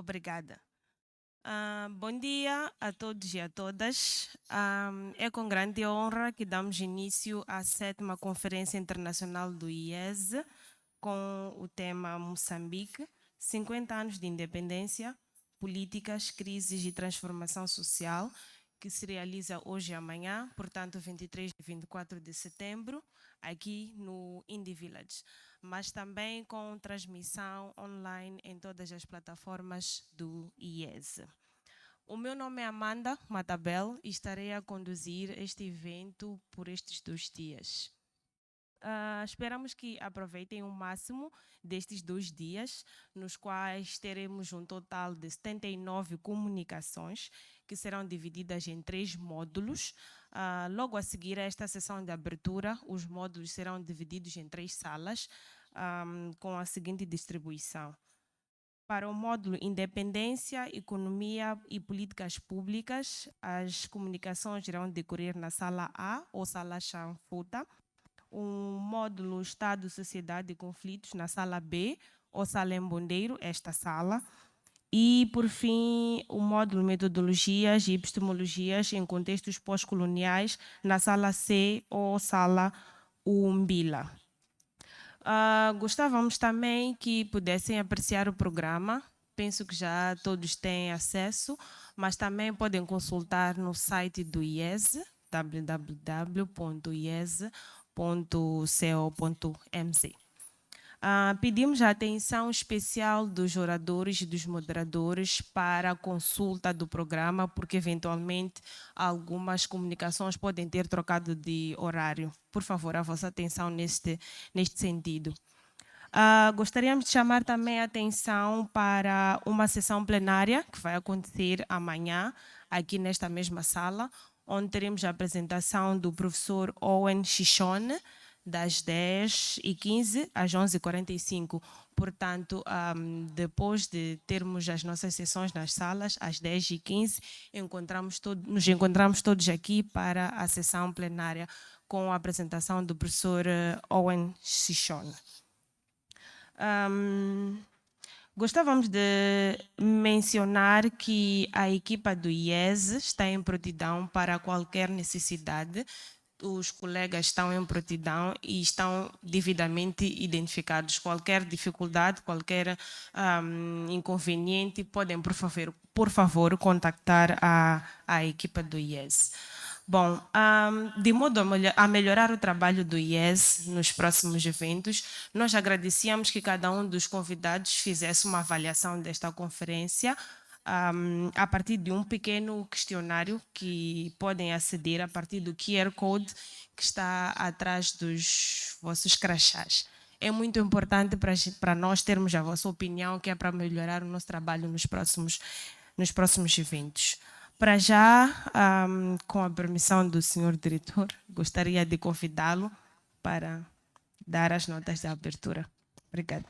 Obrigada. Bom dia a todos e a todas. É com grande honra que damos início à 7ª Conferência Internacional do IES, com o tema Moçambique, 50 anos de independência, políticas, crises e transformação social, que se realiza hoje e amanhã, portanto 23 e 24 de setembro, aqui no Indie Village, mas também com transmissão online em todas as plataformas do IES. O meu nome é Amanda Matabel e estarei a conduzir este evento por estes 2 dias. Esperamos que aproveitem o máximo destes 2 dias, nos quais teremos um total de 79 comunicações, que serão divididas em 3 módulos. Logo a seguir a esta sessão de abertura, os módulos serão divididos em 3 salas, com a seguinte distribuição. Para o módulo Independência, Economia e Políticas Públicas, as comunicações irão decorrer na sala A ou sala Chanfuta. O módulo Estado, Sociedade e Conflitos na sala B ou sala Embondeiro, esta sala. E, por fim, o módulo Metodologias e Epistemologias em Contextos Pós-Coloniais na sala C ou sala Umbila. Gostávamos também que pudessem apreciar o programa. Penso que já todos têm acesso, mas também podem consultar no site do IES, www.ies.co.mz. Pedimos a atenção especial dos oradores e dos moderadores para a consulta do programa, porque eventualmente algumas comunicações podem ter trocado de horário. Por favor, a vossa atenção neste sentido. Gostaríamos de chamar também a atenção para uma sessão plenária que vai acontecer amanhã, aqui nesta mesma sala, onde teremos a apresentação do professor Owen Chichone, das 10h15 às 11h45. Portanto, depois de termos as nossas sessões nas salas, às 10h15, nos encontramos todos aqui para a sessão plenária com a apresentação do professor Owen Chichone. Gostávamos de mencionar que a equipa do IES está em prontidão para qualquer necessidade. Os colegas estão em prontidão e estão devidamente identificados. Qualquer dificuldade, qualquer inconveniente, podem, por favor, contactar a equipa do IES. Bom, de modo a melhorar o trabalho do IES nos próximos eventos, nós agradecíamos que cada um dos convidados fizesse uma avaliação desta conferência a partir de um pequeno questionário que podem aceder a partir do QR Code que está atrás dos vossos crachás. É muito importante para nós termos a vossa opinião, que é para melhorar o nosso trabalho nos próximos eventos. Para já, com a permissão do senhor diretor, gostaria de convidá-lo para dar as notas de abertura. Obrigada.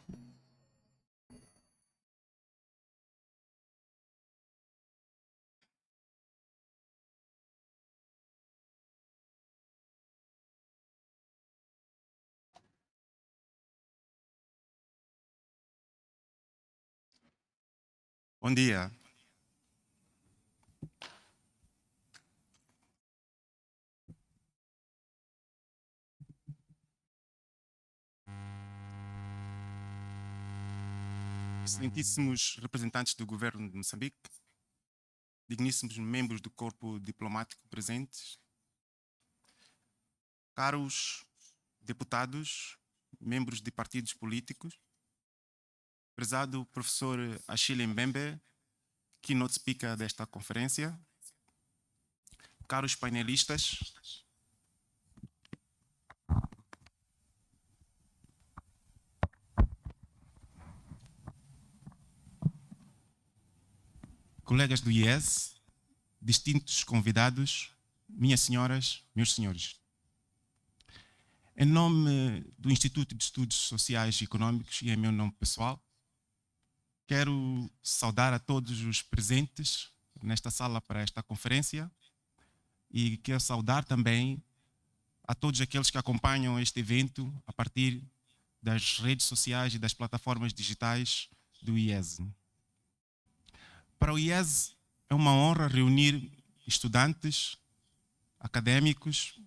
Bom dia. Excelentíssimos representantes do governo de Moçambique, digníssimos membros do corpo diplomático presentes, caros deputados, membros de partidos políticos, prezado professor Achille Mbembe, Keynote Speaker desta conferência, caros painelistas, colegas do IES, distintos convidados, minhas senhoras, meus senhores. Em nome do Instituto de Estudos Sociais e Econômicos e em meu nome pessoal, quero saudar a todos os presentes nesta sala para esta conferência e quero saudar também a todos aqueles que acompanham este evento a partir das redes sociais e das plataformas digitais do IES. Para o IES é uma honra reunir estudantes, académicos,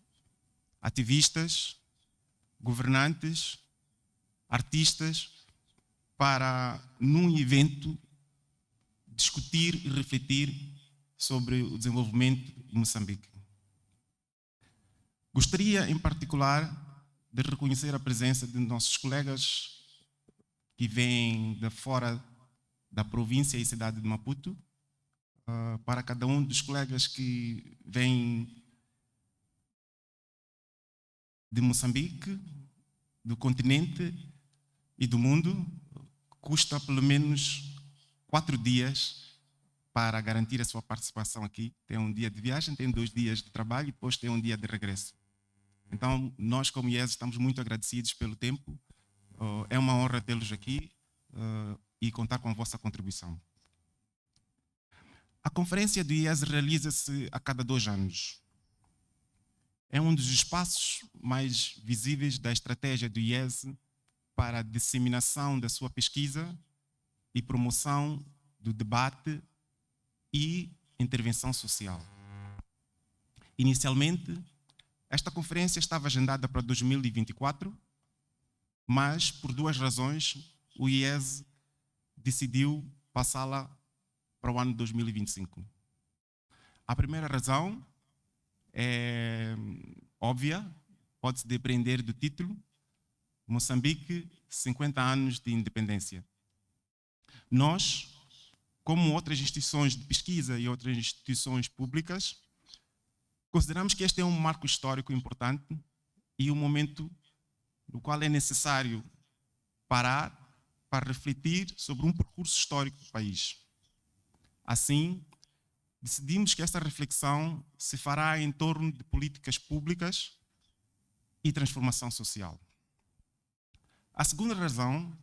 ativistas, governantes, artistas, para, num evento, discutir e refletir sobre o desenvolvimento de Moçambique. Gostaria, em particular, de reconhecer a presença de nossos colegas que vêm de fora da província e cidade de Maputo. Para cada um dos colegas que vêm de Moçambique, do continente e do mundo, custa pelo menos 4 dias para garantir a sua participação aqui. Tem um dia de viagem, tem 2 dias de trabalho e depois tem um dia de regresso. Então, nós como IES estamos muito agradecidos pelo tempo. É uma honra tê-los aqui e contar com a vossa contribuição. A conferência do IES realiza-se a cada 2 anos. É um dos espaços mais visíveis da estratégia do IES para a disseminação da sua pesquisa e promoção do debate e intervenção social. Inicialmente, esta conferência estava agendada para 2024, mas, por 2 razões, o IES decidiu passá-la para o ano 2025. A primeira razão é óbvia, pode-se depreender do título: Moçambique, 50 anos de independência. Nós, como outras instituições de pesquisa e outras instituições públicas, consideramos que este é um marco histórico importante e um momento no qual é necessário parar para refletir sobre um percurso histórico do país. Assim, decidimos que essa reflexão se fará em torno de políticas públicas e transformação social. A segunda razão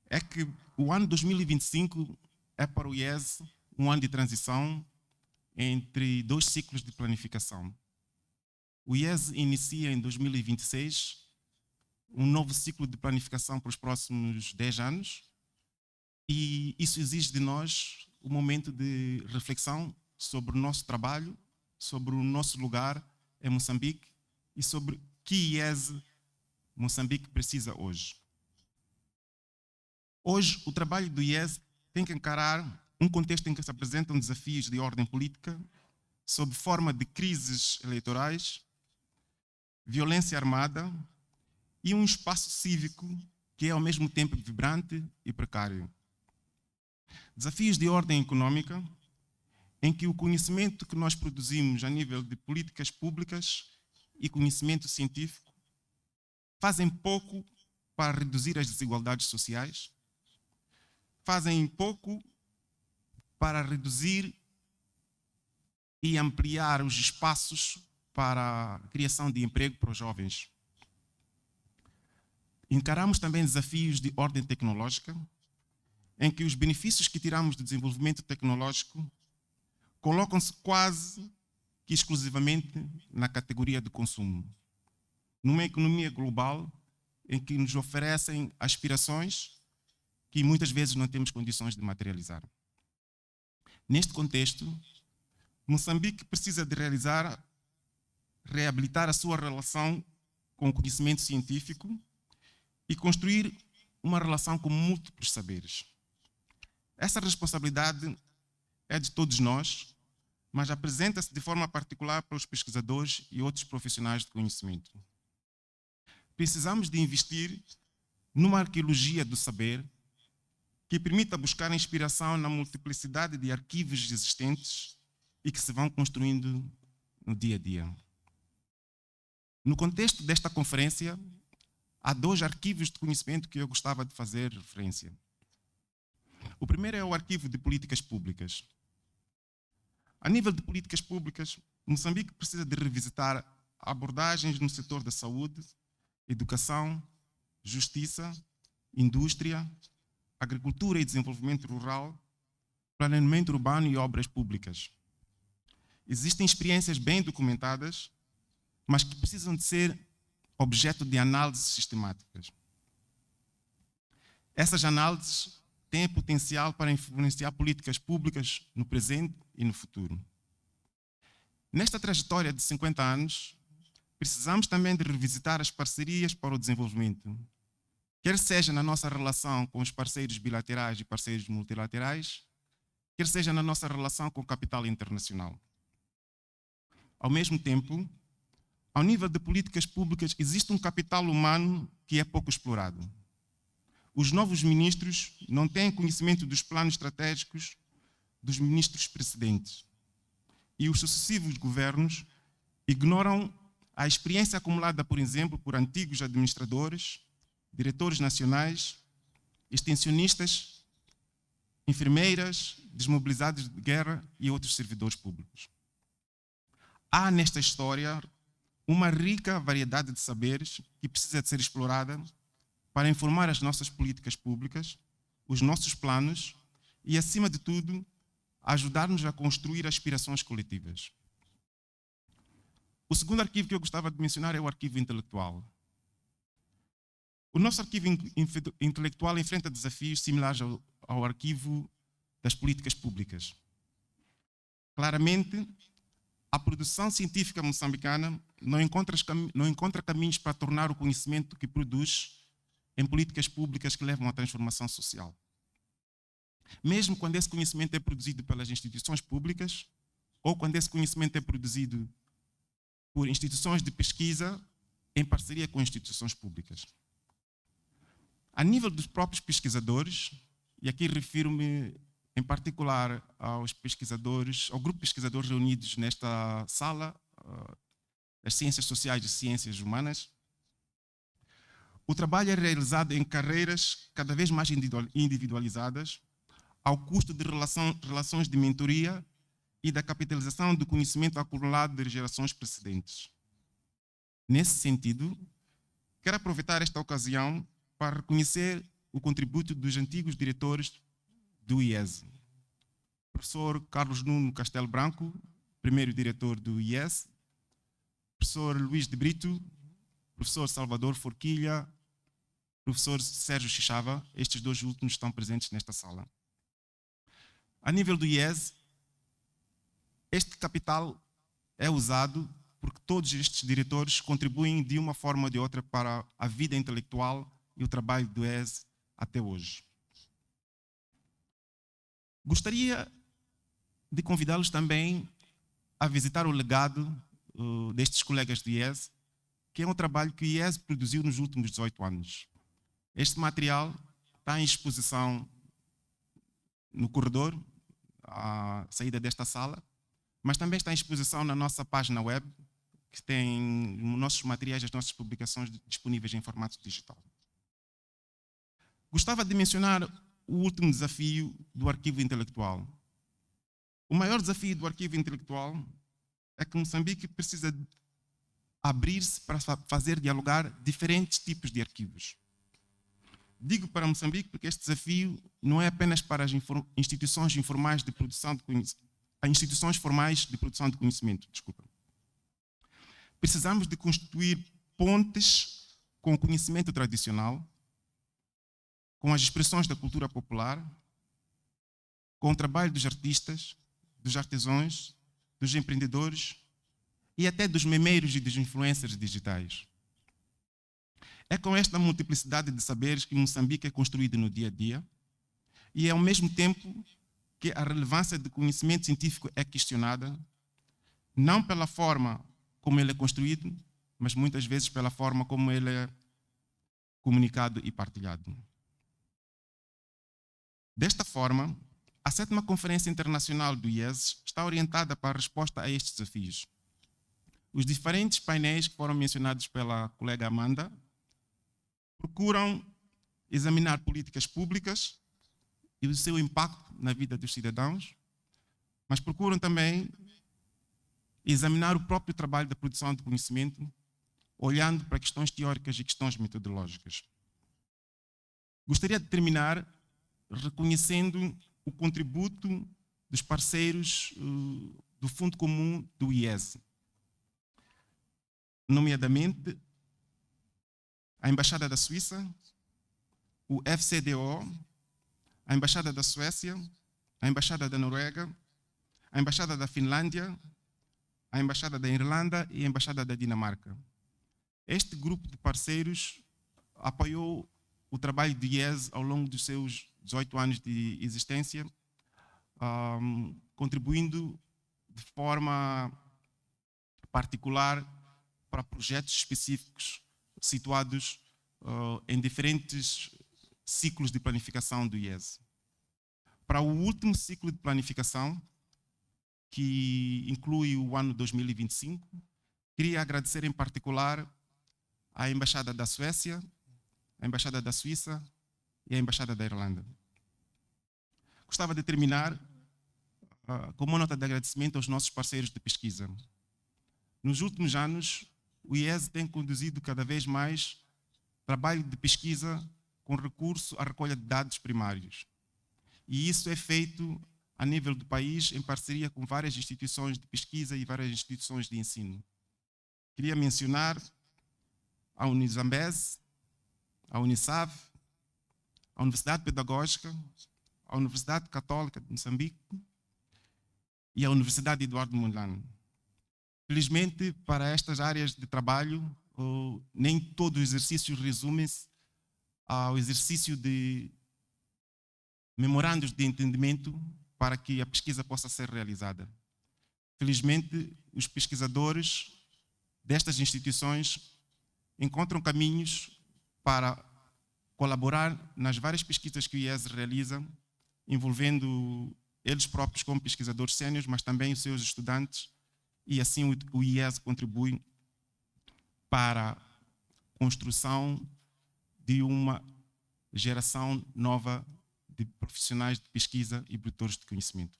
é que o ano 2025 é para o IES um ano de transição entre 2 ciclos de planificação. O IES inicia em 2026 um novo ciclo de planificação para os próximos 10 anos e isso exige de nós um momento de reflexão sobre o nosso trabalho, sobre o nosso lugar em Moçambique e sobre que IES Moçambique precisa hoje. Hoje, o trabalho do IES tem que encarar um contexto em que se apresentam desafios de ordem política, sob forma de crises eleitorais, violência armada e um espaço cívico que é ao mesmo tempo vibrante e precário. Desafios de ordem econômica, em que o conhecimento que nós produzimos a nível de políticas públicas e conhecimento científico fazem pouco para reduzir as desigualdades sociais, fazem pouco para reduzir e ampliar os espaços para a criação de emprego para os jovens. Encaramos também desafios de ordem tecnológica, em que os benefícios que tiramos do desenvolvimento tecnológico colocam-se quase que exclusivamente na categoria de consumo, numa economia global em que nos oferecem aspirações que muitas vezes não temos condições de materializar. Neste contexto, Moçambique precisa de reabilitar a sua relação com o conhecimento científico e construir uma relação com múltiplos saberes. Essa responsabilidade é de todos nós, mas apresenta-se de forma particular para os pesquisadores e outros profissionais de conhecimento. Precisamos de investir numa arqueologia do saber que permita buscar inspiração na multiplicidade de arquivos existentes e que se vão construindo no dia a dia. No contexto desta conferência, há 2 arquivos de conhecimento que eu gostava de fazer referência. O primeiro é o arquivo de políticas públicas. A nível de políticas públicas, Moçambique precisa de revisitar abordagens no setor da saúde, educação, justiça, indústria, agricultura e desenvolvimento rural, planeamento urbano e obras públicas. Existem experiências bem documentadas, mas que precisam de ser objeto de análises sistemáticas. Essas análises têm potencial para influenciar políticas públicas no presente e no futuro. Nesta trajetória de 50 anos, precisamos também de revisitar as parcerias para o desenvolvimento, quer seja na nossa relação com os parceiros bilaterais e parceiros multilaterais, quer seja na nossa relação com o capital internacional. Ao mesmo tempo, ao nível de políticas públicas, existe um capital humano que é pouco explorado. Os novos ministros não têm conhecimento dos planos estratégicos dos ministros precedentes. E os sucessivos governos ignoram a experiência acumulada, por exemplo, por antigos administradores, diretores nacionais, extensionistas, enfermeiras, desmobilizados de guerra e outros servidores públicos. Há nesta história uma rica variedade de saberes que precisa de ser explorada para informar as nossas políticas públicas, os nossos planos e, acima de tudo, ajudar-nos a construir aspirações coletivas. O segundo arquivo que eu gostava de mencionar é o arquivo intelectual. O nosso arquivo intelectual enfrenta desafios similares ao arquivo das políticas públicas. Claramente, a produção científica moçambicana não encontra caminhos para tornar o conhecimento que produz em políticas públicas que levam à transformação social. Mesmo quando esse conhecimento é produzido pelas instituições públicas ou quando esse conhecimento é produzido por instituições de pesquisa em parceria com instituições públicas. A nível dos próprios pesquisadores, e aqui refiro-me em particular aos pesquisadores, ao grupo de pesquisadores reunidos nesta sala, das ciências sociais e ciências humanas, o trabalho é realizado em carreiras cada vez mais individualizadas, ao custo de relações de mentoria e da capitalização do conhecimento acumulado de gerações precedentes. Nesse sentido, quero aproveitar esta ocasião para reconhecer o contributo dos antigos diretores do IES. Professor Carlos Nuno Castelo Branco, primeiro diretor do IES, professor Luís de Brito, professor Salvador Forquilha, professor Sérgio Xixava, estes dois últimos estão presentes nesta sala. A nível do IES, este capital é usado porque todos estes diretores contribuem de uma forma ou de outra para a vida intelectual e o trabalho do IES até hoje. Gostaria de convidá-los também a visitar o legado destes colegas do IES, que é um trabalho que o IES produziu nos últimos 18 anos. Este material está em exposição no corredor, à saída desta sala, mas também está em exposição na nossa página web, que tem os nossos materiais, as nossas publicações disponíveis em formato digital. Gostava de mencionar o último desafio do arquivo intelectual. O maior desafio do arquivo intelectual é que Moçambique precisa abrir-se para fazer dialogar diferentes tipos de arquivos. Digo para Moçambique porque este desafio não é apenas para as instituições informais de produção de conhecimento, as instituições formais de produção de conhecimento, desculpa. Precisamos de constituir pontes com o conhecimento tradicional, com as expressões da cultura popular, com o trabalho dos artistas, dos artesãos, dos empreendedores e até dos memeiros e dos influencers digitais. É com esta multiplicidade de saberes que Moçambique é construído no dia a dia e, ao mesmo tempo, que a relevância do conhecimento científico é questionada, não pela forma como ele é construído, mas muitas vezes pela forma como ele é comunicado e partilhado. Desta forma, a 7ª Conferência Internacional do IES está orientada para a resposta a estes desafios. Os diferentes painéis que foram mencionados pela colega Amanda procuram examinar políticas públicas e o seu impacto na vida dos cidadãos, mas procuram também examinar o próprio trabalho da produção de conhecimento, olhando para questões teóricas e questões metodológicas. Gostaria de terminar reconhecendo o contributo dos parceiros do Fundo Comum do IES, nomeadamente a Embaixada da Suíça, o FCDO, a Embaixada da Suécia, a Embaixada da Noruega, a Embaixada da Finlândia, a Embaixada da Irlanda e a Embaixada da Dinamarca. Este grupo de parceiros apoiou o trabalho do IES ao longo dos seus 18 anos de existência, contribuindo de forma particular para projetos específicos situados em diferentes ciclos de planificação do IES. Para o último ciclo de planificação, que inclui o ano 2025, queria agradecer em particular à Embaixada da Suécia, à Embaixada da Suíça e à Embaixada da Irlanda. Gostava de terminar com uma nota de agradecimento aos nossos parceiros de pesquisa. Nos últimos anos, o IES tem conduzido cada vez mais trabalho de pesquisa com recurso à recolha de dados primários. E isso é feito a nível do país em parceria com várias instituições de pesquisa e várias instituições de ensino. Queria mencionar a Unisambes, a Unisav, a Universidade Pedagógica, a Universidade Católica de Moçambique e a Universidade Eduardo Mondlane. Felizmente, para estas áreas de trabalho, nem todos os exercícios resumem-se ao exercício de memorandos de entendimento para que a pesquisa possa ser realizada. Felizmente, os pesquisadores destas instituições encontram caminhos para colaborar nas várias pesquisas que o IES realiza, envolvendo eles próprios como pesquisadores séniores, mas também os seus estudantes, e assim o IES contribui para a construção de uma geração nova de profissionais de pesquisa e produtores de conhecimento.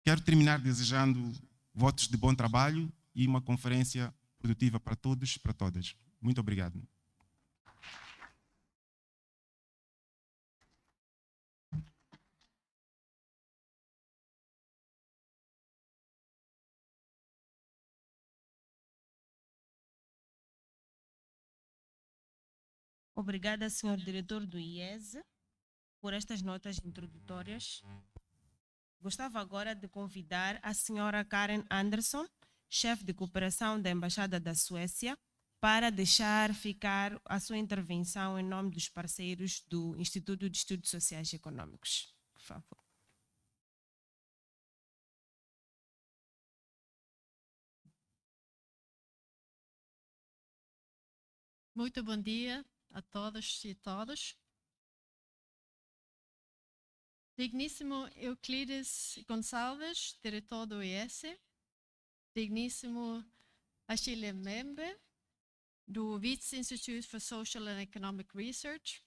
Quero terminar desejando votos de bom trabalho e uma conferência produtiva para todos e para todas. Muito obrigado. Obrigada, senhor diretor do IES, por estas notas introdutórias. Gostava agora de convidar a senhora Karin Andersson, chefe de cooperação da Embaixada da Suécia, para deixar ficar a sua intervenção em nome dos parceiros do Instituto de Estudos Sociais e Econômicos. Por favor. Muito bom dia a todos e todas. Digníssimo Euclides Gonçalves, diretor do IES. Digníssimo Achille Mbembe, do Wits Institute for Social and Economic Research.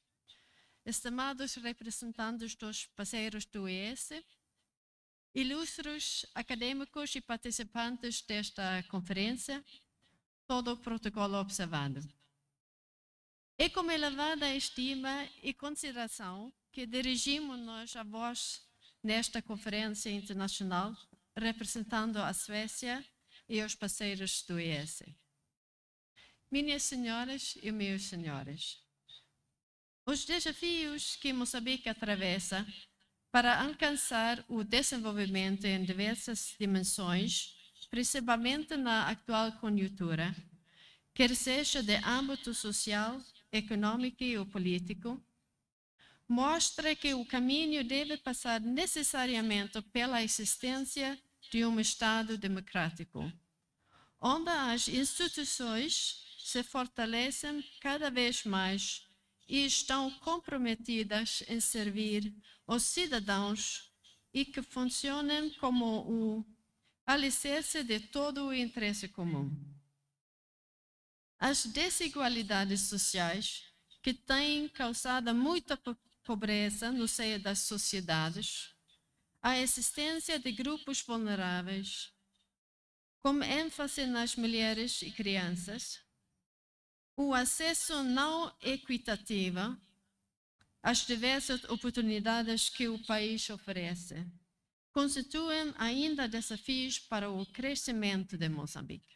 Estimados representantes dos parceiros do IES. Ilustres acadêmicos e participantes desta conferência. Todo o protocolo observado. É com elevada estima e consideração que dirigimos-nos a vós nesta conferência internacional, representando a Suécia e os parceiros do IES. Minhas senhoras e meus senhores, os desafios que Moçambique atravessa para alcançar o desenvolvimento em diversas dimensões, principalmente na atual conjuntura, quer seja de âmbito social, econômico ou político, mostra que o caminho deve passar necessariamente pela existência de um Estado democrático, onde as instituições se fortalecem cada vez mais e estão comprometidas em servir os cidadãos e que funcionem como o alicerce de todo o interesse comum. As desigualdades sociais, que têm causado muita pobreza no seio das sociedades, a existência de grupos vulneráveis, com ênfase nas mulheres e crianças, o acesso não equitativo às diversas oportunidades que o país oferece, constituem ainda desafios para o crescimento de Moçambique.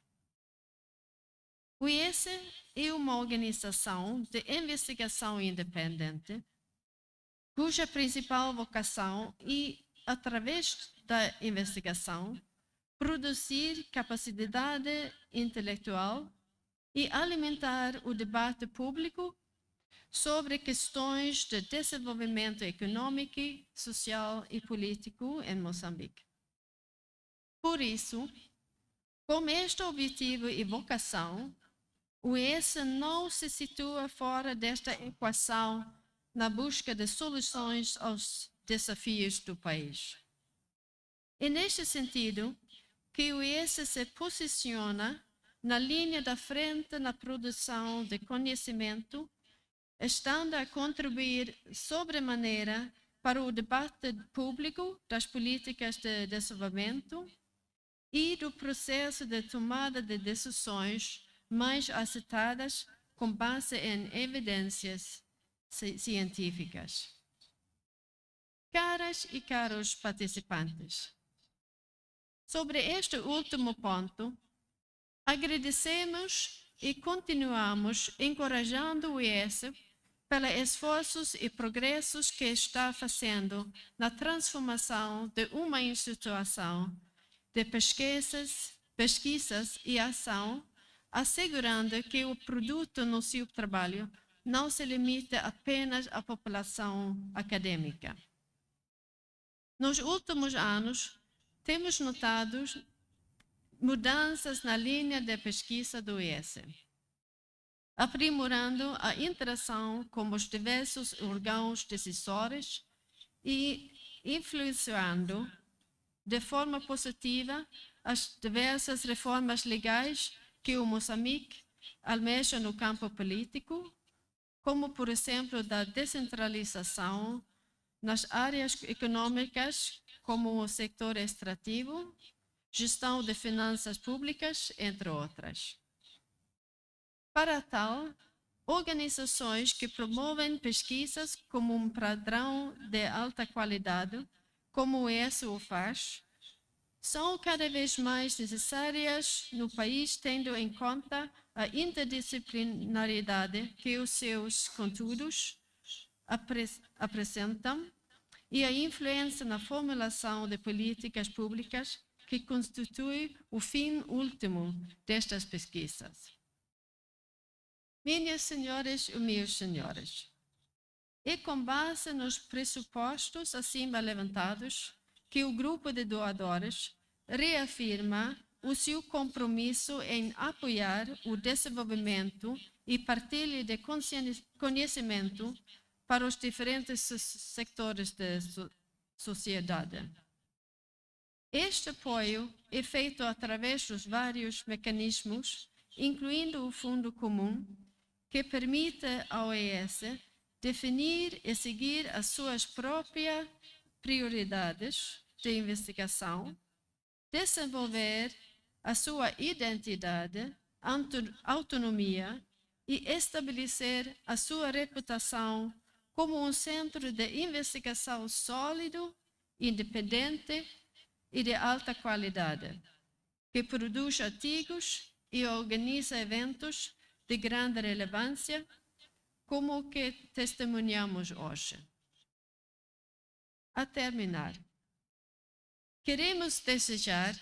O IES é uma organização de investigação independente, cuja principal vocação é, através da investigação, produzir capacidade intelectual e alimentar o debate público sobre questões de desenvolvimento econômico, social e político em Moçambique. Por isso, com este objetivo e vocação, o IES não se situa fora desta equação na busca de soluções aos desafios do país. É neste sentido que o IES se posiciona na linha da frente na produção de conhecimento, estando a contribuir sobremaneira para o debate público das políticas de desenvolvimento e do processo de tomada de decisões mais acertadas com base em evidências científicas. Caras e caros participantes, sobre este último ponto, agradecemos e continuamos encorajando o IES pelos esforços e progressos que está fazendo na transformação de uma instituição de pesquisas e ação, assegurando que o produto no seu trabalho não se limite apenas à população acadêmica. Nos últimos anos, temos notado mudanças na linha de pesquisa do IES, aprimorando a interação com os diversos órgãos decisores e influenciando de forma positiva as diversas reformas legais que o Moçambique almeja no campo político, como, por exemplo, da descentralização nas áreas econômicas, como o setor extrativo, gestão de finanças públicas, entre outras. Para tal, organizações que promovem pesquisas como um padrão de alta qualidade, como o IES o faz, são cada vez mais necessárias no país, tendo em conta a interdisciplinaridade que os seus conteúdos apresentam e a influência na formulação de políticas públicas que constitui o fim último destas pesquisas. Minhas senhoras e meus senhores, é com base nos pressupostos acima levantados que o grupo de doadores reafirma o seu compromisso em apoiar o desenvolvimento e partilha de conhecimento para os diferentes setores da sociedade. Este apoio é feito através dos vários mecanismos, incluindo o Fundo Comum, que permite ao IES definir e seguir as suas próprias prioridades de investigação, desenvolver a sua identidade, autonomia e estabelecer a sua reputação como um centro de investigação sólido, independente e de alta qualidade, que produz artigos e organiza eventos de grande relevância, como o que testemunhamos hoje. A terminar, queremos desejar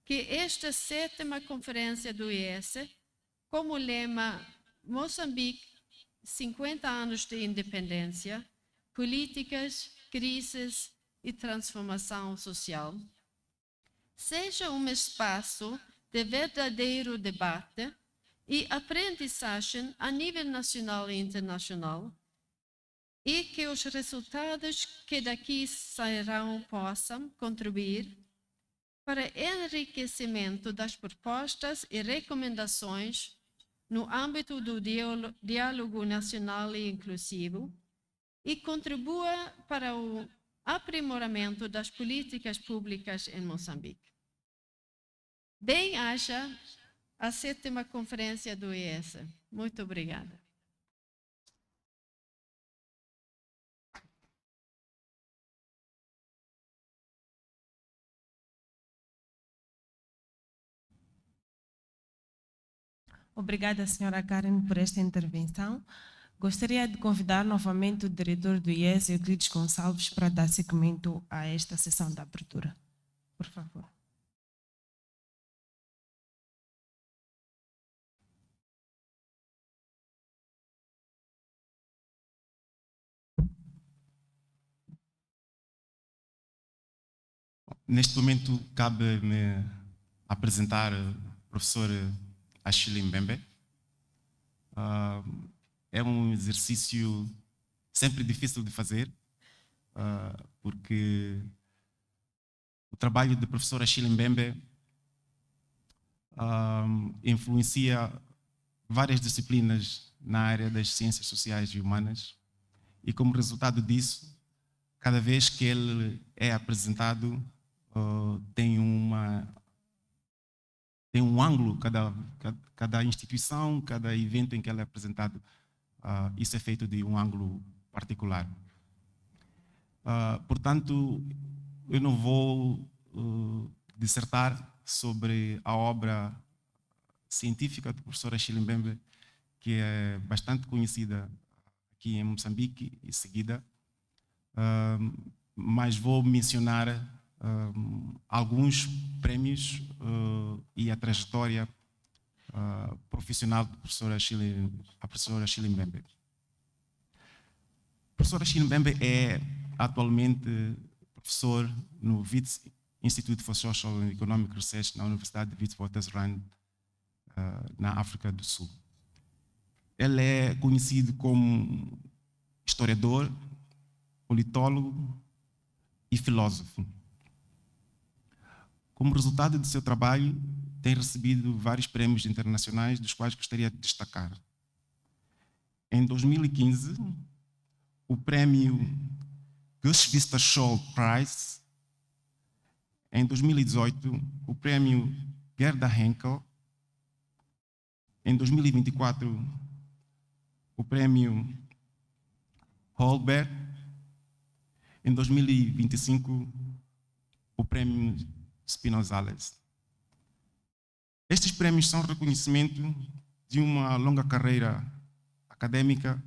que esta 7ª Conferência do IES, como lema Moçambique, 50 anos de independência, políticas, crises e transformação social, seja um espaço de verdadeiro debate e aprendizagem a nível nacional e internacional, e que os resultados que daqui sairão possam contribuir para enriquecimento das propostas e recomendações no âmbito do diálogo nacional e inclusivo e contribua para o aprimoramento das políticas públicas em Moçambique. Bem-aja a 7ª Conferência do IES. Muito obrigada. Obrigada, senhora Karin, por esta intervenção. Gostaria de convidar novamente o diretor do IES, Euclides Gonçalves, para dar seguimento a esta sessão da abertura. Por favor. Neste momento, cabe-me apresentar o professor Achille Mbembe. É um exercício sempre difícil de fazer, porque o trabalho do professor Achille Mbembe influencia várias disciplinas na área das ciências sociais e humanas, e como resultado disso, cada vez que ele é apresentado, tem um ângulo, cada instituição, cada evento em que ele é apresentado, isso é feito de um ângulo particular. Portanto, eu não vou dissertar sobre a obra científica do professor Achille Mbembe, que é bastante conhecida aqui em Moçambique e seguida, mas vou mencionar alguns prêmios e a trajetória profissional do professor Achille Mbembe. O professor Achille Mbembe é atualmente professor no Wits Institute for Social and Economic Research na Universidade de Witwatersrand, na África do Sul. Ele é conhecido como historiador, politólogo e filósofo. Como resultado do seu trabalho, tem recebido vários prêmios internacionais, dos quais gostaria de destacar. Em 2015, o prêmio Gus Vista Scholl Prize. Em 2018, o prêmio Gerda Henkel. Em 2024, o prêmio Holberg. Em 2025, o prêmio Spinozales. Estes prêmios são reconhecimento de uma longa carreira acadêmica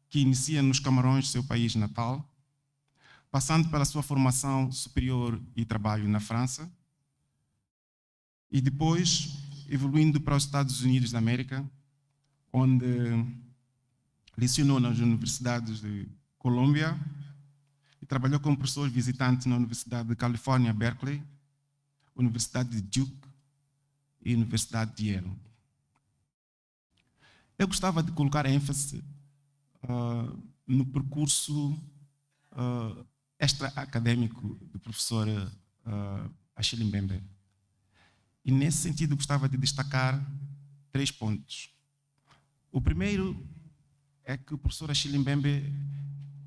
que inicia nos Camarões, seu país natal, passando pela sua formação superior e trabalho na França, e depois evoluindo para os Estados Unidos da América, onde lecionou nas universidades de Colômbia e trabalhou como professor visitante na Universidade de Califórnia, Berkeley, Universidade de Duke e Universidade de Yale. Eu gostava de colocar ênfase no percurso extra-acadêmico do professor Achille Mbembe. E, nesse sentido, gostava de destacar 3 pontos. O primeiro é que o professor Achille Mbembe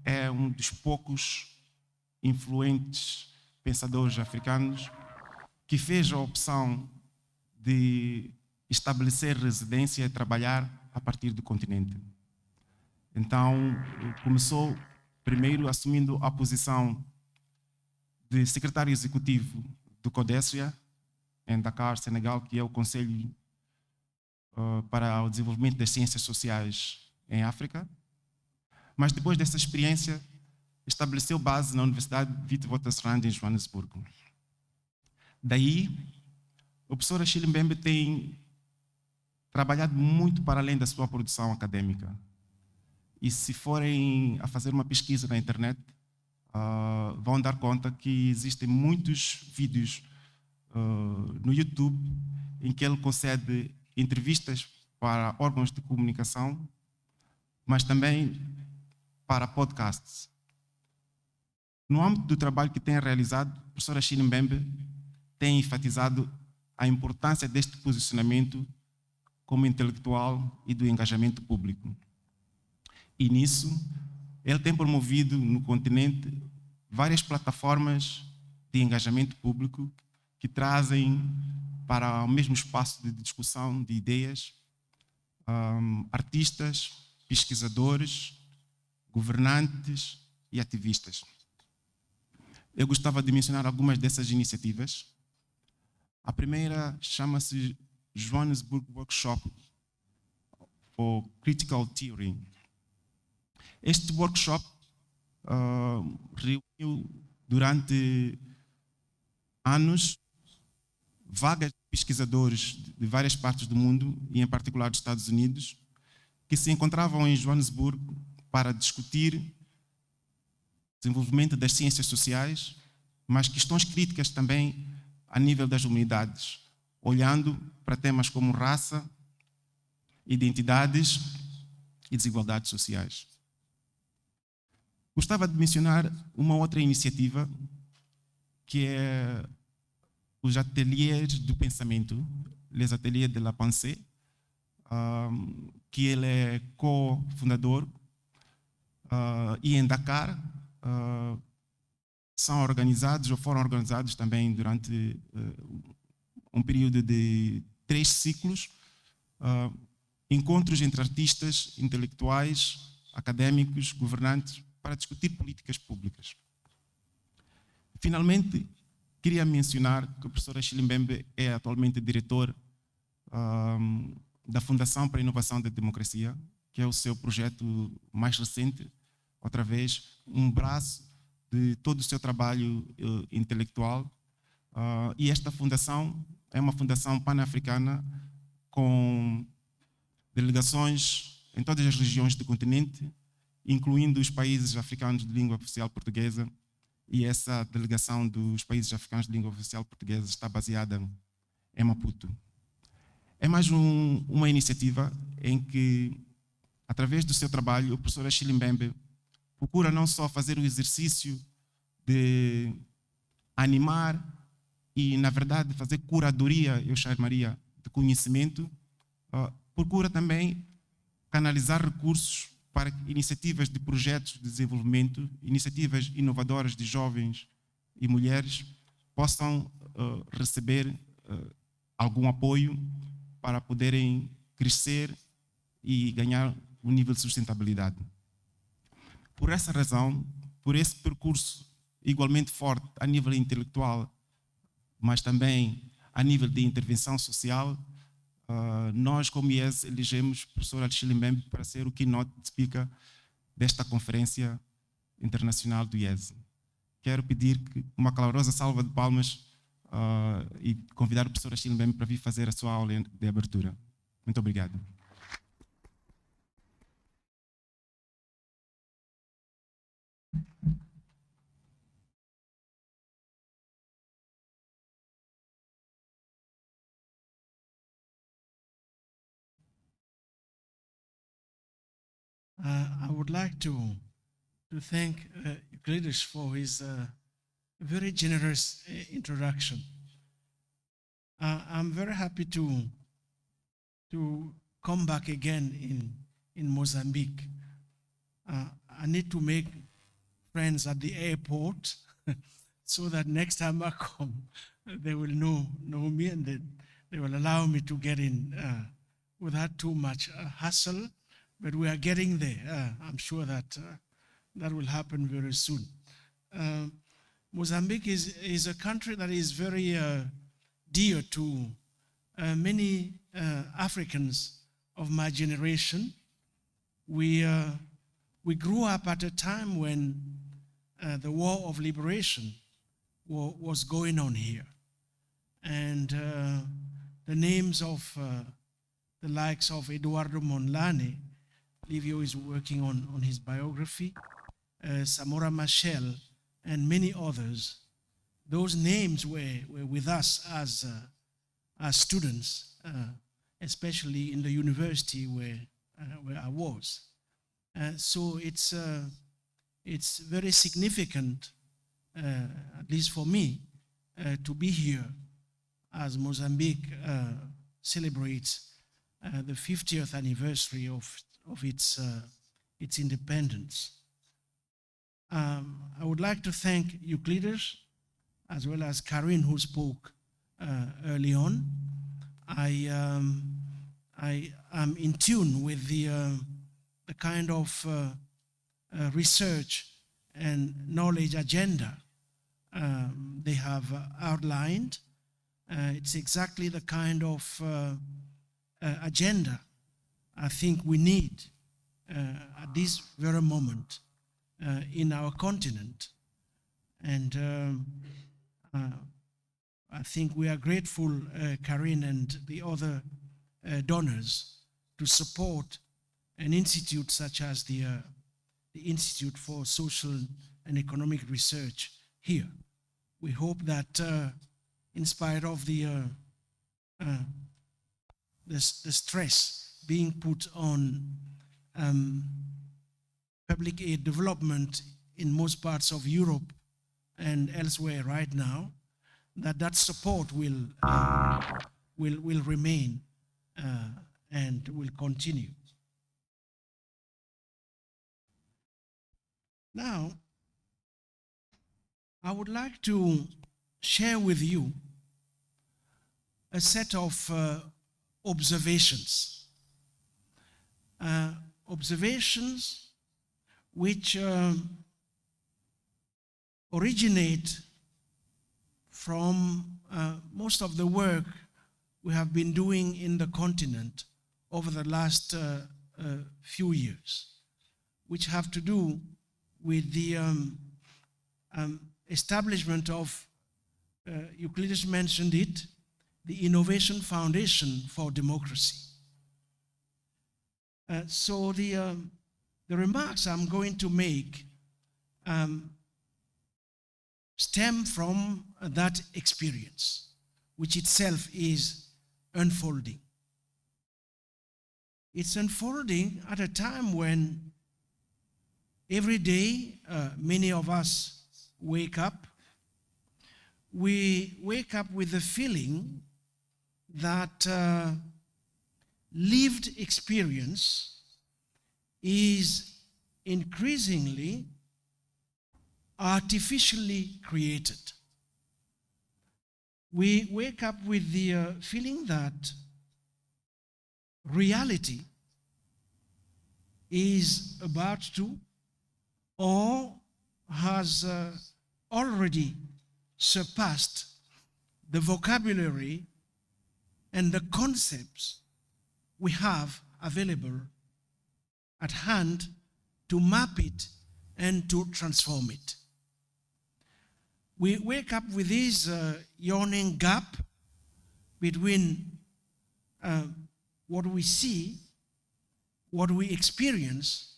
é um dos poucos influentes pensadores africanos que fez a opção de estabelecer residência e trabalhar a partir do continente. Então, começou primeiro assumindo a posição de secretário executivo do CODESIA, em Dakar, Senegal, que é o Conselho para o Desenvolvimento das Ciências Sociais em África. Mas depois dessa experiência, estabeleceu base na Universidade de Witwatersrand, em Joanesburgo. Daí, o professor Achille Mbembe tem trabalhado muito para além da sua produção acadêmica. E se forem a fazer uma pesquisa na internet, vão dar conta que existem muitos vídeos no YouTube em que ele concede entrevistas para órgãos de comunicação, mas também para podcasts. No âmbito do trabalho que tem realizado, o professor Achille Mbembe tem enfatizado a importância deste posicionamento como intelectual e do engajamento público. E nisso, ele tem promovido no continente várias plataformas de engajamento público que trazem para o mesmo espaço de discussão de ideias artistas, pesquisadores, governantes e ativistas. Eu gostava de mencionar algumas dessas iniciativas. A primeira chama-se Johannesburg Workshop for Critical Theory, Este workshop reuniu durante anos vagas de pesquisadores de várias partes do mundo, e em particular dos Estados Unidos, que se encontravam em Joanesburgo para discutir o desenvolvimento das ciências sociais, mas questões críticas também a nível das humanidades, olhando para temas como raça, identidades e desigualdades sociais. Gostava de mencionar uma outra iniciativa, que é os ateliês do pensamento, les ateliers de la pensée, que ele é co-fundador, e em Dakar são organizados ou foram organizados também durante um período de 3 ciclos, encontros entre artistas, intelectuais, académicos, governantes, para discutir políticas públicas. Finalmente, queria mencionar que o professor Achille Mbembe é atualmente diretor da Fundação para a Inovação da Democracia, que é o seu projeto mais recente, outra vez, um braço de todo o seu trabalho intelectual. E esta fundação é uma fundação pan-africana com delegações em todas as regiões do continente, incluindo os países africanos de língua oficial portuguesa, e essa delegação dos países africanos de língua oficial portuguesa está baseada em Maputo. É mais uma iniciativa em que, através do seu trabalho, o professor Achille Mbembe procura não só fazer o exercício de animar e, na verdade, fazer curadoria, eu chamaria, de conhecimento, procura também canalizar recursos para que iniciativas de projetos de desenvolvimento, iniciativas inovadoras de jovens e mulheres possam receber algum apoio para poderem crescer e ganhar um nível de sustentabilidade. Por essa razão, por esse percurso igualmente forte a nível intelectual, mas também a nível de intervenção social, nós, como IES, elegemos o professor Achille Mbembe para ser o Keynote Speaker desta Conferência Internacional do IES. Quero pedir uma calorosa salva de palmas e convidar o professor Achille Mbembe para vir fazer a sua aula de abertura. Muito obrigado. I would like to thank Euclides for his very generous introduction. I'm very happy to come back again in Mozambique. I need to make friends at the airport so that next time I come, they will know me, and they will allow me to get in without too much hassle. But we are getting there. I'm sure that that will happen very soon. Mozambique is a country that is very dear to many Africans of my generation. We grew up at a time when the War of Liberation was going on here. And the names of the likes of Eduardo Mondlane, Livio is working on his biography, Samora Machel, and many others. Those names were with us as students, especially in the university where I was. So it's very significant, at least for me, to be here as Mozambique celebrates the 50th anniversary of its independence. I would like to thank Euclides as well as Karin, who spoke early on. I am in tune with the kind of research and knowledge agenda they have outlined. It's exactly the kind of agenda I think we need at this very moment in our continent. And I think we are grateful, Karin and the other donors, to support an institute such as the Institute for Social and Economic Research here. We hope that in spite of the stress being put on public aid development in most parts of Europe and elsewhere right now, that support will remain and will continue. Now, I would like to share with you a set of observations. Observations which originate from most of the work we have been doing in the continent over the last few years, which have to do with the establishment of, Euclides mentioned it, the Innovation Foundation for Democracy. So the remarks I'm going to make stem from that experience, which itself is unfolding. It's unfolding at a time when every day many of us wake up. We wake up with the feeling that lived experience is increasingly artificially created. We wake up with the feeling that reality is about to or has already surpassed the vocabulary and the concepts we have available at hand to map it and to transform it. We wake up with this yawning gap between what we see, what we experience,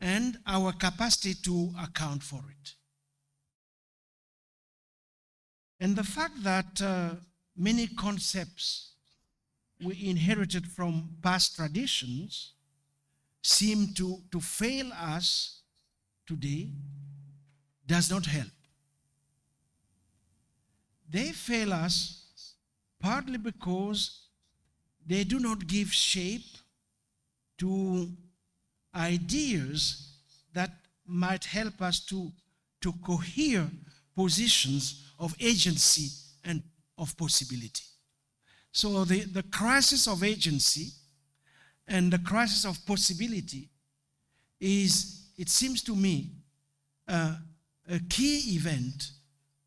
and our capacity to account for it. And the fact that many concepts we inherited from past traditions seem to fail us today does not help. They fail us partly because they do not give shape to ideas that might help us to cohere positions of agency and of possibility. So the crisis of agency and the crisis of possibility is, it seems to me, a key event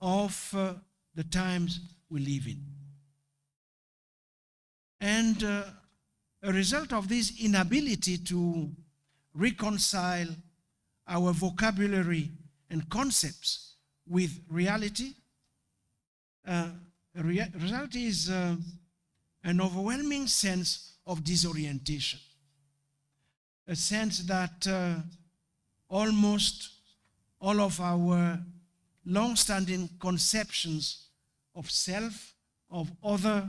of the times we live in. And a result of this inability to reconcile our vocabulary and concepts with reality, result is an overwhelming sense of disorientation, a sense that almost all of our long-standing conceptions of self, of other,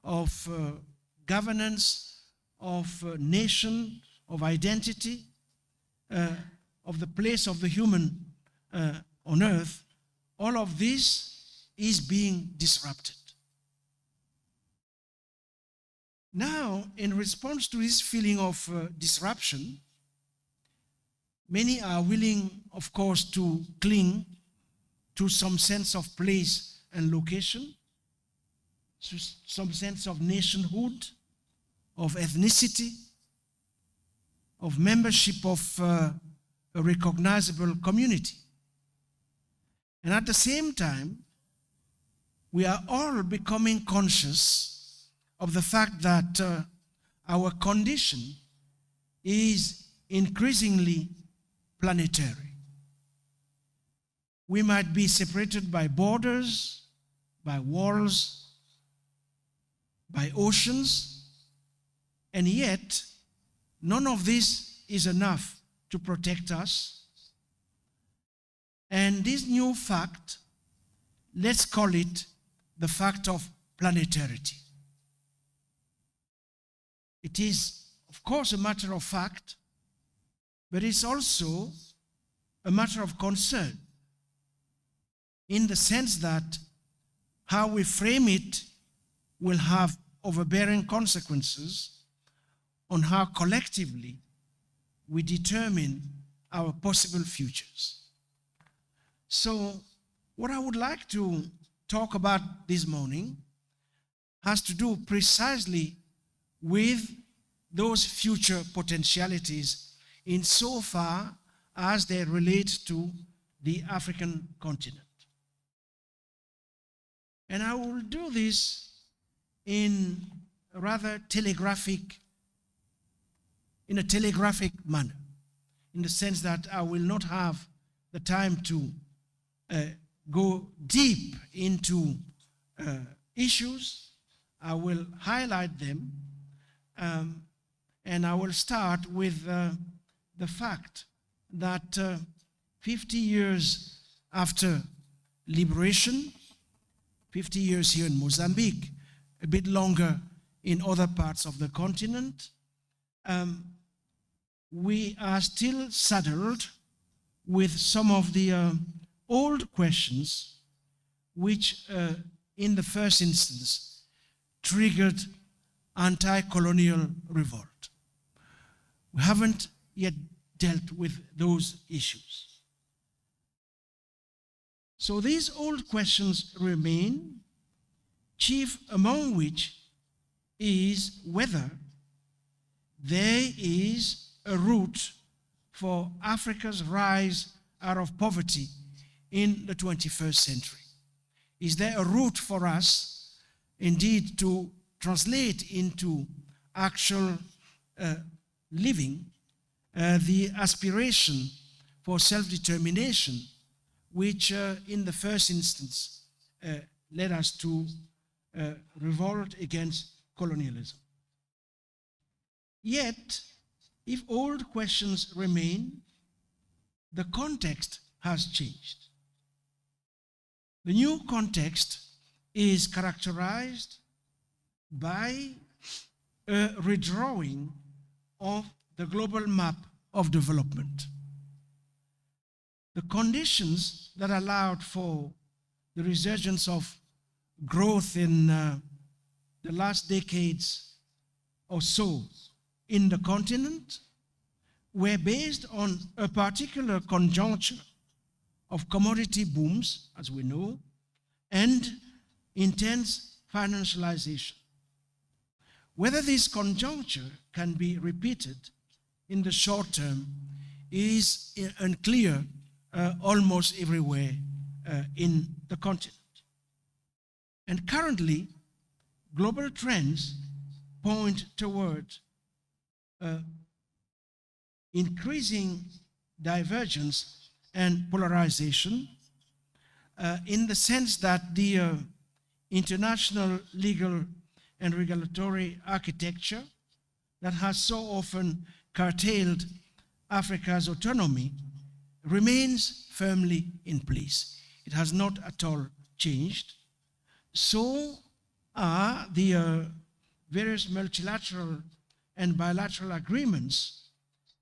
of governance, of nation, of identity, of the place of the human on earth, all of this is being disrupted. Now, in response to this feeling of disruption, many are willing, of course, to cling to some sense of place and location, to some sense of nationhood, of ethnicity, of membership of a recognizable community. And at the same time, we are all becoming conscious of the fact that our condition is increasingly planetary. We might be separated by borders, by walls, by oceans, and yet none of this is enough to protect us. And this new fact, let's call it the fact of planetarity. It is, of course, a matter of fact, but it's also a matter of concern, in the sense that how we frame it will have overbearing consequences on how collectively we determine our possible futures. So what I would like to talk about this morning has to do precisely with those future potentialities insofar as they relate to the African continent. And I will do this in a rather telegraphic manner, in the sense that I will not have the time to go deep into issues. I will highlight them, and I will start with the fact that 50 years after liberation, 50 years here in Mozambique, a bit longer in other parts of the continent, we are still saddled with some of the old questions which, in the first instance, triggered anti-colonial revolt. We haven't yet dealt with those issues. So these old questions remain, chief among which is whether there is a route for Africa's rise out of poverty in the 21st century. Is there a route for us, indeed, to translate into actual living the aspiration for self-determination, which in the first instance led us to revolt against colonialism? Yet, if old questions remain, the context has changed. The new context is characterized by a redrawing of the global map of development. The conditions that allowed for the resurgence of growth in the last decades or so in the continent were based on a particular conjuncture of commodity booms, as we know, and intense financialization. Whether this conjuncture can be repeated in the short term is unclear almost everywhere in the continent. And currently, global trends point toward increasing divergence and polarization in the sense that the international legal and regulatory architecture that has so often curtailed Africa's autonomy remains firmly in place. It has not at all changed. So are the various multilateral and bilateral agreements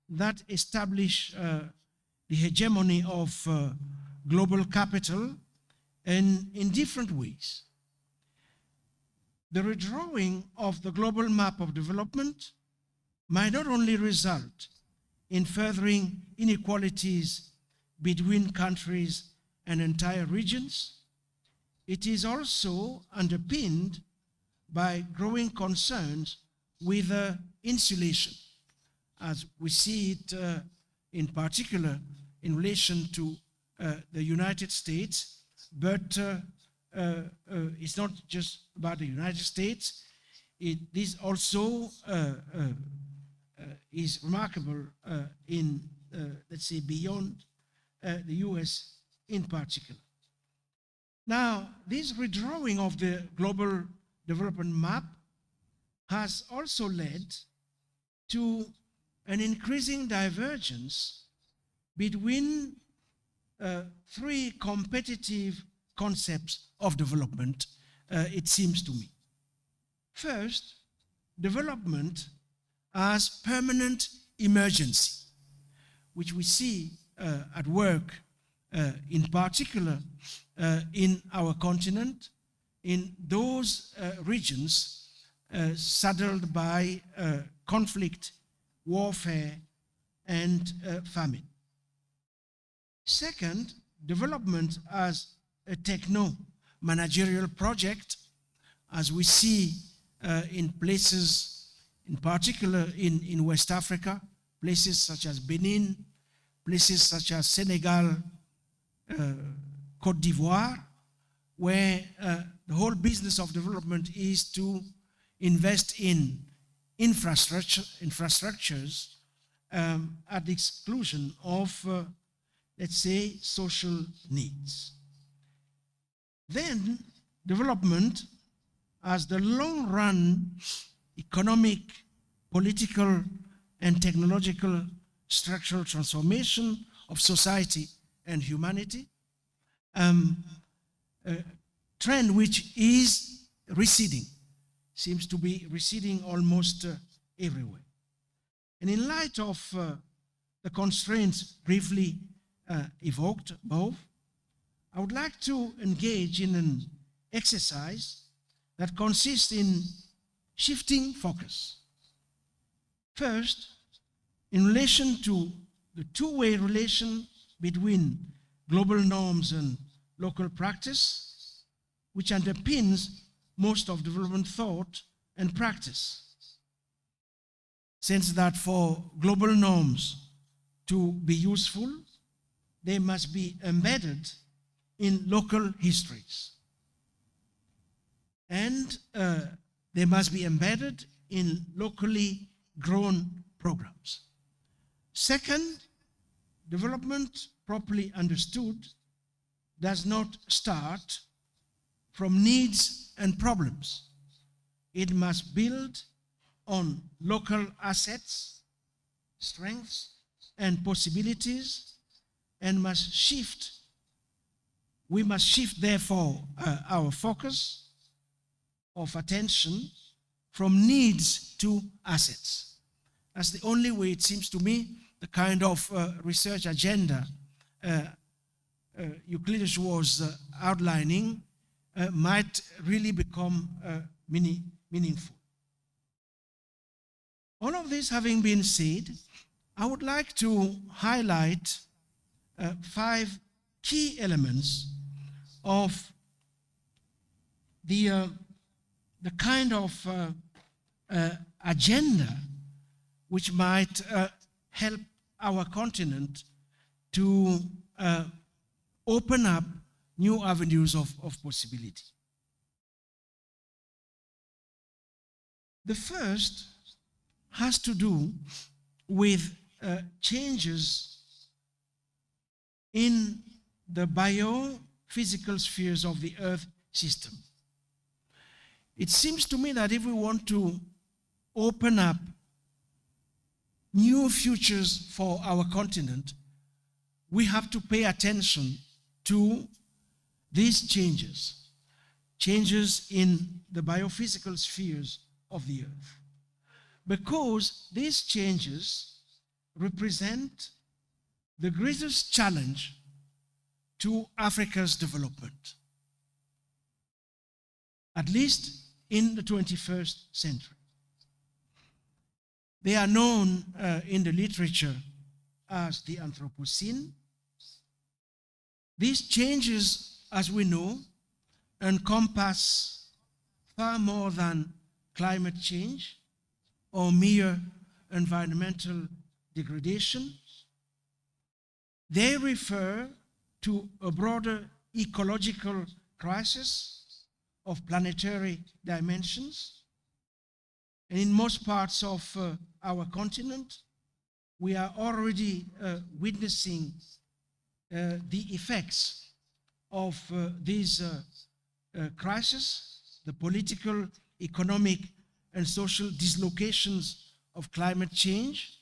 that establish the hegemony of global capital and in different ways. The redrawing of the global map of development might not only result in furthering inequalities between countries and entire regions, it is also underpinned by growing concerns with insulation, as we see it in particular in relation to the United States, but it's not just about the United States. This also is remarkable in, let's say, beyond the US in particular. Now, this redrawing of the global development map has also led to an increasing divergence between three competitive concepts of development, it seems to me. First, development as permanent emergency, which we see at work in particular in our continent, in those regions saddled by conflict, warfare, and famine. Second, development as a techno-managerial project, as we see in places, in particular in West Africa, places such as Benin, places such as Senegal, Côte d'Ivoire, where the whole business of development is to invest in infrastructures at the exclusion of, let's say, social needs. Then development as the long-run economic, political, and technological structural transformation of society and humanity, a trend which is receding, seems to be receding almost everywhere. And in light of the constraints briefly evoked above, I would like to engage in an exercise that consists in shifting focus. First, in relation to the two-way relation between global norms and local practice, which underpins most of development thought and practice. Since that for global norms to be useful, they must be embedded in local histories. And they must be embedded in locally grown programs. Second, development properly understood does not start from needs and problems. It must build on local assets, strengths, and possibilities, and must shift. We must shift, therefore, our focus of attention from needs to assets. That's the only way, it seems to me, the kind of research agenda Euclides was outlining might really become meaningful. All of this having been said, I would like to highlight 5 key elements of the kind of agenda which might help our continent to open up new avenues of possibility. The first has to do with changes in the biophysical spheres of the Earth system. It seems to me that if we want to open up new futures for our continent, we have to pay attention to these changes in the biophysical spheres of the Earth, because these changes represent the greatest challenge to Africa's development, at least in the 21st century. They are known in the literature as the Anthropocene. These changes, as we know, encompass far more than climate change or mere environmental degradation. They refer to a broader ecological crisis of planetary dimensions. And in most parts of our continent, we are already witnessing the effects of these crises, the political, economic, and social dislocations of climate change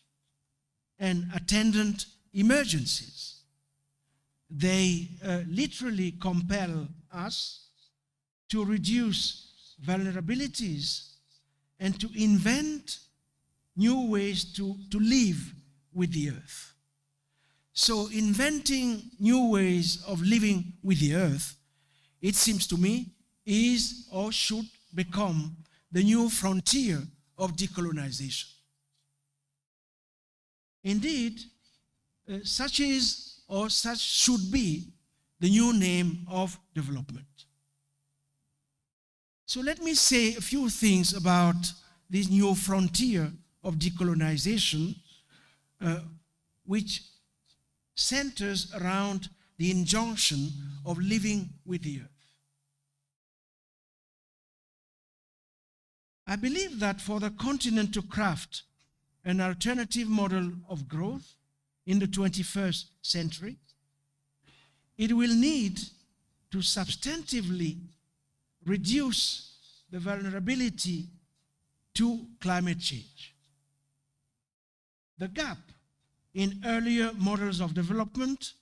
and attendant emergencies. They literally compel us to reduce vulnerabilities and to invent new ways to live with the earth. So inventing new ways of living with the earth, it seems to me, is or should become the new frontier of decolonization. Indeed, such is or such should be the new name of development. So let me say a few things about this new frontier of decolonization, which centers around the injunction of living with the earth. I believe that for the continent to craft an alternative model of growth in the 21st century, it will need to substantively reduce the vulnerability to climate change. The gap in earlier models of development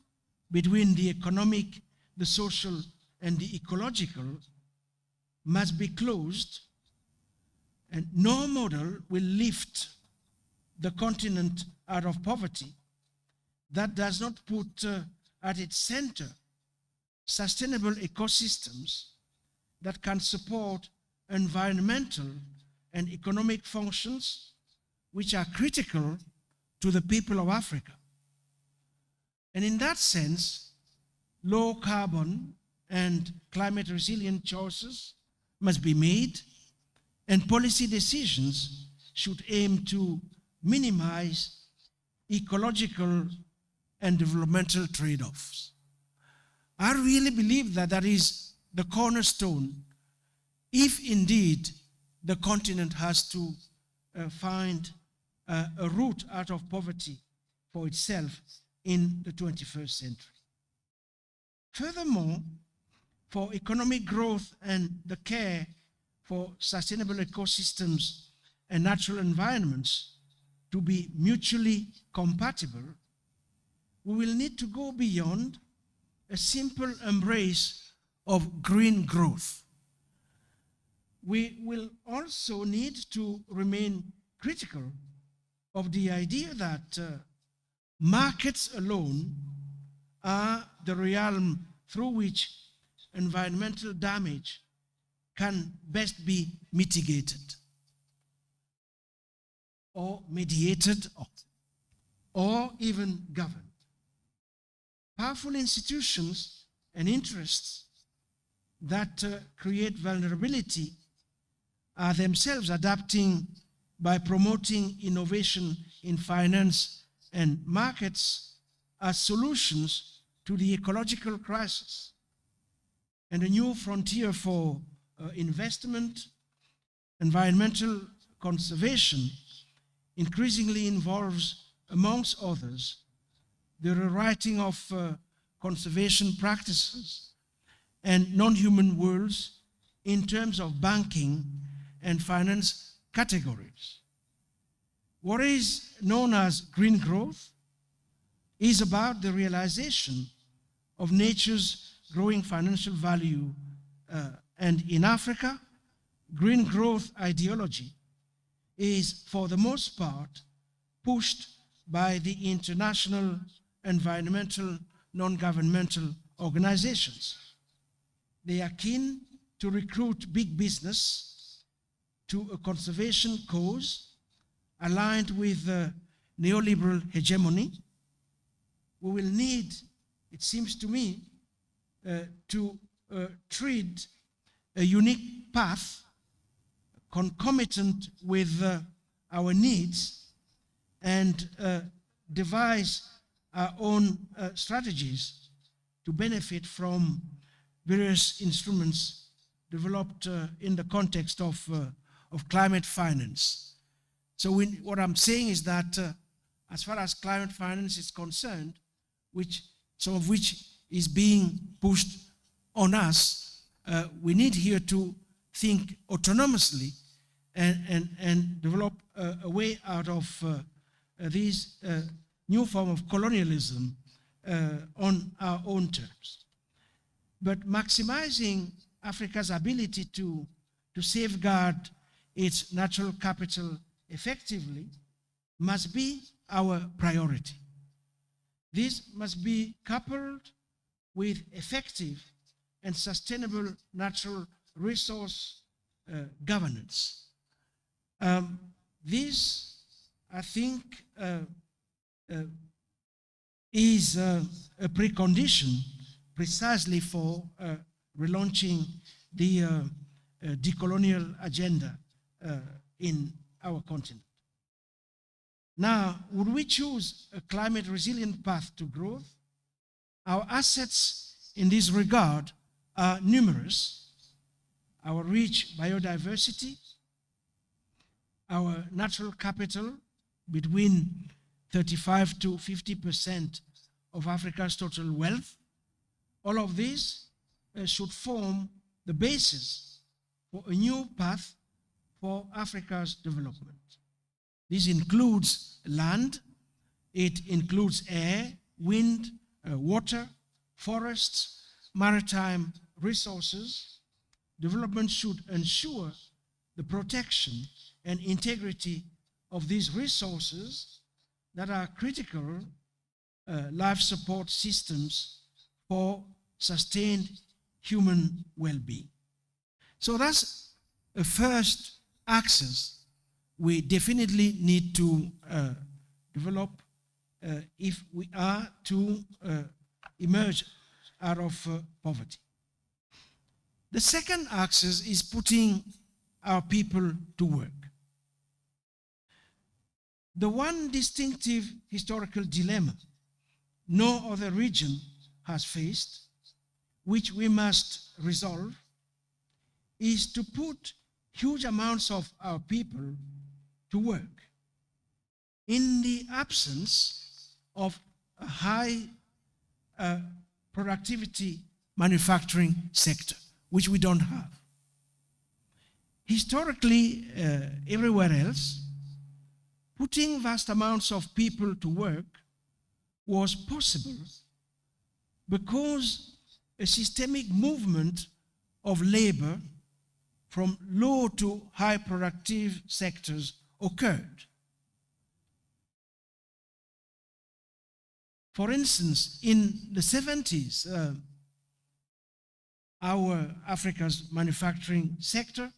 between the economic, the social, and the ecological must be closed, and no model will lift the continent out of poverty that does not put at its center sustainable ecosystems that can support environmental and economic functions which are critical to the people of Africa. And in that sense, low carbon and climate resilient choices must be made, and policy decisions should aim to minimize ecological and developmental trade-offs. I really believe that that is the cornerstone if indeed the continent has to find a route out of poverty for itself in the 21st century. Furthermore, for economic growth and the care for sustainable ecosystems and natural environments to be mutually compatible, we will need to go beyond a simple embrace of green growth. We will also need to remain critical of the idea that markets alone are the realm through which environmental damage can best be mitigated or mediated or even governed. Powerful institutions and interests that create vulnerability are themselves adapting by promoting innovation in finance and markets as solutions to the ecological crisis. And a new frontier for investment, environmental conservation increasingly involves, amongst others, the rewriting of conservation practices and non-human worlds in terms of banking and finance categories. What is known as green growth is about the realization of nature's growing financial value, and in Africa, green growth ideology is, for the most part, pushed by the international environmental non-governmental organizations. They are keen to recruit big business to a conservation cause aligned with neoliberal hegemony. We will need, it seems to me, to tread a unique path concomitant with our needs and devise our own strategies to benefit from various instruments developed in the context of climate finance. So what I'm saying is that as far as climate finance is concerned, some of which is being pushed on us, we need here to think autonomously and develop a way out of this new form of colonialism on our own terms. But maximizing Africa's ability to safeguard its natural capital effectively must be our priority. This must be coupled with effective and sustainable natural resource governance. This, I think, is a precondition precisely for relaunching the decolonial agenda in our continent. Now, would we choose a climate resilient path to growth? Our assets in this regard are numerous. Our rich biodiversity, our natural capital, between 35 to 50% of Africa's total wealth, all of this should form the basis for a new path for Africa's development. This includes land, it includes air, wind, water, forests, maritime resources. Development should ensure the protection and integrity of these resources that are critical life support systems for sustained human well-being. So that's a first axis we definitely need to develop if we are to emerge out of poverty. The second axis is putting our people to work. The one distinctive historical dilemma no other region has faced, which we must resolve, is to put huge amounts of our people to work in the absence of a high productivity manufacturing sector, which we don't have. Historically, everywhere else, putting vast amounts of people to work was possible because a systemic movement of labor from low to high productive sectors occurred. For instance, in the 70s, our Africa's manufacturing sector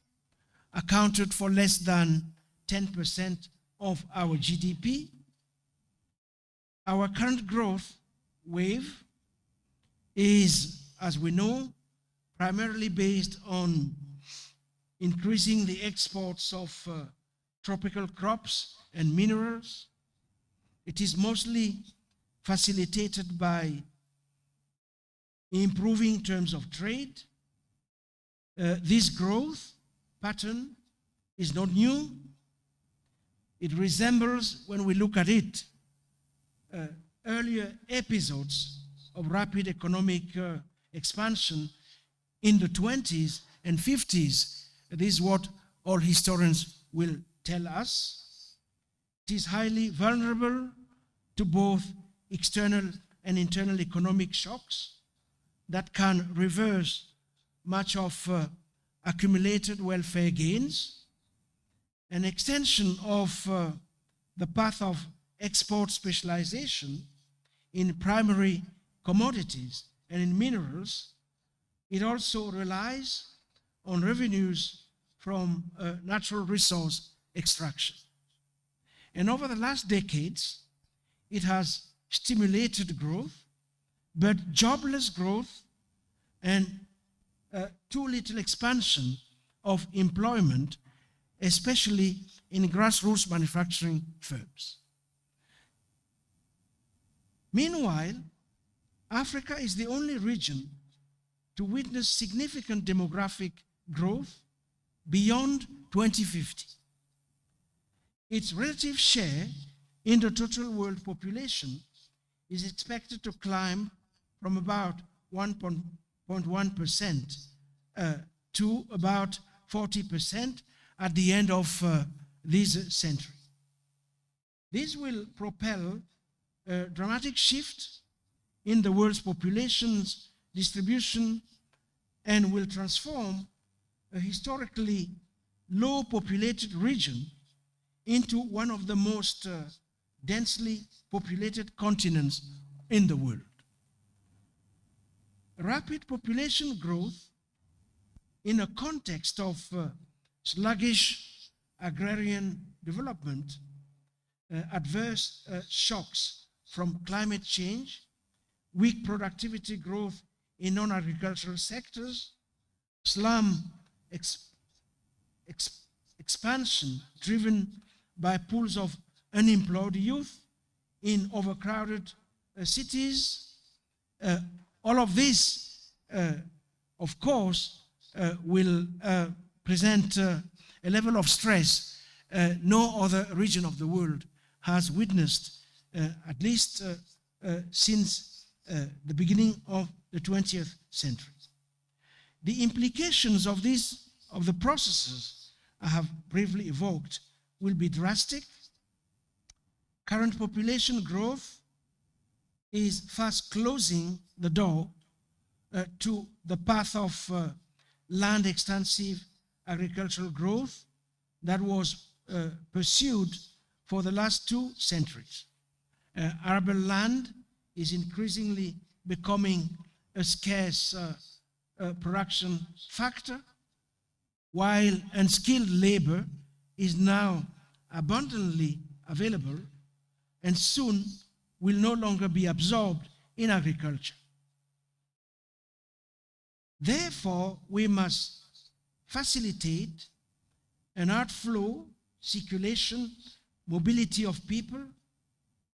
accounted for less than 10% of our GDP. Our current growth wave is, as we know, primarily based on increasing the exports of tropical crops and minerals. It is mostly facilitated by improving terms of trade. This growth pattern is not new. It resembles, when we look at it, earlier episodes of rapid economic expansion in the 20s and 50s. This is what all historians will tell us. It is highly vulnerable to both external and internal economic shocks that can reverse much of accumulated welfare gains. An extension of the path of export specialization in primary commodities and in minerals, it also relies on revenues from natural resource extraction. And over the last decades, it has stimulated growth, but jobless growth and too little expansion of employment, especially in grassroots manufacturing firms. Meanwhile, Africa is the only region to witness significant demographic growth beyond 2050. its relative share in the total world population is expected to climb from about 1.1% to about 40% at the end of this century. This will propel a dramatic shift in the world's population's distribution and will transform a historically low populated region into one of the most densely populated continents in the world. Rapid population growth in a context of sluggish agrarian development, adverse shocks from climate change, weak productivity growth in non-agricultural sectors, slum expansion driven by pools of unemployed youth in overcrowded cities. All of this, of course, will present a level of stress no other region of the world has witnessed, at least since the beginning of the 20th century. The implications of the processes I have briefly evoked will be drastic. Current population growth is fast closing the door to the path of land extensive agricultural growth that was pursued for the last 2 centuries. Arable land is increasingly becoming a scarce production factor, while unskilled labor is now abundantly available and soon will no longer be absorbed in agriculture. Therefore, we must facilitate an outflow, circulation, mobility of people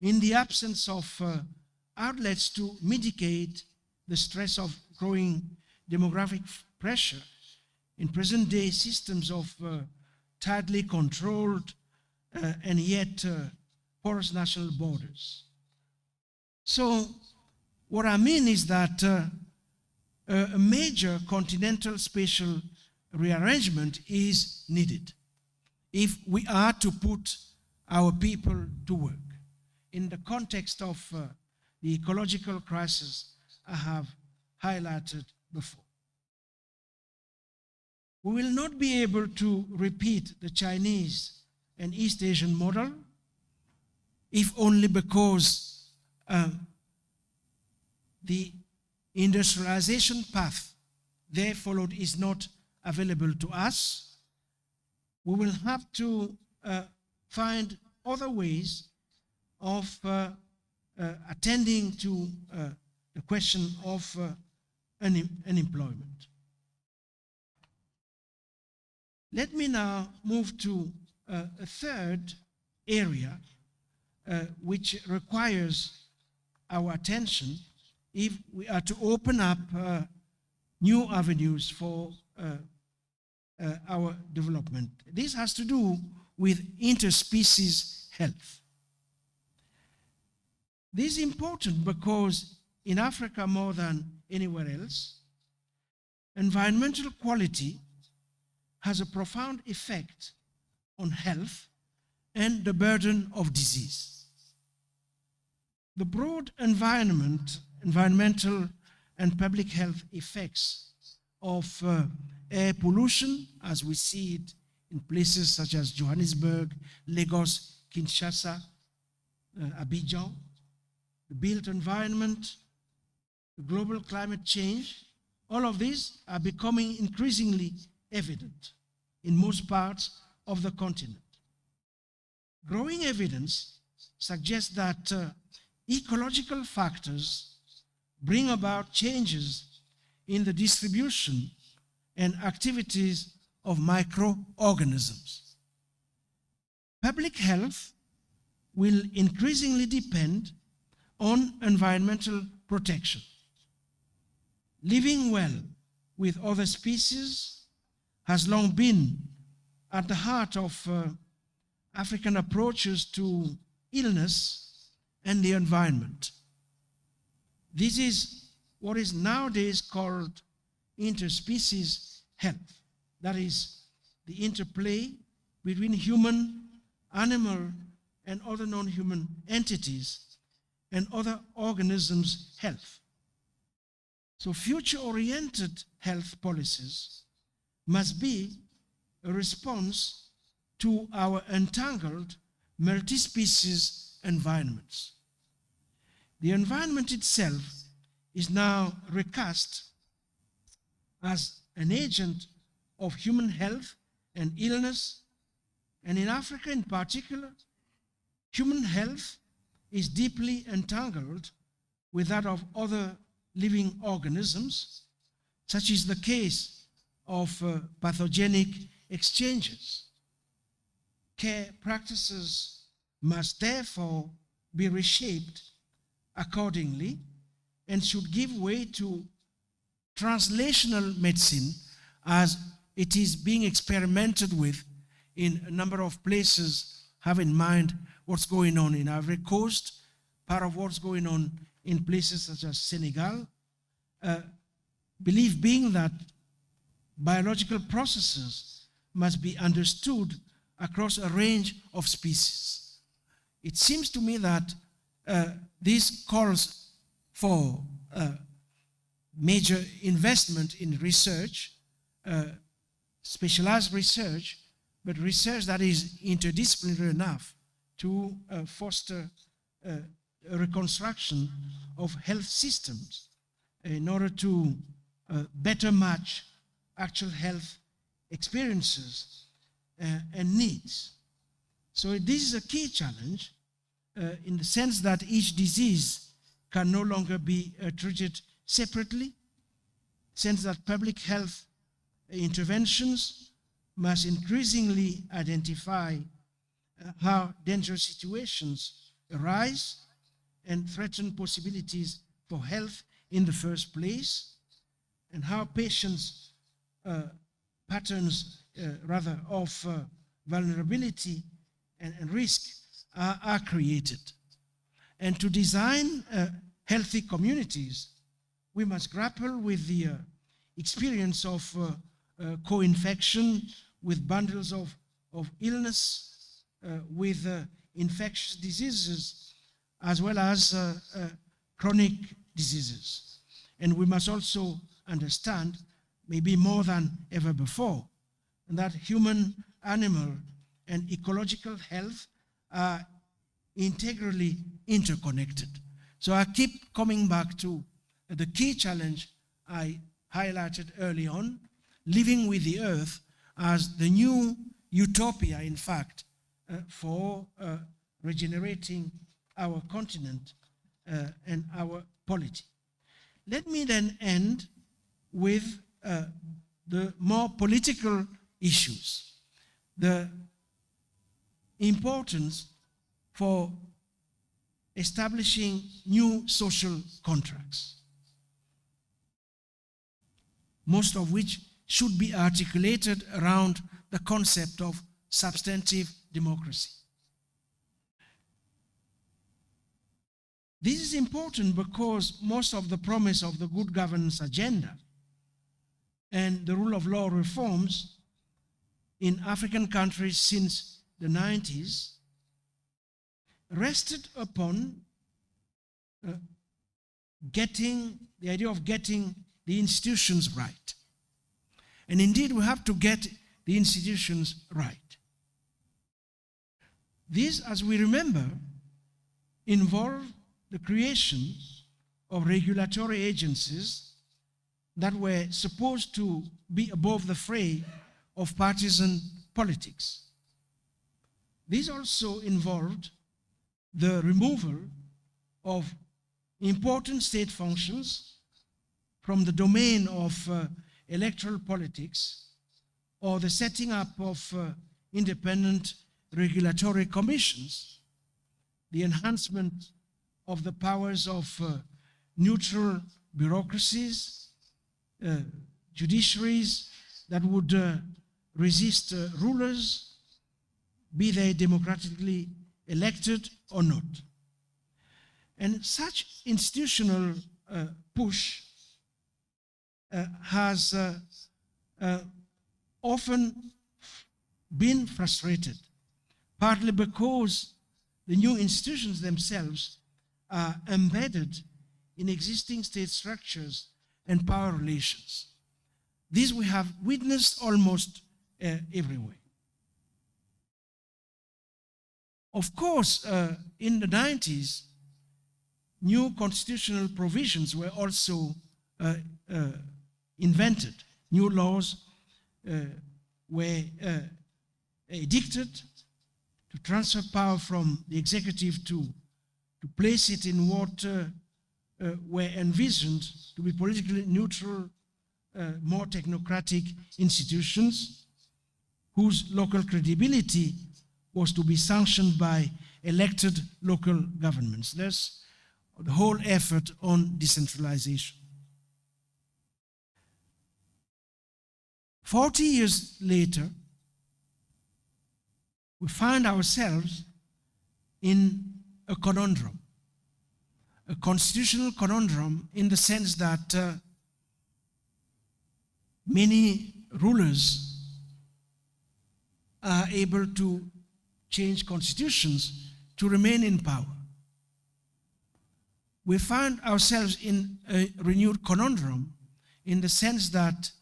in the absence of outlets to mitigate the stress of growing demographic pressure in present-day systems of tightly controlled and yet porous national borders. So what I mean is that a major continental spatial rearrangement is needed if we are to put our people to work in the context of the ecological crisis I have highlighted before. We will not be able to repeat the Chinese and East Asian model, if only because the industrialization path they followed is not available to us. We will have to find other ways of attending to the question of unemployment. Let me now move to a third area which requires our attention if we are to open up new avenues for our development. This has to do with interspecies health. This is important because in Africa, more than anywhere else, environmental quality has a profound effect on health and the burden of disease. The broad environmental and public health effects of air pollution, as we see it in places such as Johannesburg, Lagos, Kinshasa, Abidjan, the built environment, the global climate change, all of these are becoming increasingly evident in most parts of the continent. Growing evidence suggests that ecological factors bring about changes in the distribution and activities of microorganisms. Public health will increasingly depend on environmental protection. Living well with other species has long been at the heart of African approaches to illness and the environment. This is what is nowadays called interspecies health. That is the interplay between human, animal, and other non-human entities and other organisms' health. So future-oriented health policies must be a response to our entangled multi-species environments. The environment itself is now recast as an agent of human health and illness, and in Africa in particular, human health is deeply entangled with that of other living organisms, such is the case of pathogenic exchanges. Care practices must therefore be reshaped accordingly and should give way to translational medicine as it is being experimented with in a number of places. Have in mind what's going on in Ivory Coast, part of what's going on in places such as Senegal. Belief being that biological processes must be understood across a range of species. It seems to me that this calls for major investment in research, specialized research, but research that is interdisciplinary enough to foster a reconstruction of health systems in order to better match actual health experiences and needs. So this is a key challenge in the sense that each disease can no longer be treated separately, sense that public health interventions must increasingly identify how dangerous situations arise and threaten possibilities for health in the first place, and how patients' patterns of vulnerability and risk are created. And to design healthy communities, we must grapple with the experience of co-infection with bundles of illness, with infectious diseases, as well as chronic diseases. And we must also understand, maybe more than ever before, that human, animal, and ecological health are integrally interconnected. So I keep coming back to the key challenge I highlighted early on, living with the earth as the new utopia, in fact, for regenerating our continent and our polity. Let me then end with the more political issues. The importance for establishing new social contracts, most of which should be articulated around the concept of substantive democracy. This is important because most of the promise of the good governance agenda and the rule of law reforms in African countries since the 90s rested upon the idea of getting the institutions right. And indeed, we have to get the institutions right. This, as we remember, involved the creation of regulatory agencies that were supposed to be above the fray of partisan politics. This also involved the removal of important state functions from the domain of electoral politics, or the setting up of independent regulatory commissions, the enhancement of the powers of neutral bureaucracies, judiciaries that would resist rulers, be they democratically elected or not. And such institutional push has often been frustrated, partly because the new institutions themselves are embedded in existing state structures and power relations. This we have witnessed almost everywhere. Of course, in the 90s, new constitutional provisions were also invented. New laws were edicted to transfer power from the executive to place it in what were envisioned to be politically neutral, more technocratic institutions whose local credibility was to be sanctioned by elected local governments. Thus, the whole effort on decentralization. 40 years later, we find ourselves in a conundrum, a constitutional conundrum, in the sense that many rulers are able to change constitutions to remain in power. We find ourselves in a renewed conundrum in the sense that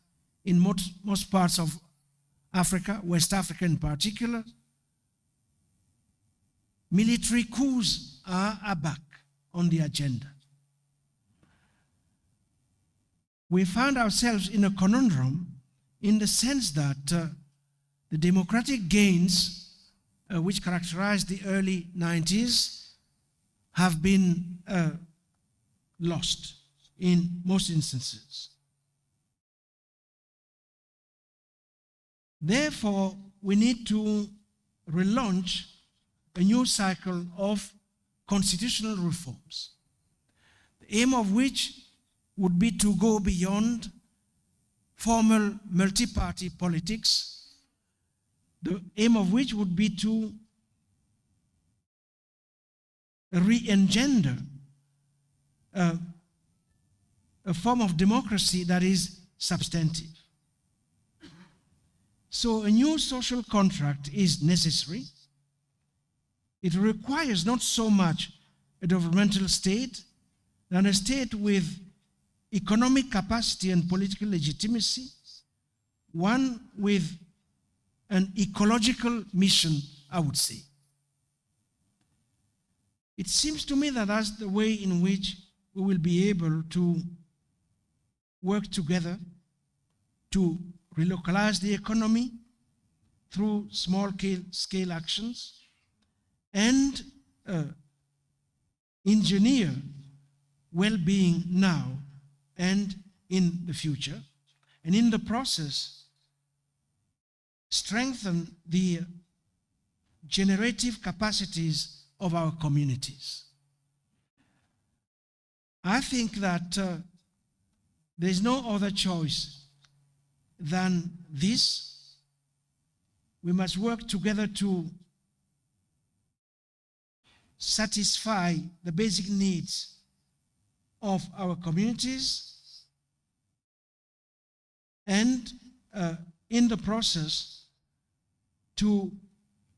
in most parts of Africa, West Africa in particular, military coups are back on the agenda. We find ourselves in a conundrum in the sense that the democratic gains which characterized the early 90s have been lost in most instances. Therefore, we need to relaunch a new cycle of constitutional reforms, the aim of which would be to go beyond formal multi-party politics, the aim of which would be to re-engender a form of democracy that is substantive. So a new social contract is necessary. It requires not so much a governmental state than a state with economic capacity and political legitimacy, one with an ecological mission, I would say. It seems to me that that's the way in which we will be able to work together to relocalize the economy through small-scale actions and engineer well-being now and in the future, and in the process strengthen the generative capacities of our communities. I think that there is no other choice than this. We must work together to satisfy the basic needs of our communities and in the process to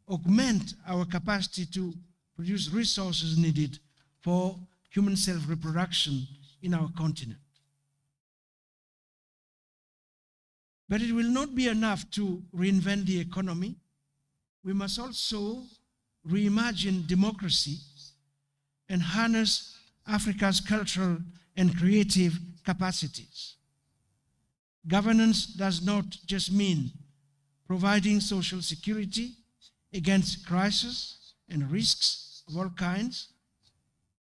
augment our capacity to produce resources needed for human self-reproduction in our continent. But it will not be enough to reinvent the economy. We must also reimagine democracy and harness Africa's cultural and creative capacities. Governance does not just mean providing social security against crises and risks of all kinds.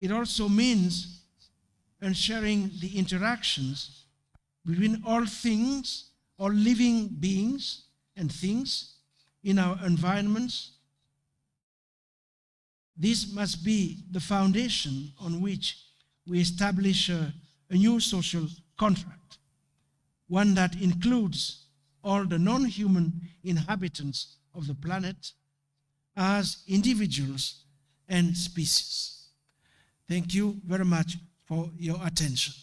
It also means ensuring the interactions between all things, all living beings and things in our environments. This must be the foundation on which we establish a new social contract, one that includes all the non-human inhabitants of the planet, as individuals and species. Thank you very much for your attention.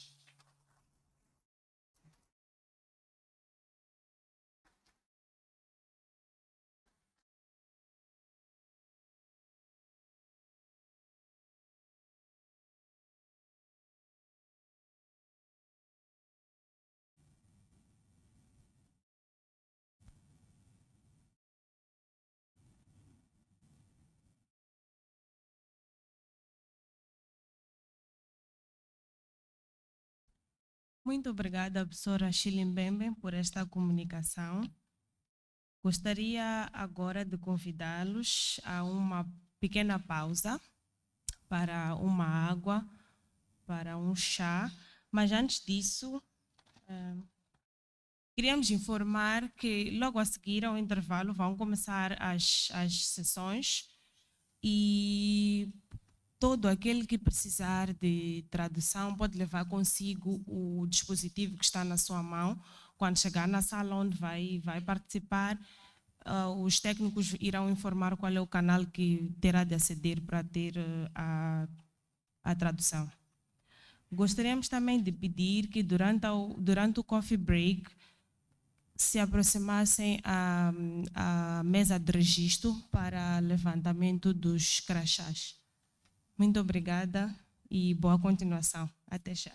Muito obrigada, professora Achille Mbembe, por esta comunicação. Gostaria agora de convidá-los a uma pequena pausa para uma água, para um chá, mas antes disso, queríamos informar que logo a seguir ao intervalo vão começar as sessões e todo aquele que precisar de tradução pode levar consigo o dispositivo que está na sua mão. Quando chegar na sala onde vai participar, os técnicos irão informar qual é o canal que terá de aceder para ter a tradução. Gostaríamos também de pedir que durante o coffee break se aproximassem à mesa de registro para levantamento dos crachás. Muito obrigada e boa continuação. Até já.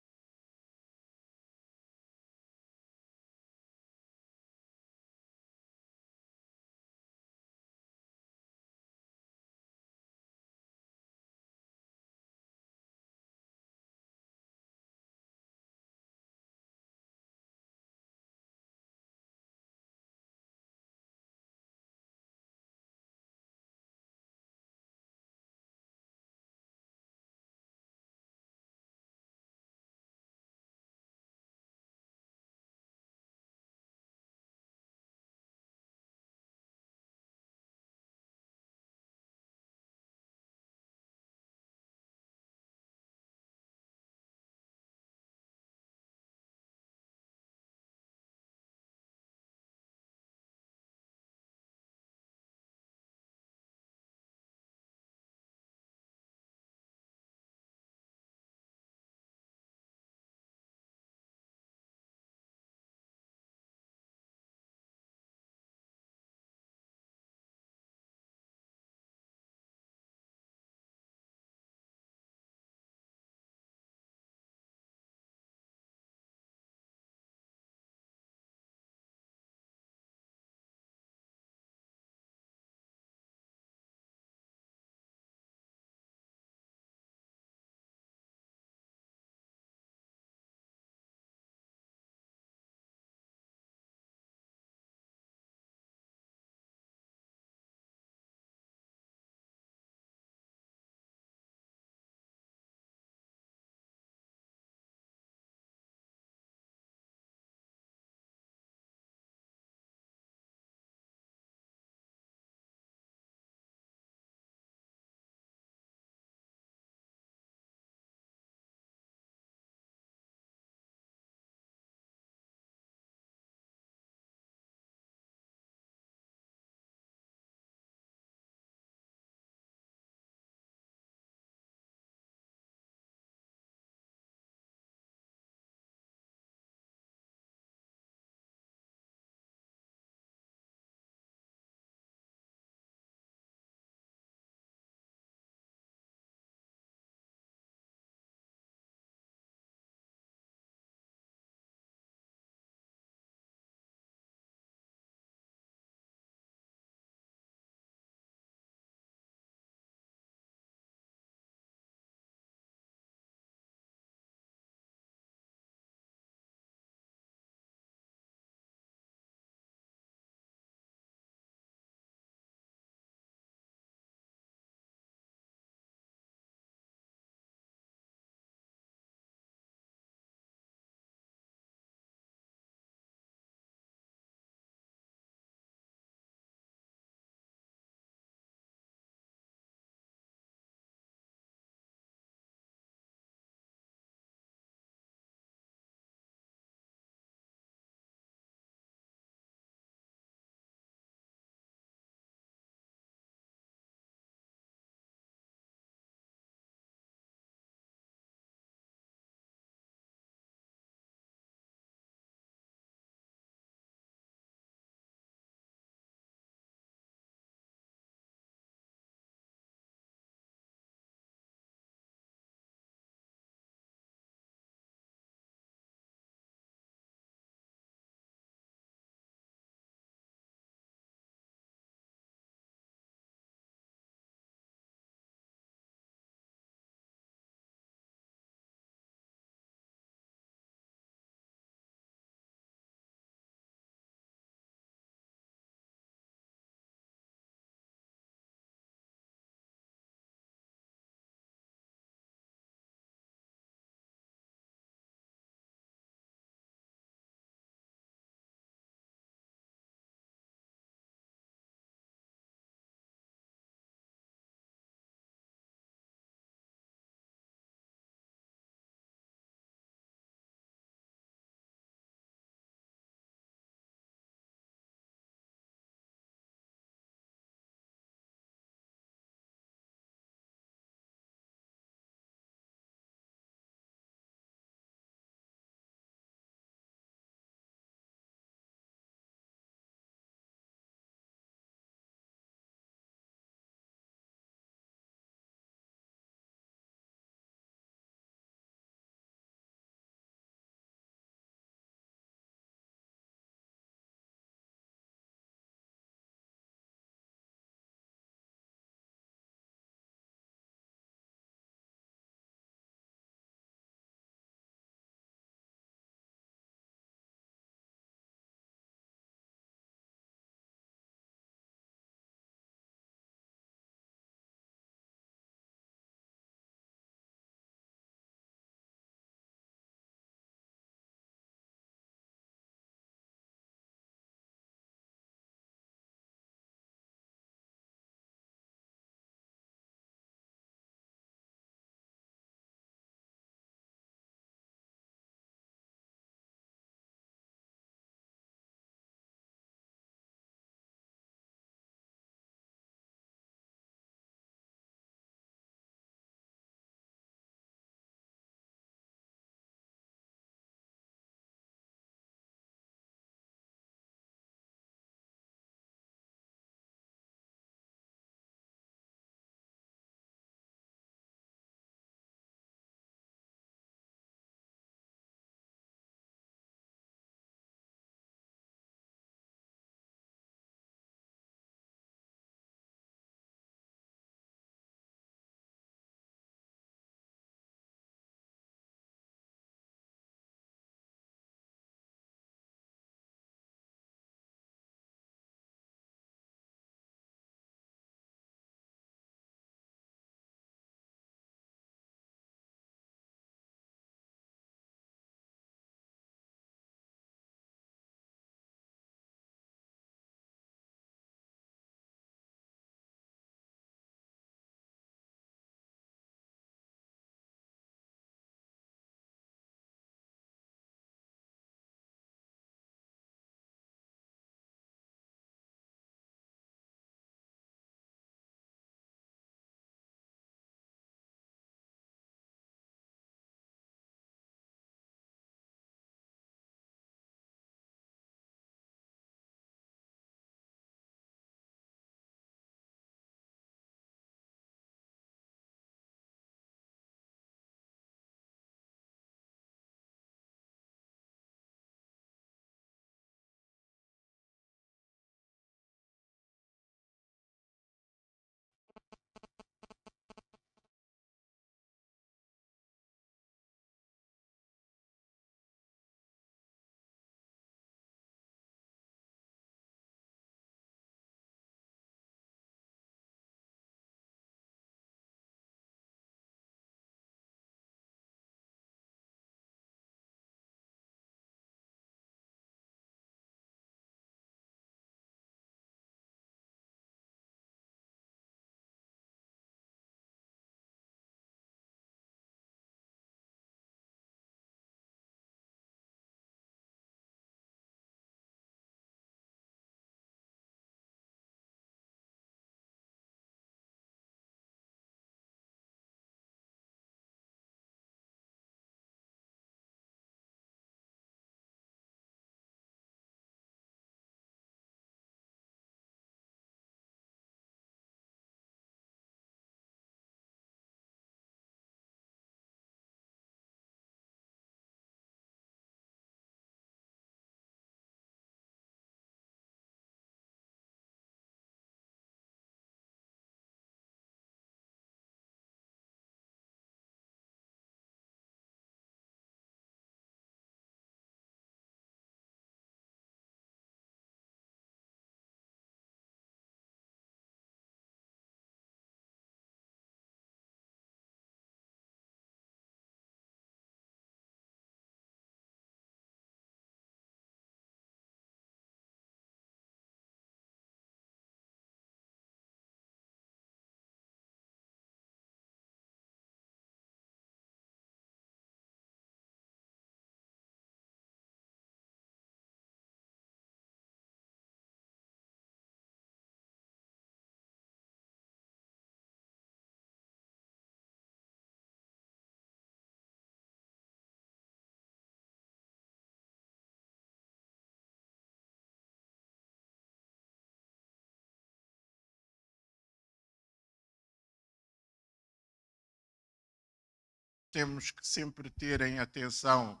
temos que sempre ter em atenção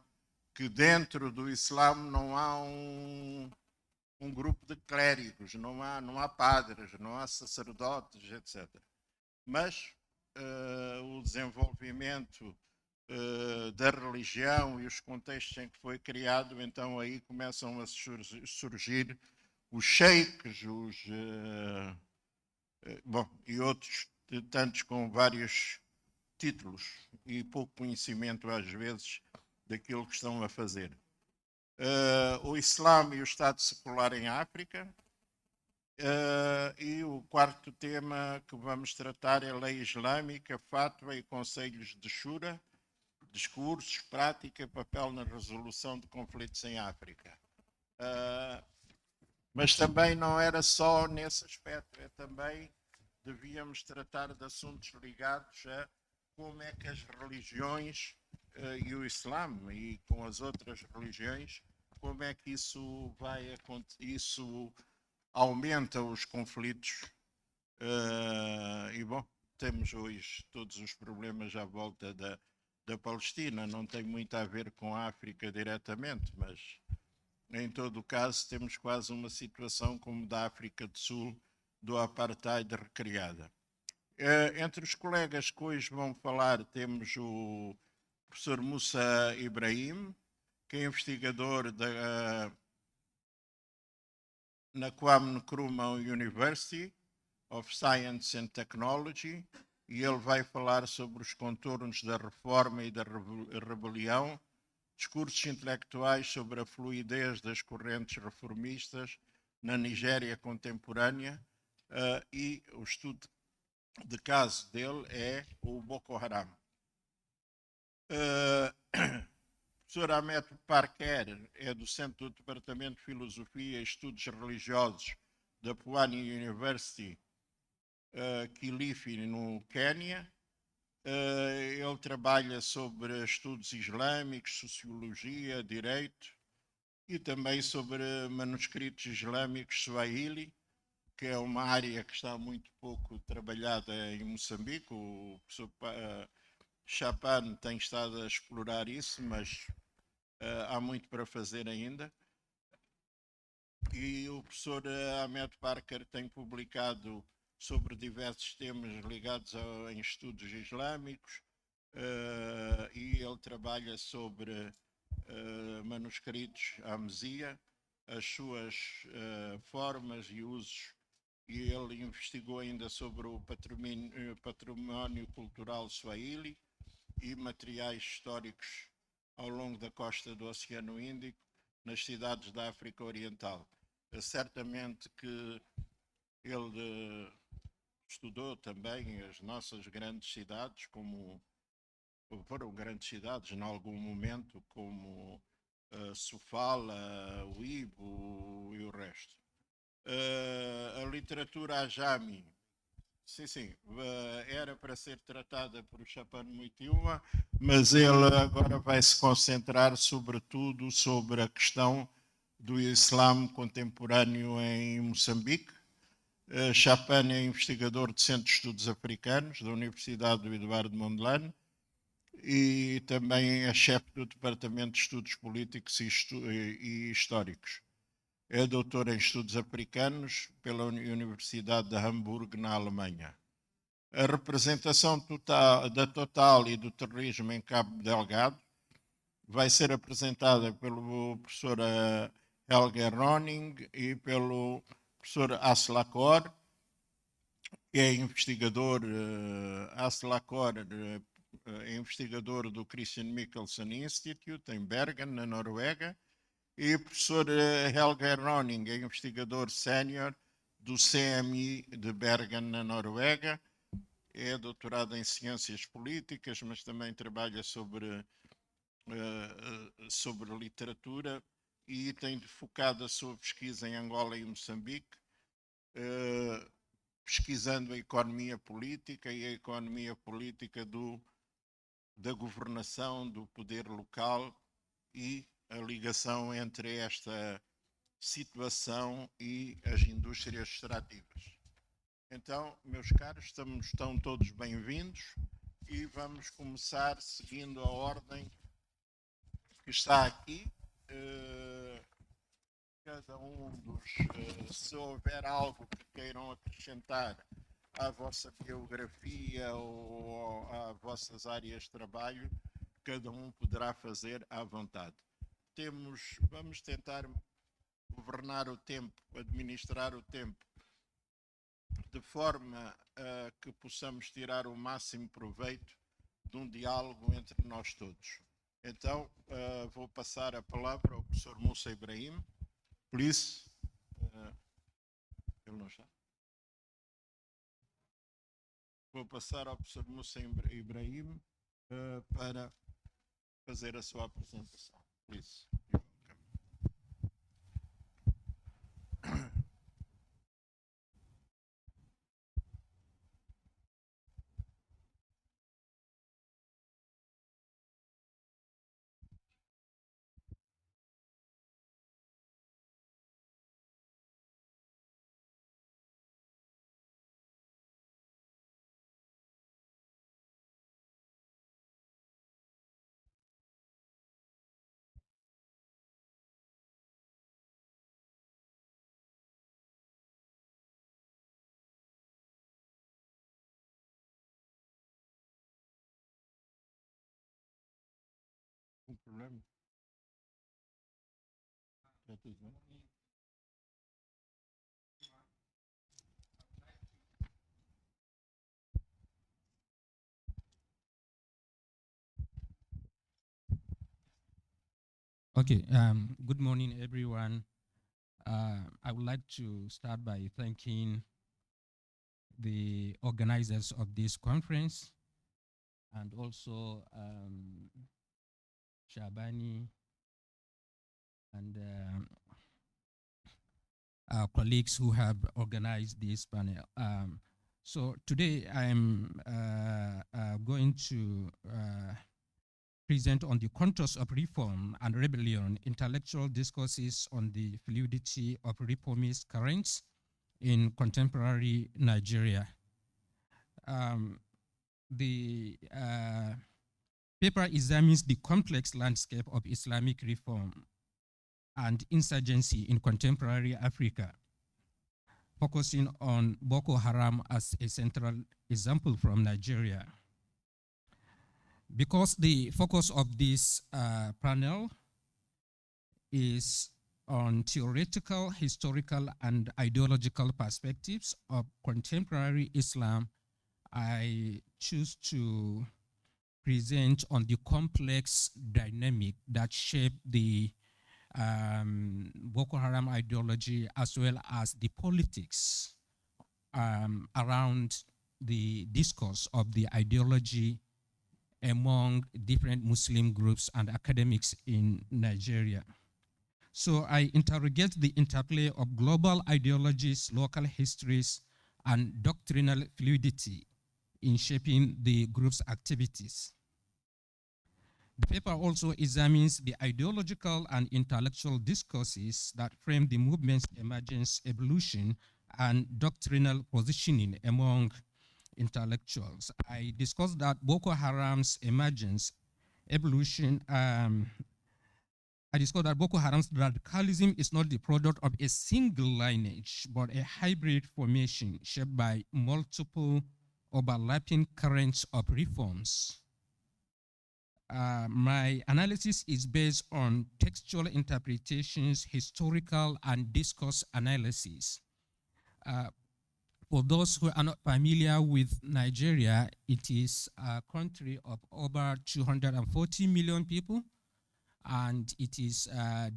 que dentro do Islã não há um grupo de clérigos, não há padres, não há sacerdotes, etc. Mas o desenvolvimento da religião e os contextos em que foi criado, então aí começam a surgir os sheiks, e outros tantos com vários títulos e pouco conhecimento às vezes daquilo que estão a fazer. O Islã e o Estado secular em África. E o quarto tema que vamos tratar é a lei islâmica, fatwa e conselhos de shura, discursos, prática e papel na resolução de conflitos em África. Mas também não era só nesse aspecto, também devíamos tratar de assuntos ligados a como é que as religiões e o Islã e com as outras religiões, como é que isso aumenta os conflitos. Temos hoje todos os problemas à volta da Palestina, não tem muito a ver com a África diretamente, mas em todo o caso temos quase uma situação como da África do Sul, do apartheid recriada. Entre os colegas que hoje vão falar temos o professor Musa Ibrahim, que é investigador na Kwame Nkrumah University of Science and Technology, e ele vai falar sobre os contornos da reforma e da rebelião, discursos intelectuais sobre a fluidez das correntes reformistas na Nigéria contemporânea, e o estudo de caso dele é o Boko Haram. O professor Ahmed Parkar é docente do Departamento de Filosofia e Estudos Religiosos da Pwani University, Kilifi, no Quênia. Ele trabalha sobre estudos islâmicos, sociologia, direito e também sobre manuscritos islâmicos swahili, que é uma área que está muito pouco trabalhada em Moçambique. O professor Chapane tem estado a explorar isso, mas há muito para fazer ainda. E o professor Ahmed Parkar tem publicado sobre diversos temas ligados em estudos islâmicos, e ele trabalha sobre manuscritos à Mesia, as suas formas e usos, e ele investigou ainda sobre o património cultural swahili e materiais históricos ao longo da costa do Oceano Índico, nas cidades da África Oriental. Certamente que ele estudou também as nossas grandes cidades, como foram grandes cidades em algum momento, como Sofala, o Ibo e o resto. A literatura ajami, era para ser tratada por Chapane Mutiua, mas ele agora vai se concentrar sobretudo sobre a questão do Islão contemporâneo em Moçambique. Chapane é investigador do Centro de Estudos Africanos da Universidade do Eduardo Mondlane e também é chefe do Departamento de Estudos Políticos e Históricos. É doutor em Estudos Africanos pela Universidade de Hamburgo, na Alemanha. A representação da Total e do terrorismo em Cabo Delgado vai ser apresentada pelo professor Helge Ronning e pelo professor Aslakor, que é investigador, é investigador do Christian Michelsen Institute, em Bergen, na Noruega, e o professor Helge Ronning é investigador sénior do CMI de Bergen, na Noruega. É doutorado em Ciências Políticas, mas também trabalha sobre literatura e tem focado a sua pesquisa em Angola e Moçambique, pesquisando a economia política e a economia política da governação, do poder local e a ligação entre esta situação e as indústrias extrativas. Então, meus caros, estão todos bem-vindos. e vamos começar seguindo a ordem que está aqui. Cada se houver algo que queiram acrescentar à vossa biografia ou às vossas áreas de trabalho, cada um poderá fazer à vontade. Vamos tentar governar o tempo, administrar o tempo, de forma a que possamos tirar o máximo proveito de um diálogo entre nós todos. Então, vou passar a palavra ao professor Musa Ibrahim. Please, ele não está. Vou passar ao professor Musa Ibrahim para fazer a sua apresentação. Please. Um problema? Está tudo bem? Okay, good morning, everyone. I would like to start by thanking the organizers of this conference and also Chapane and our colleagues who have organized this panel. So today I'm going to present on the contours of reform and rebellion, intellectual discourses on the fluidity of reformist currents in contemporary Nigeria. The paper examines the complex landscape of Islamic reform and insurgency in contemporary Africa, focusing on Boko Haram as a central example from Nigeria. Because the focus of this panel is on theoretical, historical, and ideological perspectives of contemporary Islam, I choose to present on the complex dynamic that shaped the Boko Haram ideology as well as the politics around the discourse of the ideology among different Muslim groups and academics in Nigeria. So I interrogate the interplay of global ideologies, local histories, and doctrinal fluidity in shaping the group's activities. The paper also examines the ideological and intellectual discourses that frame the movement's emergence, evolution, and doctrinal positioning among intellectuals. I discussed that Boko Haram's emergence, evolution, I discovered that Boko Haram's radicalism is not the product of a single lineage, but a hybrid formation shaped by multiple overlapping currents of reforms. My analysis is based on textual interpretations, historical and discourse analysis. For those who are not familiar with Nigeria, it is a country of over 240 million people, and it is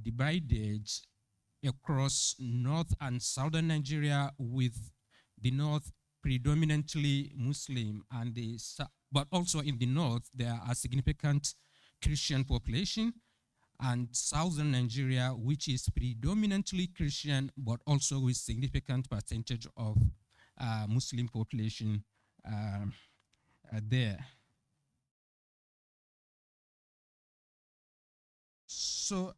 divided across North and Southern Nigeria, with the North predominantly Muslim, and but also in the North there are significant Christian population, and Southern Nigeria, which is predominantly Christian, but also with significant percentage of Muslim population there. So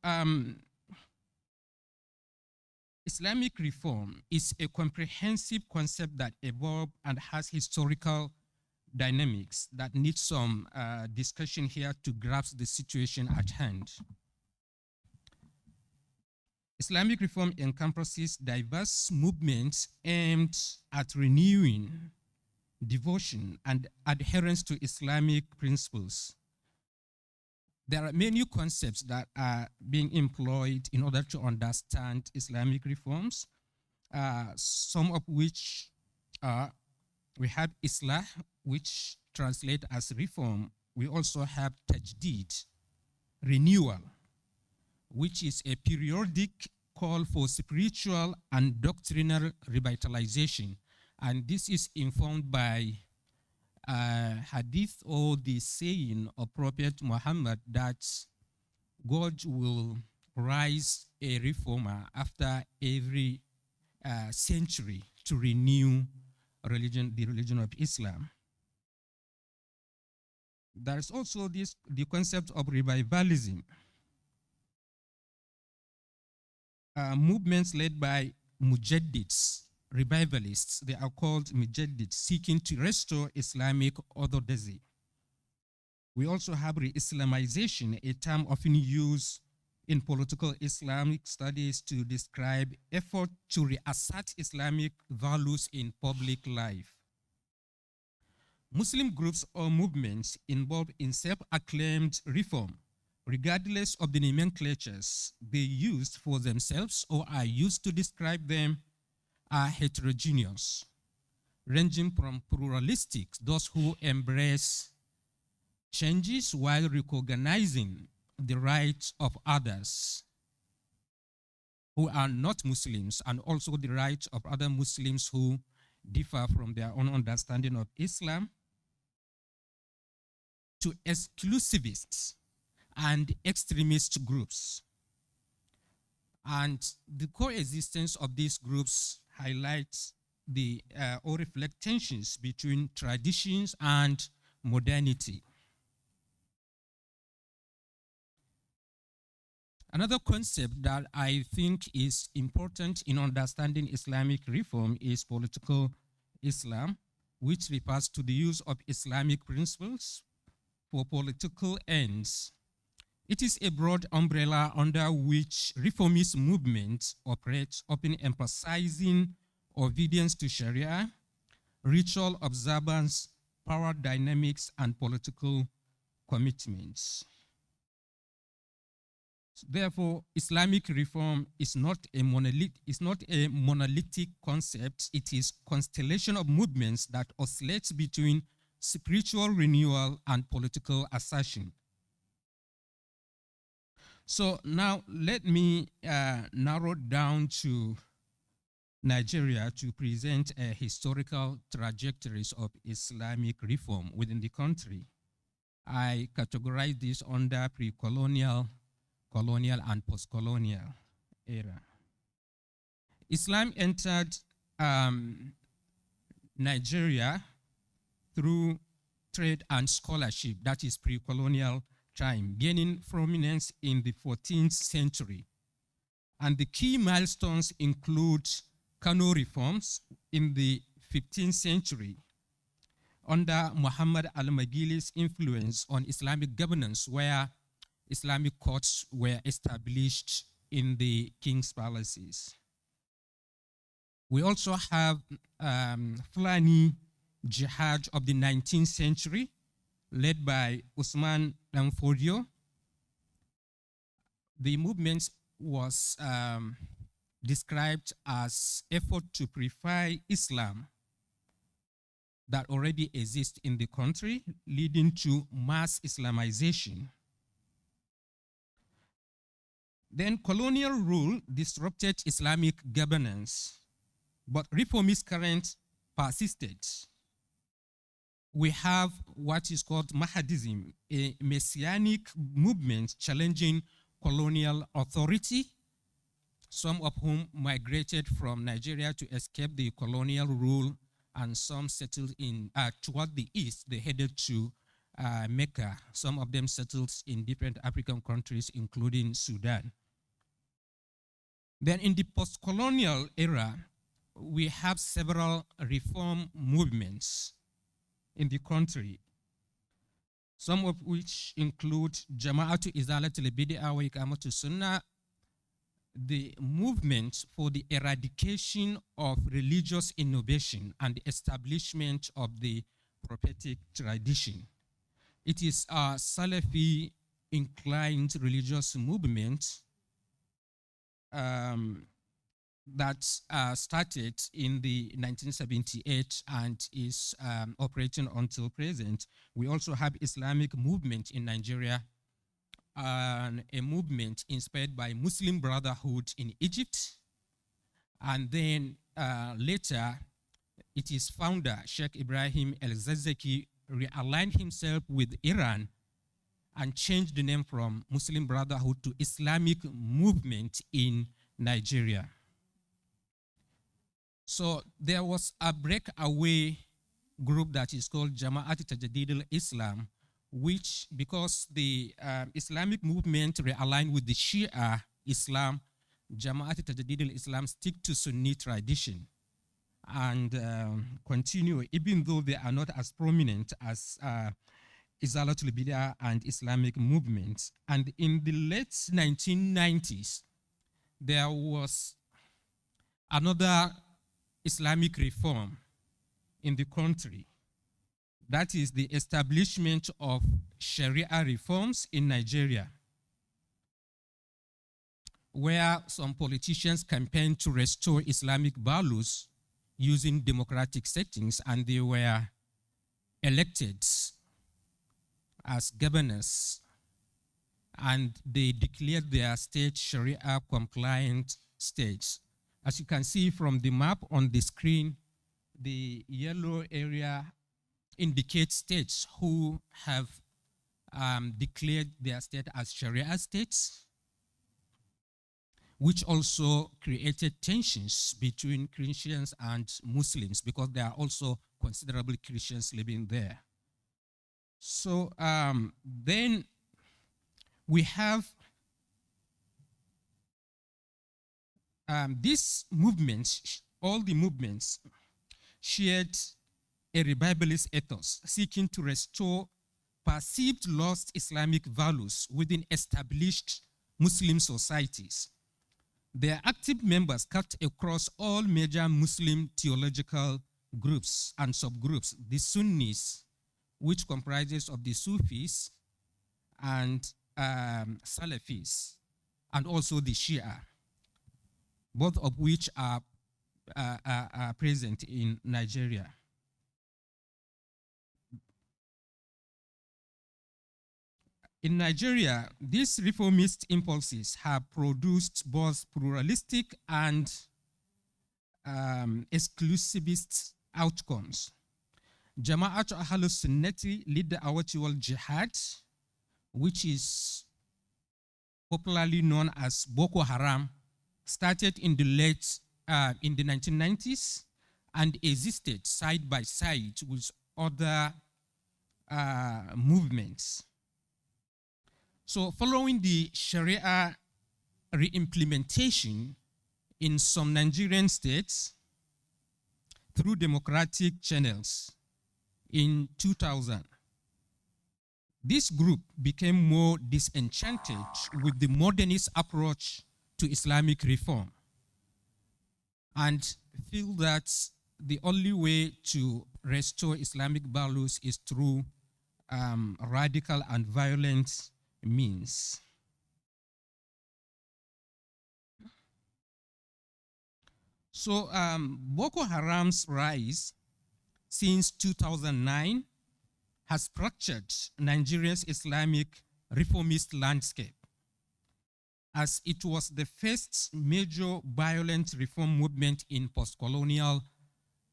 Islamic reform is a comprehensive concept that evolved and has historical dynamics that need some discussion here to grasp the situation at hand. Islamic reform encompasses diverse movements aimed at renewing devotion and adherence to Islamic principles. There are many concepts that are being employed in order to understand Islamic reforms, some of which are, we have Islah, which translate as reform. We also have Tajdid, renewal, which is a periodic call for spiritual and doctrinal revitalization. And this is informed by hadith or the saying of Prophet Muhammad that God will rise a reformer after every century to renew the religion of Islam. There's also the concept of revivalism. Movements led by mujaddids, revivalists, they are called mujaddids, seeking to restore Islamic orthodoxy. We also have re-Islamization, a term often used in political Islamic studies to describe effort to reassert Islamic values in public life. Muslim groups or movements involved in self-acclaimed reform, regardless of the nomenclatures they used for themselves or are used to describe them, are heterogeneous, ranging from pluralistic, those who embrace changes while recognizing the rights of others who are not Muslims, and also the rights of other Muslims who differ from their own understanding of Islam, to exclusivists and extremist groups. And the coexistence of these groups highlights the or reflect tensions between traditions and modernity. Another concept that I think is important in understanding Islamic reform is political Islam, which refers to the use of Islamic principles for political ends. It is a broad umbrella under which reformist movements operate, often emphasizing obedience to Sharia, ritual observance, power dynamics, and political commitments. Therefore, Islamic reform is not a monolithic concept. It is a constellation of movements that oscillates between spiritual renewal and political assertion. So now let me narrow down to Nigeria to present a historical trajectories of Islamic reform within the country. I categorize this under pre-colonial, colonial, and post-colonial era. Islam entered Nigeria through trade and scholarship, that is pre-colonial time, gaining prominence in the 14th century. And the key milestones include Kano reforms in the 15th century under Muhammad al-Maghili's influence on Islamic governance, where Islamic courts were established in the king's palaces. We also have Fulani Jihad of the 19th century, led by Usman Dan Fodio. The movement was described as effort to purify Islam that already exists in the country, leading to mass Islamization. Then colonial rule disrupted Islamic governance, but reformist current persisted. We have what is called Mahadism, a messianic movement challenging colonial authority, some of whom migrated from Nigeria to escape the colonial rule, and some settled in toward the east. They headed to Mecca. Some of them settled in different African countries, including Sudan. Then in the post-colonial era, we have several reform movements in the country, some of which include Jama'atu Izalatul Bid'ah wa Iqamatus Sunnah, the movement for the eradication of religious innovation and the establishment of the prophetic tradition. It is a Salafi inclined religious movement that started in the 1978 and is operating until present. We also have Islamic movement in Nigeria, a movement inspired by Muslim Brotherhood in Egypt. And then later, it is founder Sheikh Ibrahim El-Zazzaki realigned himself with Iran and changed the name from Muslim Brotherhood to Islamic Movement in Nigeria. So there was a breakaway group that is called Jama'at Tajdid al-Islam, which, because the Islamic movement realigned with the Shia Islam, Jama'at Tajdid al-Islam stick to Sunni tradition and continue, even though they are not as prominent as Izalatul Bid'ah and Islamic movements. And in the late 1990s, there was another Islamic reform in the country. That is the establishment of Sharia reforms in Nigeria, where some politicians campaigned to restore Islamic values using democratic settings, and they were elected as governors, and they declared their state Sharia compliant states. As you can see from the map on the screen, the yellow area indicates states who have declared their state as Sharia states, which also created tensions between Christians and Muslims because there are also considerable Christians living there. So then we have these movements, all the movements shared a revivalist ethos seeking to restore perceived lost Islamic values within established Muslim societies. Their active members cut across all major Muslim theological groups and subgroups, the Sunnis, which comprises of the Sufis and Salafis, and also the Shia, both of which are present in Nigeria. In Nigeria, these reformist impulses have produced both pluralistic and exclusivist outcomes. Jama'at Ahlus Sunnati lead the Awatiwal Jihad, which is popularly known as Boko Haram, started in the 1990s and existed side by side with other movements. So following the Sharia re-implementation in some Nigerian states through democratic channels in 2000, this group became more disenchanted with the modernist approach to Islamic reform and feel that the only way to restore Islamic values is through radical and violent means. So Boko Haram's rise since 2009 has fractured Nigeria's Islamic reformist landscape, as it was the first major violent reform movement in post-colonial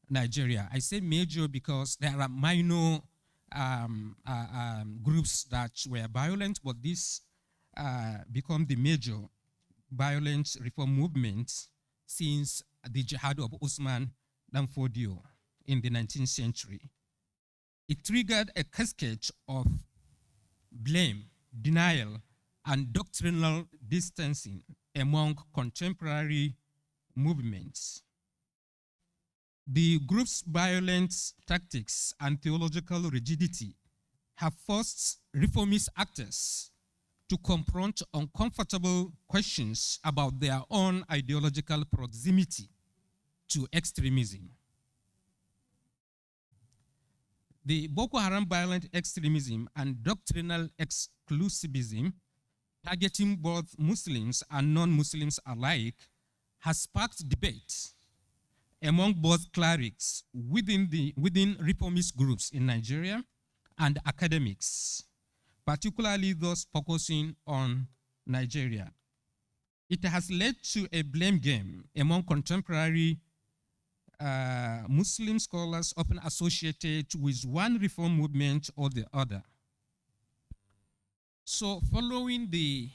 Nigeria. I say major because there are minor groups that were violent, but this became the major violent reform movement since the jihad of Usman Dan Fodio in the 19th century. It triggered a cascade of blame, denial, and doctrinal distancing among contemporary movements. The group's violent tactics and theological rigidity have forced reformist actors to confront uncomfortable questions about their own ideological proximity to extremism. The Boko Haram violent extremism and doctrinal exclusivism, targeting both Muslims and non-Muslims alike, has sparked debate among both clerics within reformist groups in Nigeria and academics, particularly those focusing on Nigeria. It has led to a blame game among contemporary Muslim scholars often associated with one reform movement or the other. So following the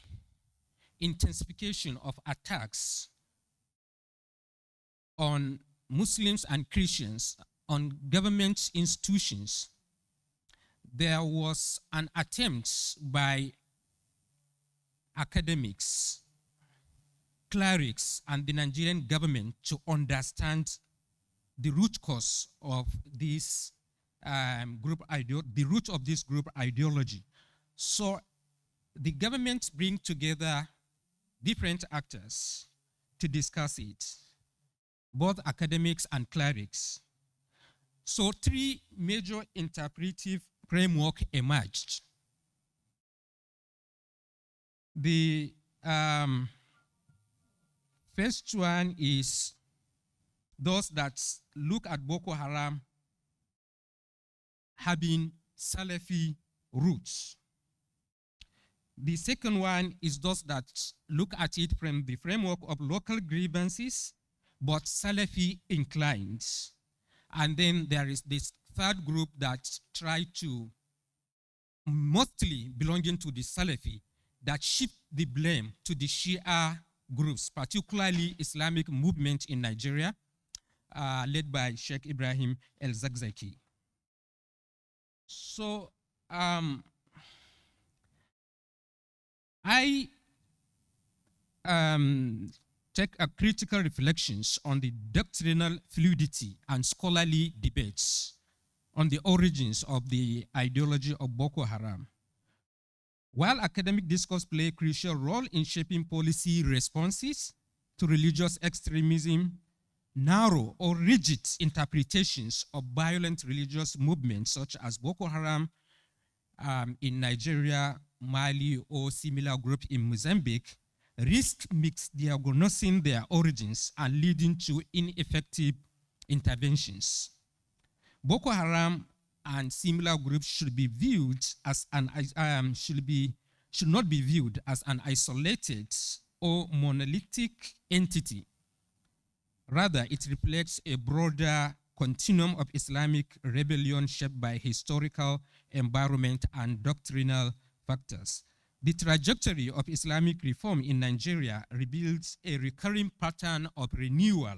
intensification of attacks on Muslims and Christians on government institutions, there was an attempt by academics, clerics, and the Nigerian government to understand the root cause of this the root of this group ideology. So the government bring together different actors to discuss it, both academics and clerics. So three major interpretive framework emerged. The first one is those that look at Boko Haram having Salafi roots. The second one is those that look at it from the framework of local grievances, but Salafi inclined. And then there is this third group that try to, mostly belonging to the Salafi, that shift the blame to the Shia groups, particularly Islamic movement in Nigeria, led by Sheikh Ibrahim el-Zakzaki. So I take a critical reflections on the doctrinal fluidity and scholarly debates on the origins of the ideology of Boko Haram. While academic discourse play a crucial role in shaping policy responses to religious extremism, narrow or rigid interpretations of violent religious movements such as Boko Haram in Nigeria, Mali, or similar group in Mozambique risk misdiagnosing their origins and leading to ineffective interventions. Boko Haram and similar groups should be viewed as should not be viewed as an isolated or monolithic entity. Rather, it reflects a broader continuum of Islamic rebellion shaped by historical, environment, and doctrinal factors. The trajectory of Islamic reform in Nigeria reveals a recurring pattern of renewal,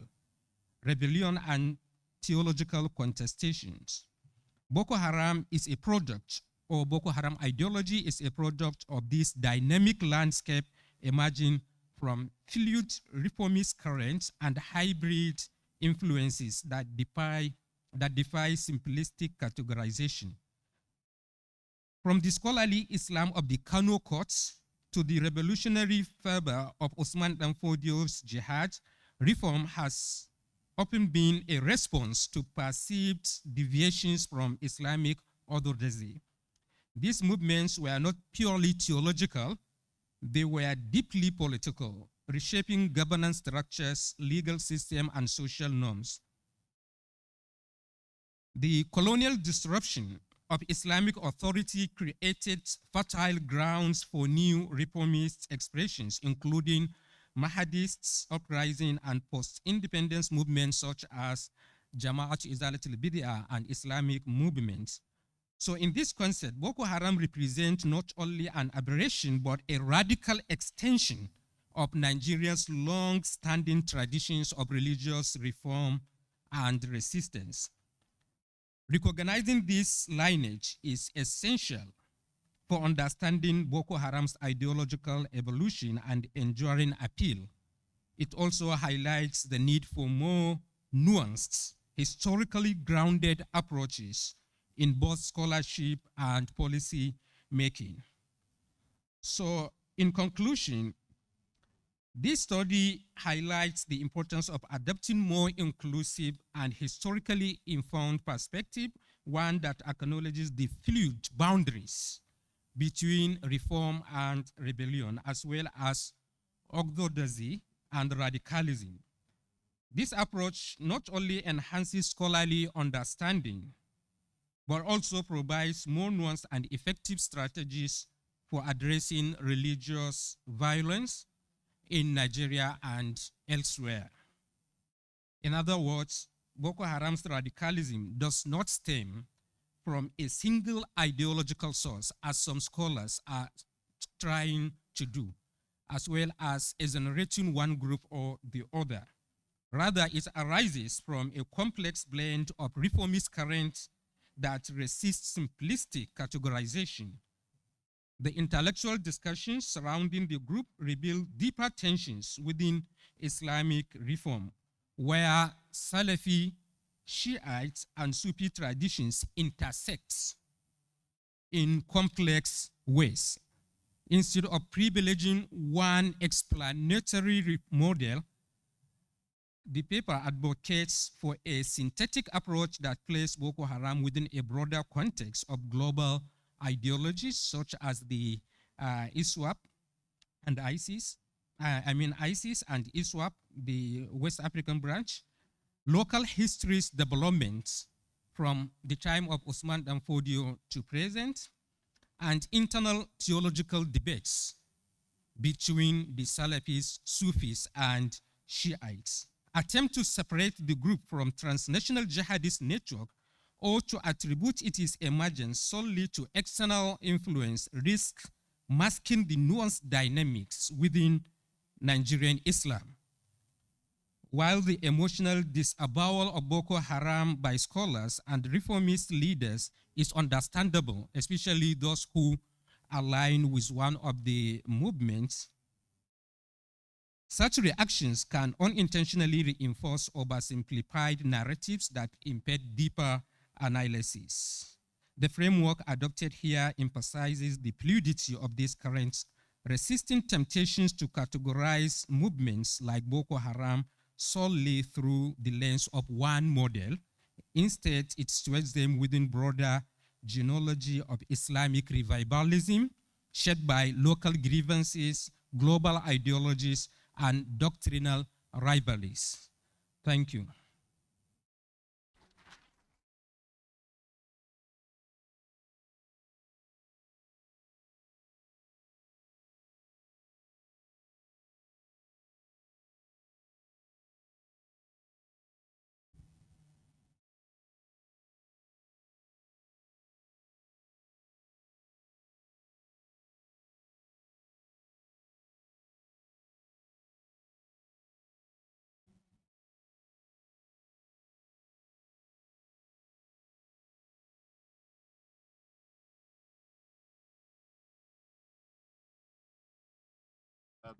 rebellion, and theological contestations. Boko Haram is a product, or Boko Haram ideology is a product of this dynamic landscape emerging from fluid reformist currents and hybrid influences that defy simplistic categorization. From the scholarly Islam of the Kano courts to the revolutionary fervor of Osman Dan Fodio's jihad, reform has often been a response to perceived deviations from Islamic orthodoxy. These movements were not purely theological, they were deeply political, reshaping governance structures, legal system, and social norms. The colonial disruption of Islamic authority created fertile grounds for new reformist expressions, including Mahdists uprising and post-independence movements such as Jama'at Izalat al-Bid'ah and Islamic movements. So in this concept, Boko Haram represents not only an aberration, but a radical extension of Nigeria's long-standing traditions of religious reform and resistance. Recognizing this lineage is essential for understanding Boko Haram's ideological evolution and enduring appeal. It also highlights the need for more nuanced historically grounded approaches in both scholarship and policy making. So, in conclusion, this study highlights the importance of adopting more inclusive and historically informed perspective, one that acknowledges the fluid boundaries between reform and rebellion, as well as orthodoxy and radicalism. This approach not only enhances scholarly understanding, but also provides more nuanced and effective strategies for addressing religious violence in Nigeria and elsewhere. In other words, Boko Haram's radicalism does not stem from a single ideological source, as some scholars are trying to do, as well as exonerating one group or the other. Rather, it arises from a complex blend of reformist currents that resist simplistic categorization. The intellectual discussions surrounding the group reveal deeper tensions within Islamic reform, where Salafi, Shiites, and Sufi traditions intersect in complex ways. Instead of privileging one explanatory model, the paper advocates for a synthetic approach that places Boko Haram within a broader context of global ideologies such as the ISWAP and ISIS, ISIS and ISWAP, the West African branch, local histories developments from the time of Usman Dan Fodio to present, and internal theological debates between the Salafis, Sufis, and Shiites. Attempt to separate the group from transnational jihadist network or to attribute its emergence solely to external influence risks masking the nuanced dynamics within Nigerian Islam. While the emotional disavowal of Boko Haram by scholars and reformist leaders is understandable, especially those who align with one of the movements, such reactions can unintentionally reinforce oversimplified narratives that impede deeper analysis. The framework adopted here emphasizes the fluidity of these currents, resisting temptations to categorize movements like Boko Haram solely through the lens of one model. Instead, it situates them within broader genealogy of Islamic revivalism, shaped by local grievances, global ideologies, and doctrinal rivalries. Thank you.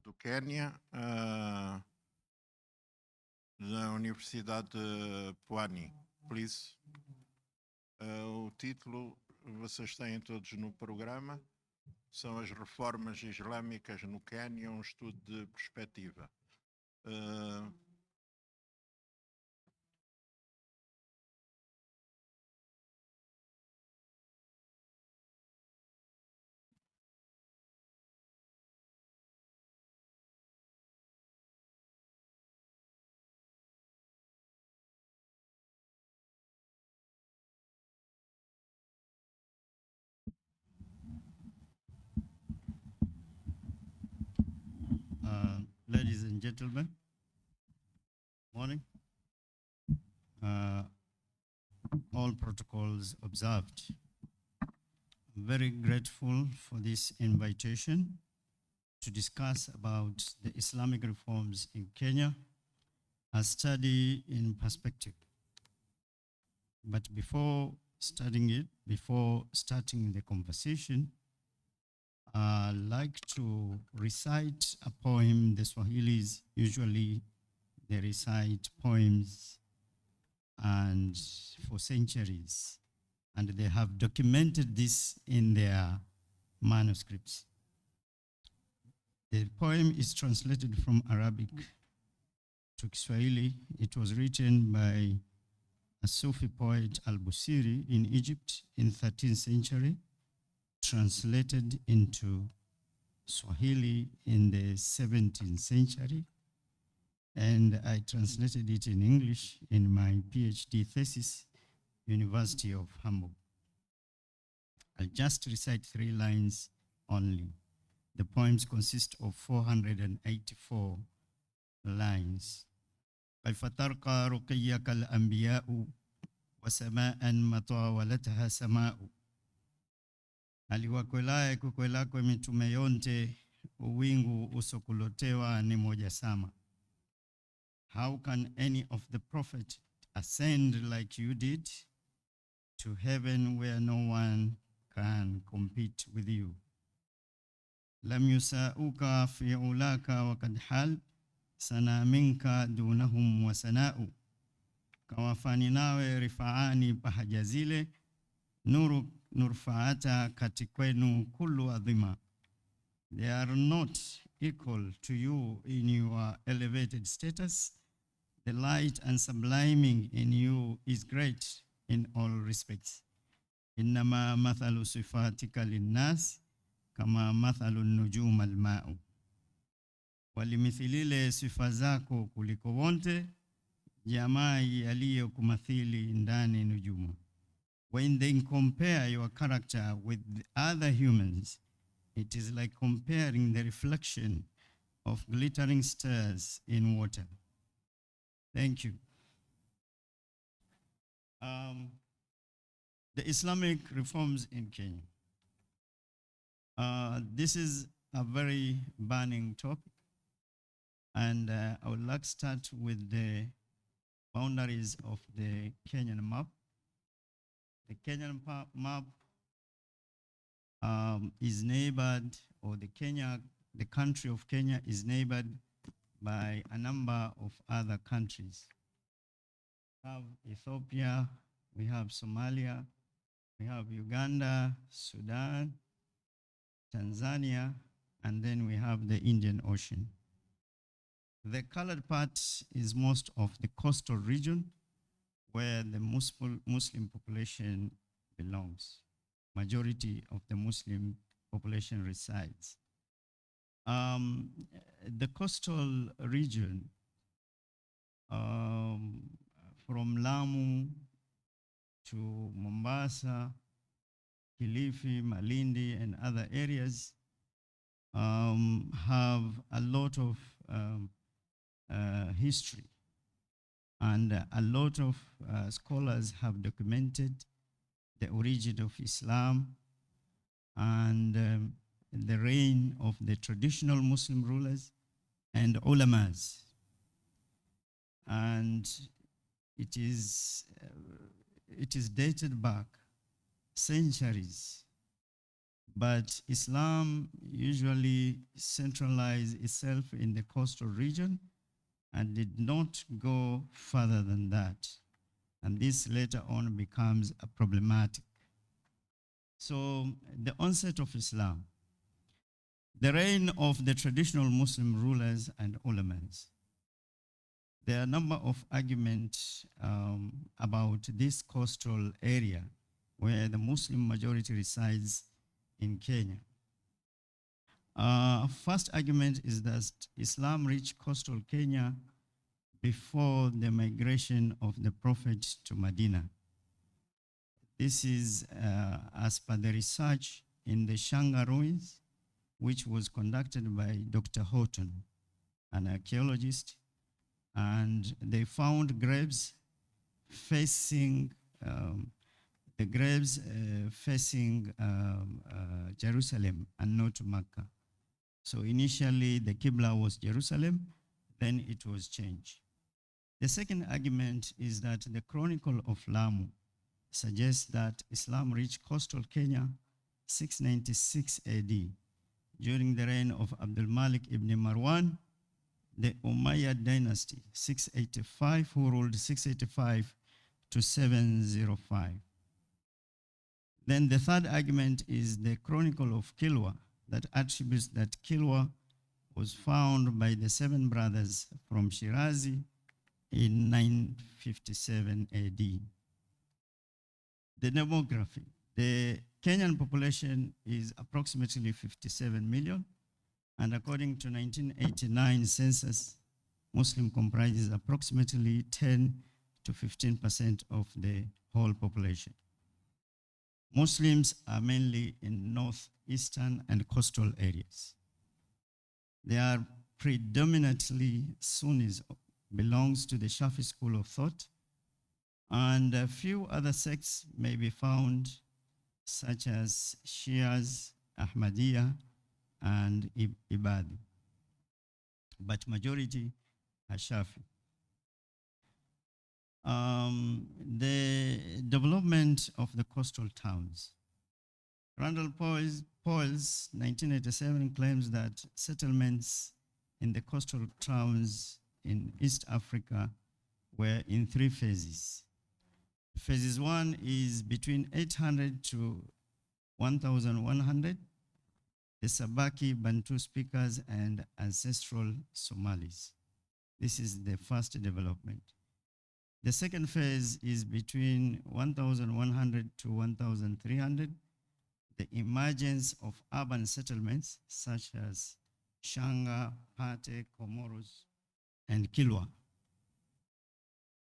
Do Quênia, da Universidade de Pwani. Please. O título, vocês têm todos no programa, são as reformas islâmicas no Quênia, um estudo de perspectiva. Ladies and gentlemen, morning. All protocols observed. I'm very grateful for this invitation to discuss about the Islamic reforms in Kenya, a study in perspective. But before studying it, before starting the conversation, I'd like to recite a poem. The Swahilis usually they recite poems and for centuries, and they have documented this in their manuscripts. The poem is translated from Arabic to Kiswahili. It was written by a Sufi poet Al-Busiri in Egypt in 13th century, translated into Swahili in the 17th century, and I translated it in English in my PhD thesis, University of Hamburg. I'll just recite 3 lines only. The poems consist of 484 lines. كيف ترقى رقيك الأنبياء وسماء ما طاولتها سماء. Aliwakwelaye kukwelakwe mitume yonte, uwingu usokulotewa ni moja sama. How can any of the prophets ascend like you did to heaven where no one can compete with you? لم يساؤك في علاك وقد حال سنا منك دونهم وسناء. Kawafani nawe rifaani pahajazile, nurfaata katikwenu kullu adhima. They are not equal to you in your elevated status. The light and subliming in you is great in all respects. Innama mathalu sifatika linnas kama mathalu nujum alma'u. Walimithilile sifa zako kuliko wonte, jamaa yaliyo kumathili ndani nujumu. When they compare your character with other humans, it is like comparing the reflection of glittering stars in water. Thank you. The Islamic reforms in Kenya. This is a very burning topic, and I would like to start with the boundaries of the Kenyan map. The Kenyan map is neighbored, or the country of Kenya is neighbored by a number of other countries. We have Ethiopia, we have Somalia, we have Uganda, Sudan, Tanzania, and then we have the Indian Ocean. The colored part is most of the coastal region where the Muslim population belongs. Majority of the Muslim population resides. The coastal region from Lamu to Mombasa, Kilifi, Malindi, and other areas have a lot of history, and a lot of scholars have documented the origin of Islam and the reign of the traditional Muslim rulers and ulamas. And it is dated back centuries. But Islam usually centralized itself in the coastal region and did not go further than that. And this later on becomes problematic. So the onset of Islam, the reign of the traditional Muslim rulers and ulamas. There are a number of arguments about this coastal area where the Muslim majority resides in Kenya. First argument is that Islam reached coastal Kenya before the migration of the Prophet to Medina. This is as per the research in the Shanga ruins, which was conducted by Dr. Houghton, an archaeologist, and they found graves facing Jerusalem and not Mecca. So initially the Qibla was Jerusalem, then it was changed. The second argument is that the Chronicle of Lamu suggests that Islam reached coastal Kenya 696 AD during the reign of Abdul Malik ibn Marwan, the Umayyad dynasty, 685, who ruled 685 to 705. Then the third argument is the Chronicle of Kilwa that attributes that Kilwa was found by the 7 brothers from Shirazi in 957 AD. The demography. The Kenyan population is approximately 57 million, and according to 1989 census, Muslim comprises approximately 10 to 15% of the whole population. Muslims are mainly in northeastern and coastal areas. They are predominantly Sunnis, belongs to the Shafi school of thought, and a few other sects may be found, such as Shias, Ahmadiyya, and Ibadi, but majority are Shafi. The development of the coastal towns. Randall Poyle's 1987 claims that settlements in the coastal towns in East Africa were in 3 phases. Phases 1 is between 800 to 1,100, the Sabaki, Bantu speakers, and ancestral Somalis. This is the first development. The second phase is between 1,100 to 1,300, the emergence of urban settlements such as Shanga, Pate, Comoros, and Kilwa.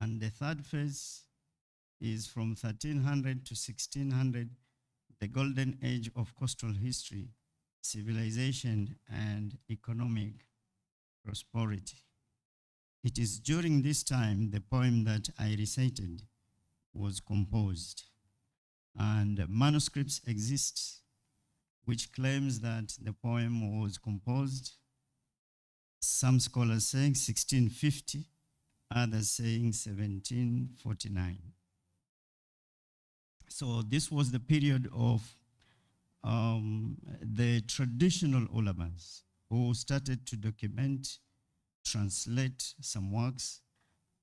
And the third phase is from 1300 to 1600, the golden age of coastal history, civilization, and economic prosperity. It is during this time the poem that I recited was composed, and manuscripts exist which claims that the poem was composed, some scholars saying 1650, others saying 1749. So this was the period of the traditional ulamas who started to document, translate some works,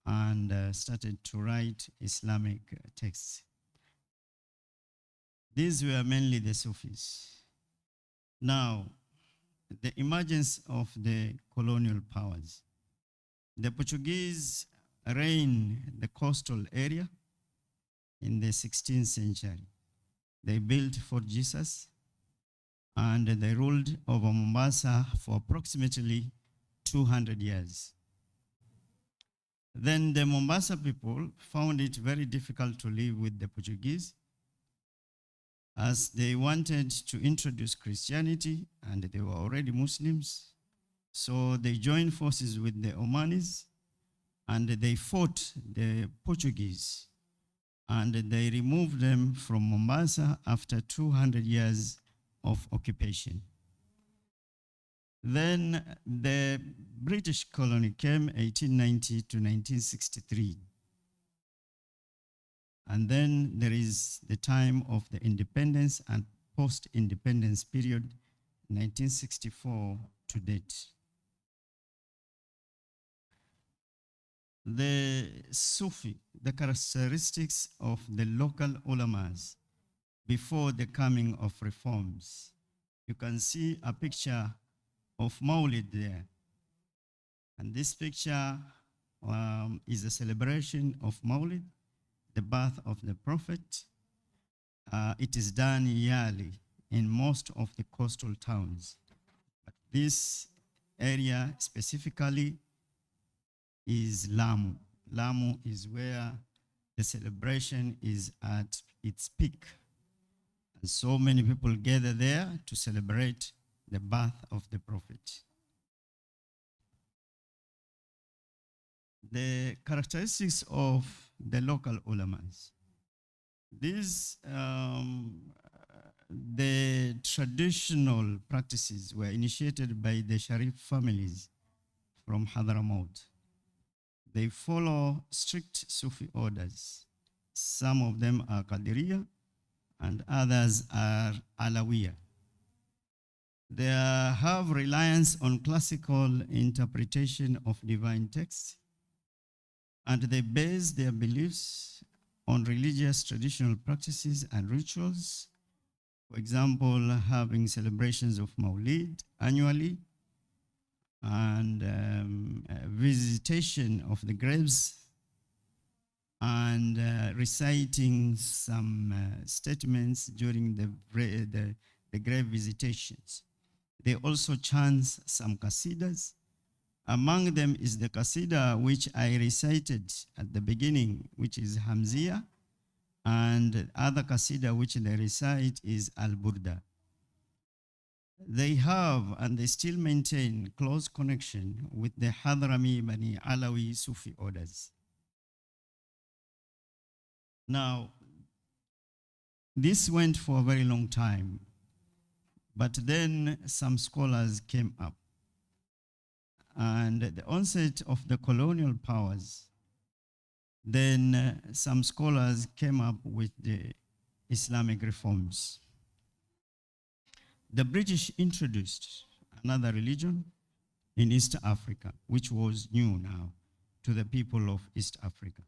and started to write Islamic texts. These were mainly the Sufis. Now, the emergence of the colonial powers. The Portuguese reigned the coastal area in the 16th century. They built Fort Jesus, and they ruled over Mombasa for approximately 200 years. Then the Mombasa people found it very difficult to live with the Portuguese, as they wanted to introduce Christianity, and they were already Muslims. So they joined forces with the Omanis, and they fought the Portuguese, and they removed them from Mombasa after 200 years of occupation. Then the British colony came 1890 to 1963. And then there is the time of the independence and post-independence period, 1964 to date. The Sufi, the characteristics of the local ulamas before the coming of reforms. You can see a picture of Maulid there. And this picture is a celebration of Maulid, the birth of the Prophet. It is done yearly in most of the coastal towns. But this area specifically is Lamu. Lamu is where the celebration is at its peak. And so many people gather there to celebrate the birth of the Prophet. The characteristics of the local ulamas. These, the traditional practices were initiated by the Sharif families from Hadramaut. They follow strict Sufi orders. Some of them are Qadiriya and others are Alawiya. They have reliance on classical interpretation of divine texts, and they base their beliefs on religious traditional practices and rituals. For example, having celebrations of Maulid annually, and visitation of the graves, and reciting some statements during the grave visitations. They also chant some qasidas. Among them is the qasida which I recited at the beginning, which is Hamziya, and the other qasida which they recite is Al-Burda. They have and they still maintain close connection with the Hadrami Bani Alawi Sufi orders. Now, this went for a very long time, but then some scholars came up. And at the onset of the colonial powers, then some scholars came up with the Islamic reforms. The British introduced another religion in East Africa, which was new now to the people of East Africa,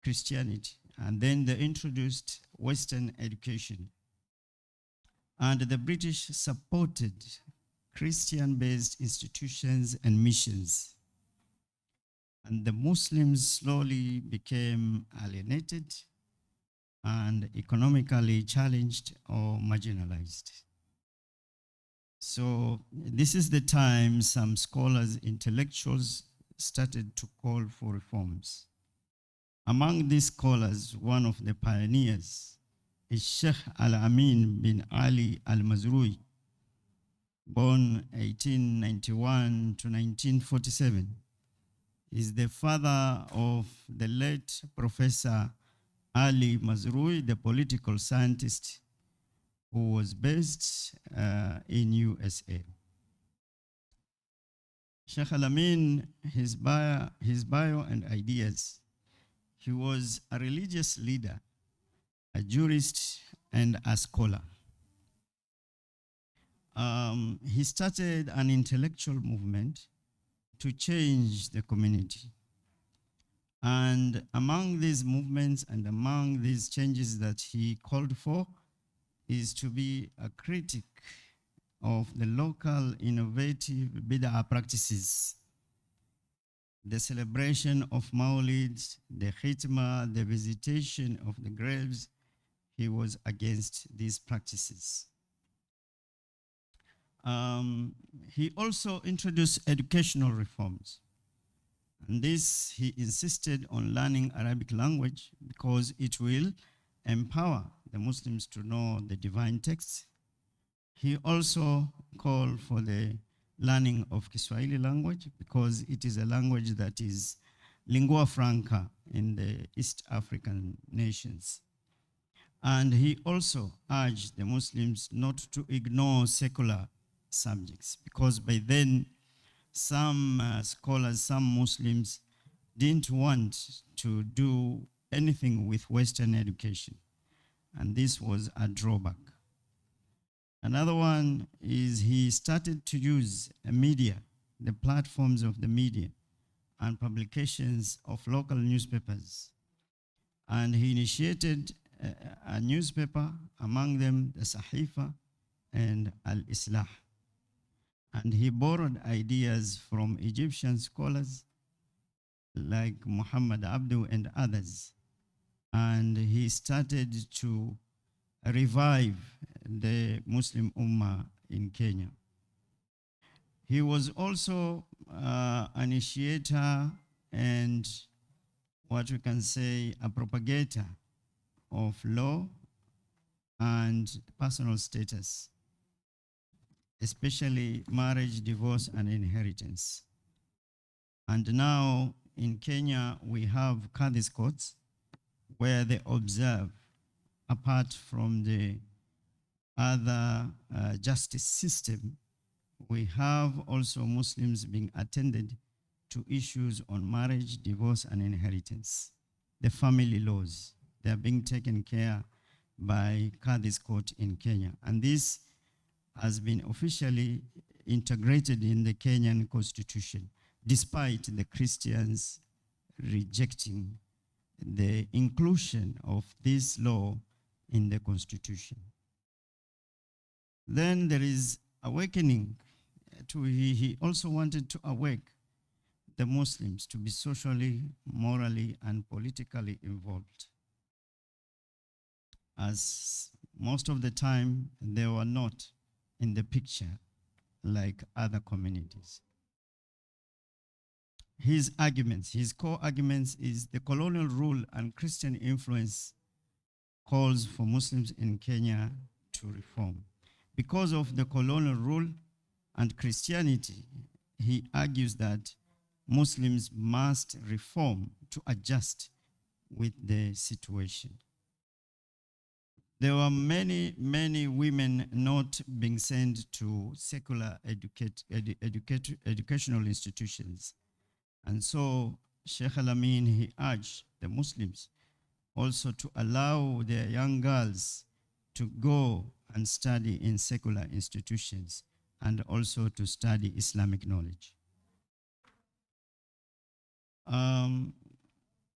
Christianity. And then they introduced Western education. And the British supported Christian-based institutions and missions. And the Muslims slowly became alienated and economically challenged or marginalized. So this is the time some scholars, intellectuals started to call for reforms. Among these scholars, one of the pioneers is Sheikh Al-Amin bin Ali Al-Mazrui, born 1891 to 1947. Is the father of the late Professor Ali Mazrui, the political scientist who was based in USA. Sheikh Al-Amin, his bio and ideas. He was a religious leader, a jurist, and a scholar. He started an intellectual movement to change the community. And among these movements and among these changes that he called for is to be a critic of the local innovative bid'ah practices, the celebration of Maulid, the khitmah, the visitation of the graves. He was against these practices. He also introduced educational reforms. And this, he insisted on learning Arabic language because it will empower the Muslims to know the divine texts. He also called for the learning of Kiswahili language because it is a language that is lingua franca in the East African nations. And he also urged the Muslims not to ignore secular subjects because by then some scholars, some Muslims didn't want to do anything with Western education. And this was a drawback. Another one is he started to use media, the platforms of the media and publications of local newspapers. And he initiated a newspaper, among them the Sahifa and Al-Islah. And he borrowed ideas from Egyptian scholars like Muhammad Abdu and others. And he started to revive the Muslim Ummah in Kenya. He was also an initiator and what we can say a propagator of law and personal status, especially marriage, divorce, and inheritance. And now in Kenya, we have Qadhi's courts where they observe, apart from the other justice system, we have also Muslims being attended to issues on marriage, divorce, and inheritance. The family laws, they are being taken care by Qadhi's court in Kenya. And this has been officially integrated in the Kenyan constitution, despite the Christians rejecting the inclusion of this law in the constitution. Then there is awakening. He also wanted to awake the Muslims to be socially, morally, and politically involved, as most of the time they were not in the picture like other communities. His core arguments is the colonial rule and Christian influence calls for Muslims in Kenya to reform. Because of the colonial rule and Christianity, he argues that Muslims must reform to adjust with the situation. There were many women not being sent to secular educational institutions. And so Sheikh Al-Amin, he urged the Muslims also to allow their young girls to go and study in secular institutions and also to study Islamic knowledge.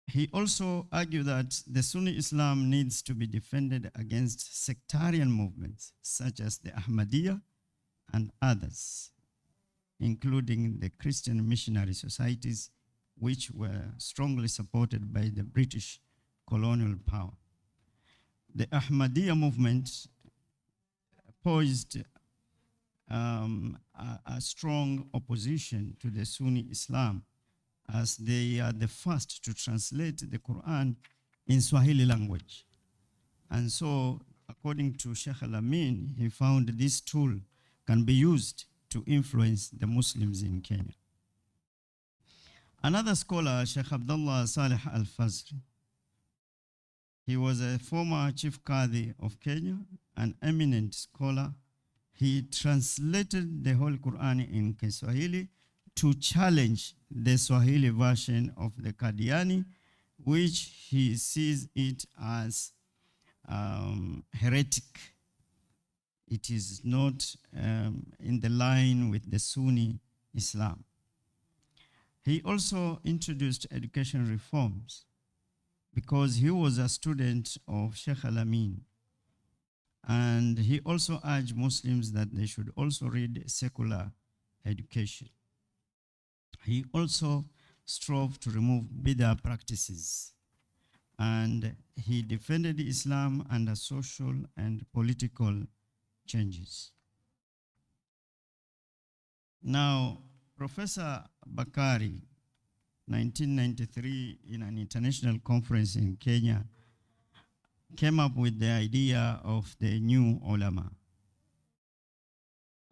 He also argued that the Sunni Islam needs to be defended against sectarian movements such as the Ahmadiyya and others, including the Christian missionary societies, which were strongly supported by the British colonial power. The Ahmadiyya movement posed a strong opposition to the Sunni Islam, as they are the first to translate the Quran in Swahili language. And so, according to Sheikh Al-Amin, he found this tool can be used to influence the Muslims in Kenya. Another scholar, Sheikh Abdullah Saleh Al-Fazri, he was a former Chief Qadi of Kenya, an eminent scholar. He translated the whole Quran in Kiswahili to challenge the Swahili version of the Qadiani, which he sees it as heretic. It is not in the line with the Sunni Islam. He also introduced education reforms because he was a student of Sheikh Al-Amin. And he also urged Muslims that they should also read secular education. He also strove to remove bid'ah practices, and he defended Islam under social and political changes. Now, Professor Bakari, 1993, in an international conference in Kenya, came up with the idea of the new ulama.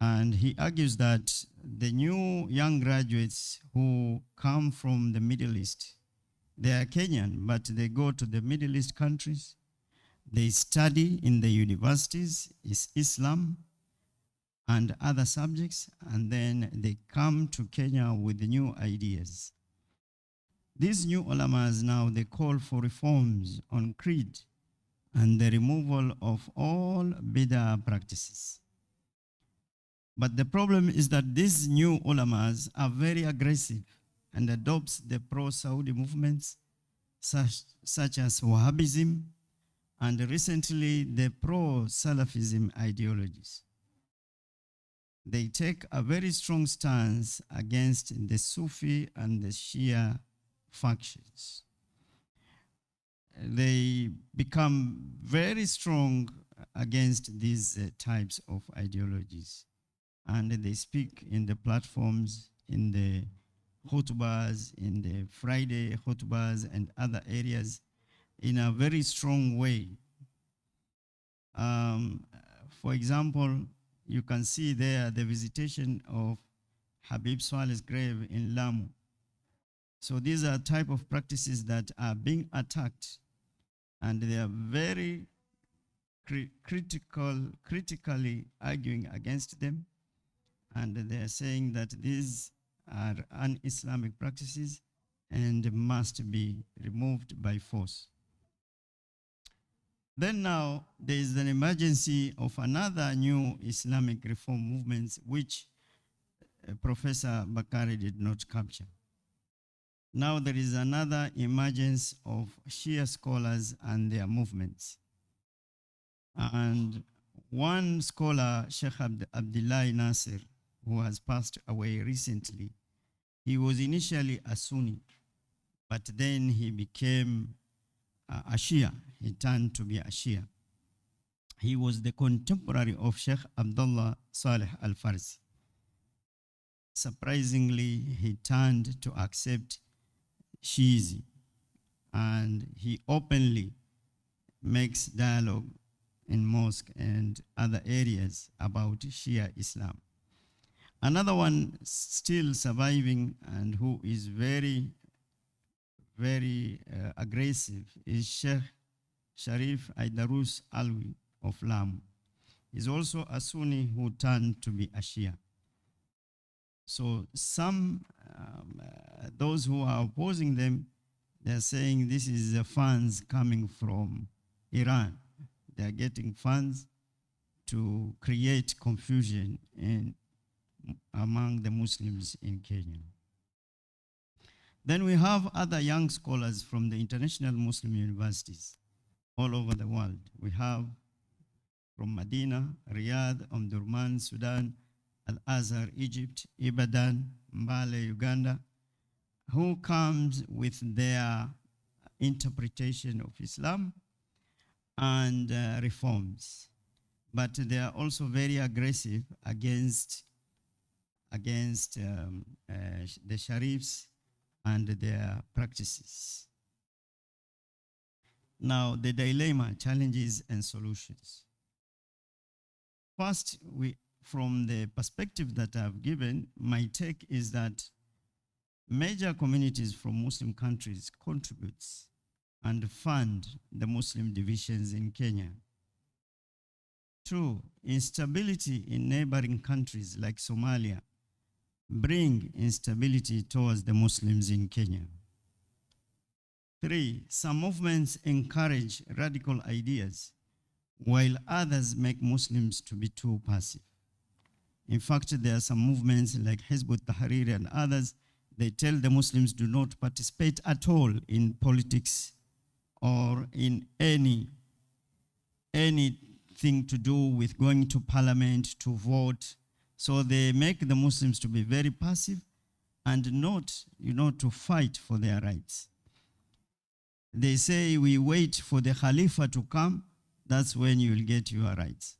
And he argues that the new young graduates who come from the Middle East, they are Kenyan, but they go to the Middle East countries, they study in the universities, Islam and other subjects, and then they come to Kenya with new ideas. These new ulamas now, they call for reforms on creed and the removal of all bid'ah practices. But the problem is that these new ulamas are very aggressive and adopts the pro-Saudi movements such as Wahhabism and recently the pro-Salafism ideologies. They take a very strong stance against the Sufi and the Shia factions. They become very strong against these types of ideologies. And they speak in the platforms, in the khutbahs, in the Friday khutbahs and other areas in a very strong way. For example, you can see there the visitation of Habib Swaleh's grave in Lamu. So these are type of practices that are being attacked, and they are very critically arguing against them. And they are saying that these are un-Islamic practices and must be removed by force. Then now there is an emergency of another new Islamic reform movements which Professor Bakari did not capture. Now there is another emergence of Shia scholars and their movements. And one scholar, Sheikh Abdullah Nasser, who has passed away recently, he was initially a Sunni, but then he became a Shia. He turned to be a Shia. He was the contemporary of Sheikh Abdullah Saleh al-Farsi. Surprisingly, he turned to accept Shiism, and he openly makes dialogue in mosque and other areas about Shia Islam. Another one still surviving and who is very, very aggressive is Sheikh Sharif Aidarus Alwi of Lamu. He's also a Sunni who turned to be a Shia. So some, those who are opposing them, they're saying this is the funds coming from Iran. They're getting funds to create confusion among the Muslims in Kenya. Then we have other young scholars from the international Muslim universities all over the world. We have from Medina, Riyadh, Omdurman, Sudan, Al-Azhar, Egypt, Ibadan, Mbale, Uganda, who comes with their interpretation of Islam and reforms. But they are also very aggressive against the Sharifs and their practices. Now, the dilemma, challenges, and solutions. First, from the perspective that I've given, my take is that major communities from Muslim countries contribute and fund the Muslim divisions in Kenya. Two, instability in neighboring countries like Somalia bring instability towards the Muslims in Kenya. Three, some movements encourage radical ideas, while others make Muslims to be too passive. In fact, there are some movements like Hizb ut-Tahrir and others, they tell the Muslims do not participate at all in politics or in anything to do with going to parliament to vote. So they make the Muslims to be very passive and not, to fight for their rights. They say, we wait for the Khalifa to come, that's when you will get your rights.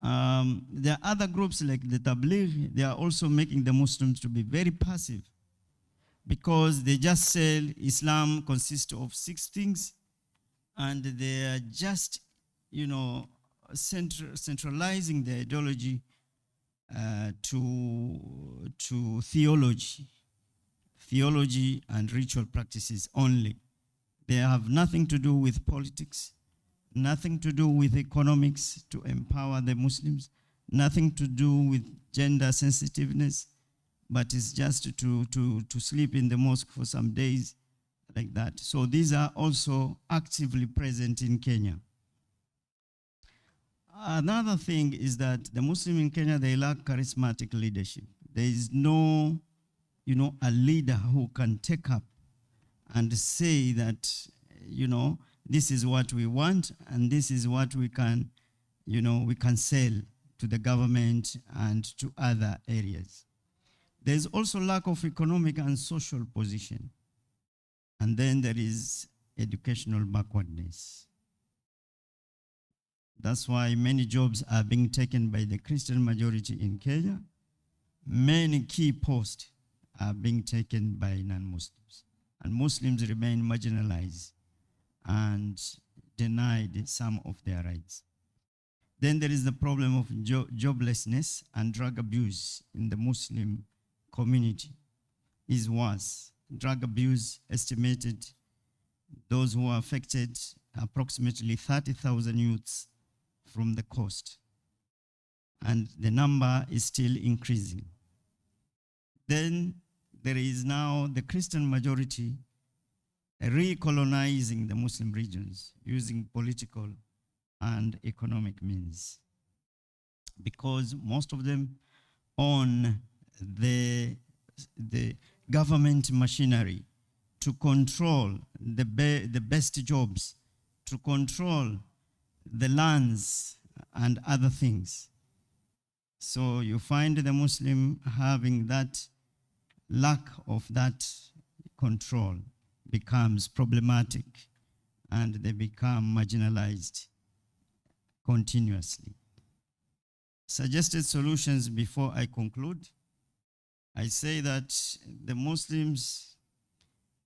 There are other groups like the Tabligh, they are also making the Muslims to be very passive because they just say Islam consists of 6 things and they are just, centralizing the ideology to theology and ritual practices only. They have nothing to do with politics, nothing to do with economics to empower the Muslims, nothing to do with gender sensitiveness, but it's just to sleep in the mosque for some days like that. So these are also actively present in Kenya. Another thing is that the Muslims in Kenya, they lack charismatic leadership. There is no, a leader who can take up and say that, this is what we want and this is what we can, we can sell to the government and to other areas. There's also lack of economic and social position. And then there is educational backwardness. That's why many jobs are being taken by the Christian majority in Kenya. Many key posts are being taken by non-Muslims. And Muslims remain marginalized and denied some of their rights. Then there is the problem of joblessness and drug abuse in the Muslim community is worse. Drug abuse estimated, those who are affected, approximately 30,000 youths from the coast. And the number is still increasing. Then there is now the Christian majority recolonizing the Muslim regions using political and economic means, because most of them own the government machinery to control the best jobs, to control the lands and other things. So you find the Muslim having that lack of that control becomes problematic, and they become marginalized continuously. Suggested solutions before I conclude. I say that the Muslims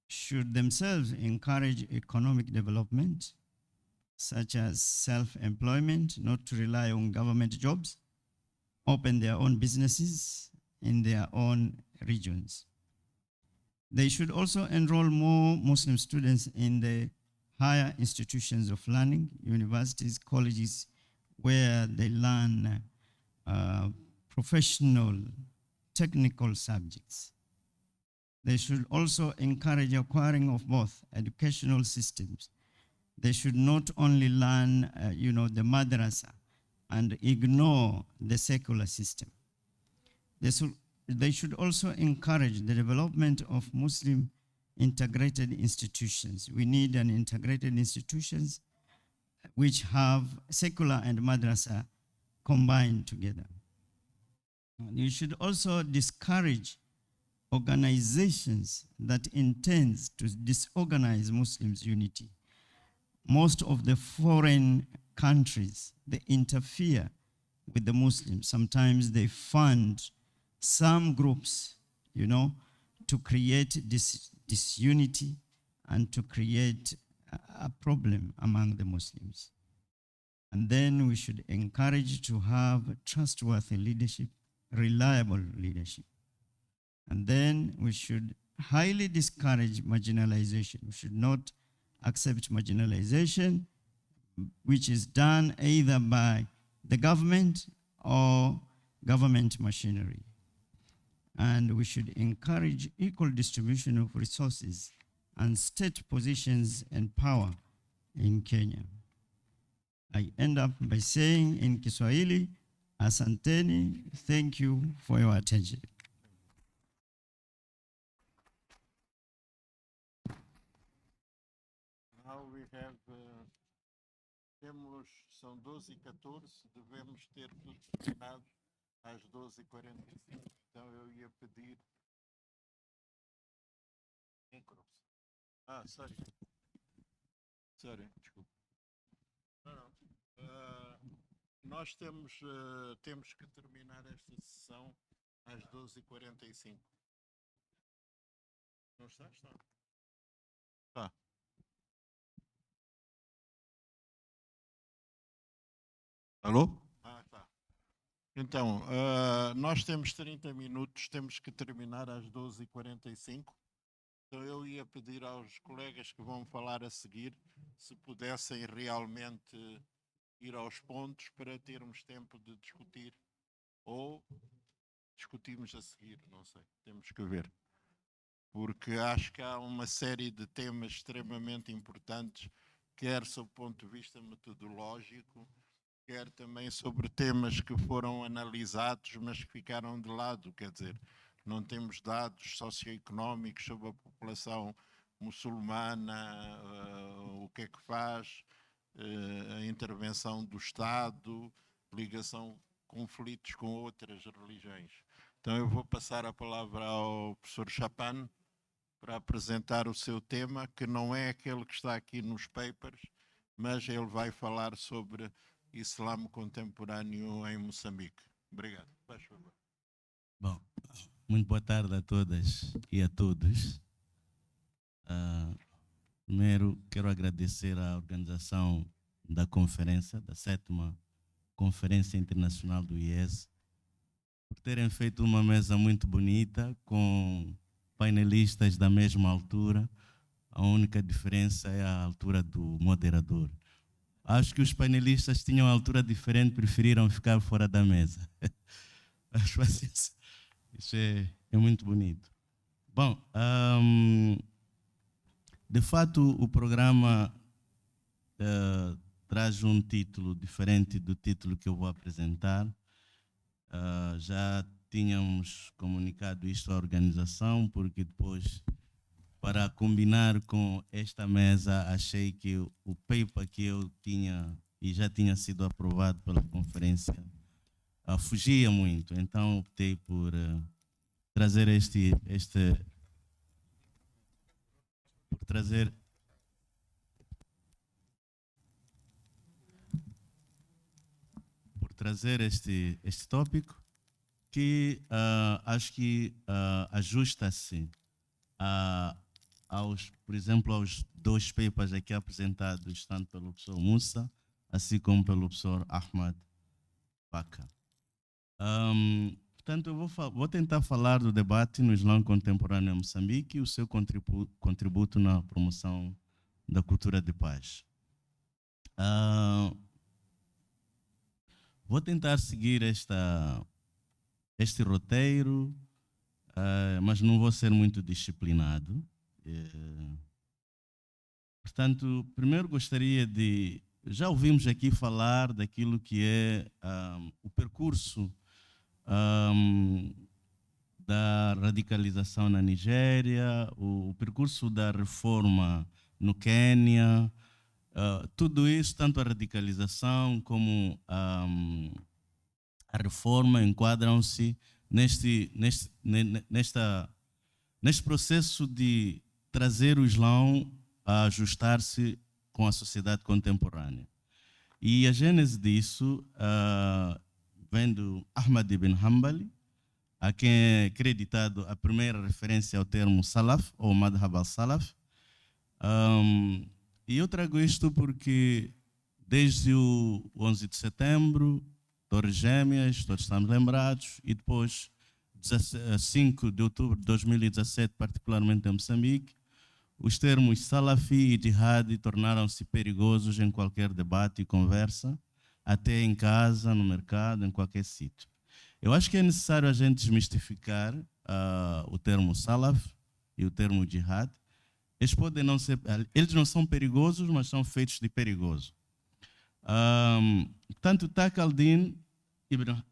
should themselves encourage economic development, such as self-employment, not to rely on government jobs, open their own businesses in their own regions. They should also enroll more Muslim students in the higher institutions of learning, universities, colleges, where they learn professional, technical subjects. They should also encourage acquiring of both educational systems. They should not only learn, the madrasa and ignore the secular system. They should also encourage the development of Muslim integrated institutions. We need an integrated institutions which have secular and madrasa combined together. You should also discourage organizations that intends to disorganize Muslims' unity. Most of the foreign countries, they interfere with the Muslims. Sometimes they fund some groups, to create disunity and to create a problem among the Muslims. And then we should encourage to have trustworthy leadership, reliable leadership. And then we should highly discourage marginalization. We should not accept marginalization, which is done either by the government or government machinery. And we should encourage equal distribution of resources and state positions and power in Kenya. I end up by saying in Kiswahili, asanteni, thank you for your attention. Now we have, são 12h14, devemos ter tudo terminado às 12h45, então eu ia pedir... Sorry, desculpa. Não. Nós temos que terminar esta sessão às 12h45. Não está? Está. Tá. Alô? Tá. Então, nós temos 30 minutos, temos que terminar às 12h45. Então eu ia pedir aos colegas que vão falar a seguir, se pudessem realmente ir aos pontos para termos tempo de discutir. Ou discutimos a seguir, não sei, temos que ver. Porque acho que há uma série de temas extremamente importantes, quer sob o ponto de vista metodológico, quer também sobre temas que foram analisados, mas que ficaram de lado, quer dizer, não temos dados socioeconómicos sobre a população muçulmana, o que é que faz, a intervenção do Estado, ligação, conflitos com outras religiões. Então eu vou passar a palavra ao professor Chapane para apresentar o seu tema, que não é aquele que está aqui nos papers, mas ele vai falar sobre Islão Contemporâneo em Moçambique. Obrigado. Faz favor. Bom, muito boa tarde a todas e a todos. Primeiro, quero agradecer à organização da conferência, da 7ª Conferência Internacional do IES, por terem feito uma mesa muito bonita, com painelistas da mesma altura. A única diferença é a altura do moderador. Acho que os painelistas tinham altura diferente, preferiram ficar fora da mesa. Acho assim, isso é muito bonito. Bom, de fato, o programa traz um título diferente do título que eu vou apresentar. Já tínhamos comunicado isto à organização, porque depois, para combinar com esta mesa, achei que o paper que eu tinha e já tinha sido aprovado pela conferência fugia muito. Então optei por trazer este tópico, que acho que ajusta-se por exemplo, aos dois papers aqui apresentados, tanto pelo professor Musa, assim como pelo professor Ahmed Parkar. Portanto, eu vou tentar falar do debate no Islão Contemporâneo em Moçambique e o seu contributo na promoção da cultura de paz. Vou tentar seguir este roteiro, mas não vou ser muito disciplinado. Portanto, primeiro gostaria de... Já ouvimos aqui falar daquilo que é o percurso da radicalização na Nigéria, o percurso da reforma no Quênia, tudo isso, tanto a radicalização como a reforma, enquadram-se neste processo de trazer o Islão a ajustar-se com a sociedade contemporânea. E a gênese disso vem do Ahmed ibn Hanbali, a quem é creditado a primeira referência ao termo Salaf, ou Madhab al-Salaf. E eu trago isto porque desde o 11 de setembro, Torres Gêmeas, todos estamos lembrados, e depois 5 de outubro de 2017, particularmente em Moçambique, os termos Salafi e Jihad tornaram-se perigosos em qualquer debate e conversa, até em casa, no mercado, em qualquer sítio. Eu acho que é necessário a gente desmistificar o termo Salaf e o termo Jihad. Eles não são perigosos, mas são feitos de perigoso. Tanto Taqi al-Din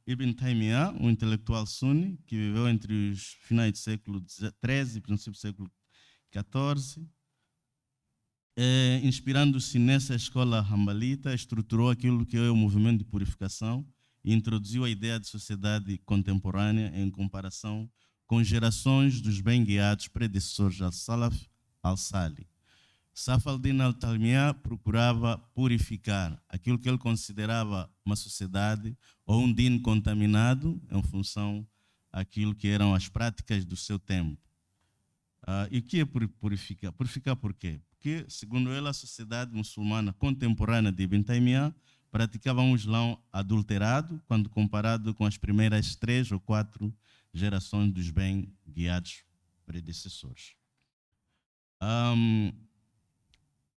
Ibn Taymiyyah, um intelectual sunni, que viveu entre os finais do século XIII e princípio do século XIV, inspirando-se nessa escola hambalita, estruturou aquilo que é o movimento de purificação e introduziu a ideia de sociedade contemporânea em comparação com gerações dos bem-guiados predecessores al-Salaf, al-Sali. Saif al-Din al-Taymiyyah procurava purificar aquilo que ele considerava uma sociedade ou um din contaminado em função daquilo que eram as práticas do seu tempo. E o que é purificar? Purificar por quê? Porque, segundo ele, a sociedade muçulmana contemporânea de Ibn Taymiyyah praticava um Islão adulterado quando comparado com as primeiras 3 ou 4 gerações dos bem-guiados predecessores.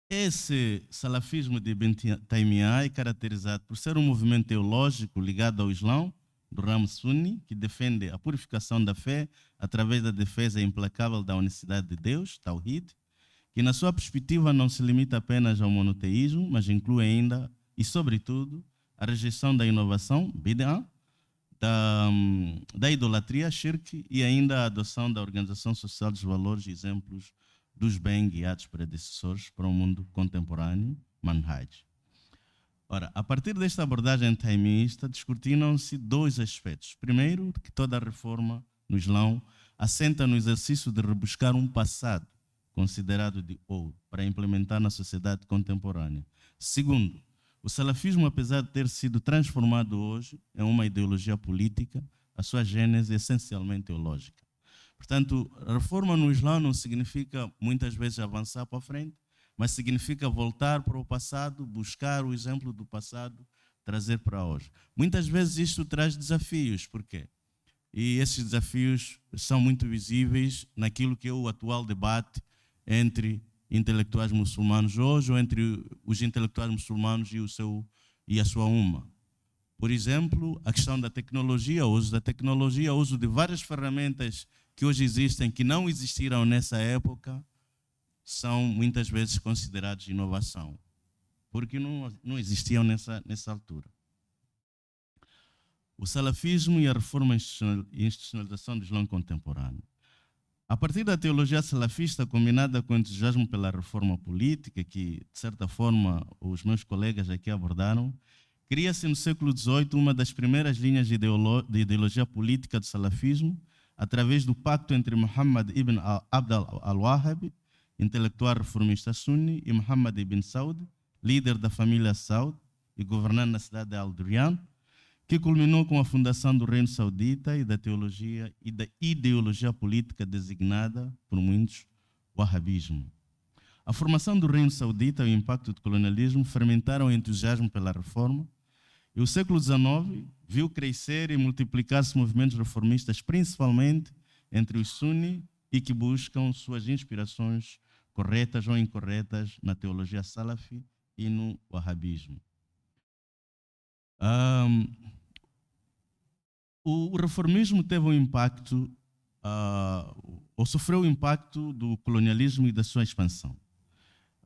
Esse salafismo de Ibn Taymiyyah é caracterizado por ser um movimento teológico ligado ao Islão, do ramo sunni, que defende a purificação da fé através da defesa implacável da unicidade de Deus, Tawhid, que na sua perspectiva não se limita apenas ao monoteísmo, mas inclui ainda e, sobretudo, a rejeição da inovação, bid'ah, da idolatria, shirk, e ainda a adoção da organização social dos valores e exemplos dos bem-guiados predecessores para o mundo contemporâneo, manhaj. Ora, a partir desta abordagem taimista, discutiram-se 2 aspectos. Primeiro, que toda a reforma no Islão assenta no exercício de rebuscar um passado considerado de ouro para implementar na sociedade contemporânea. Segundo, o salafismo, apesar de ter sido transformado hoje em uma ideologia política, a sua gênese é essencialmente teológica. Portanto, a reforma no Islão não significa muitas vezes avançar para frente, mas significa voltar para o passado, buscar o exemplo do passado, trazer para hoje. Muitas vezes isto traz desafios. Por quê? E esses desafios são muito visíveis naquilo que é o atual debate entre intelectuais muçulmanos hoje, ou entre os intelectuais muçulmanos e a sua umma. Por exemplo, a questão da tecnologia, o uso da tecnologia, o uso de várias ferramentas que hoje existem, que não existiram nessa época, são muitas vezes considerados inovação, porque não existiam nessa altura. o salafismo e a reforma e institucionalização do Islão Contemporâneo. A partir da teologia salafista, combinada com o entusiasmo pela reforma política, que, de certa forma, os meus colegas aqui abordaram, cria-se no século XVIII uma das primeiras linhas de ideologia política do salafismo, através do pacto entre Muhammad ibn Abd al-Wahhab, intelectual reformista sunni, e Muhammad ibn Saud, líder da família Saud e governante na cidade de Al-Duryan, que culminou com a fundação do Reino Saudita e da teologia e da ideologia política designada por muitos wahhabismo. A formação do Reino Saudita e o impacto do colonialismo fermentaram o entusiasmo pela reforma, e o século XIX viu crescer e multiplicar-se movimentos reformistas, principalmente entre os sunni e que buscam suas inspirações corretas ou incorretas na teologia salafi e no wahhabismo. O reformismo teve um impacto, ou sofreu o impacto do colonialismo e da sua expansão.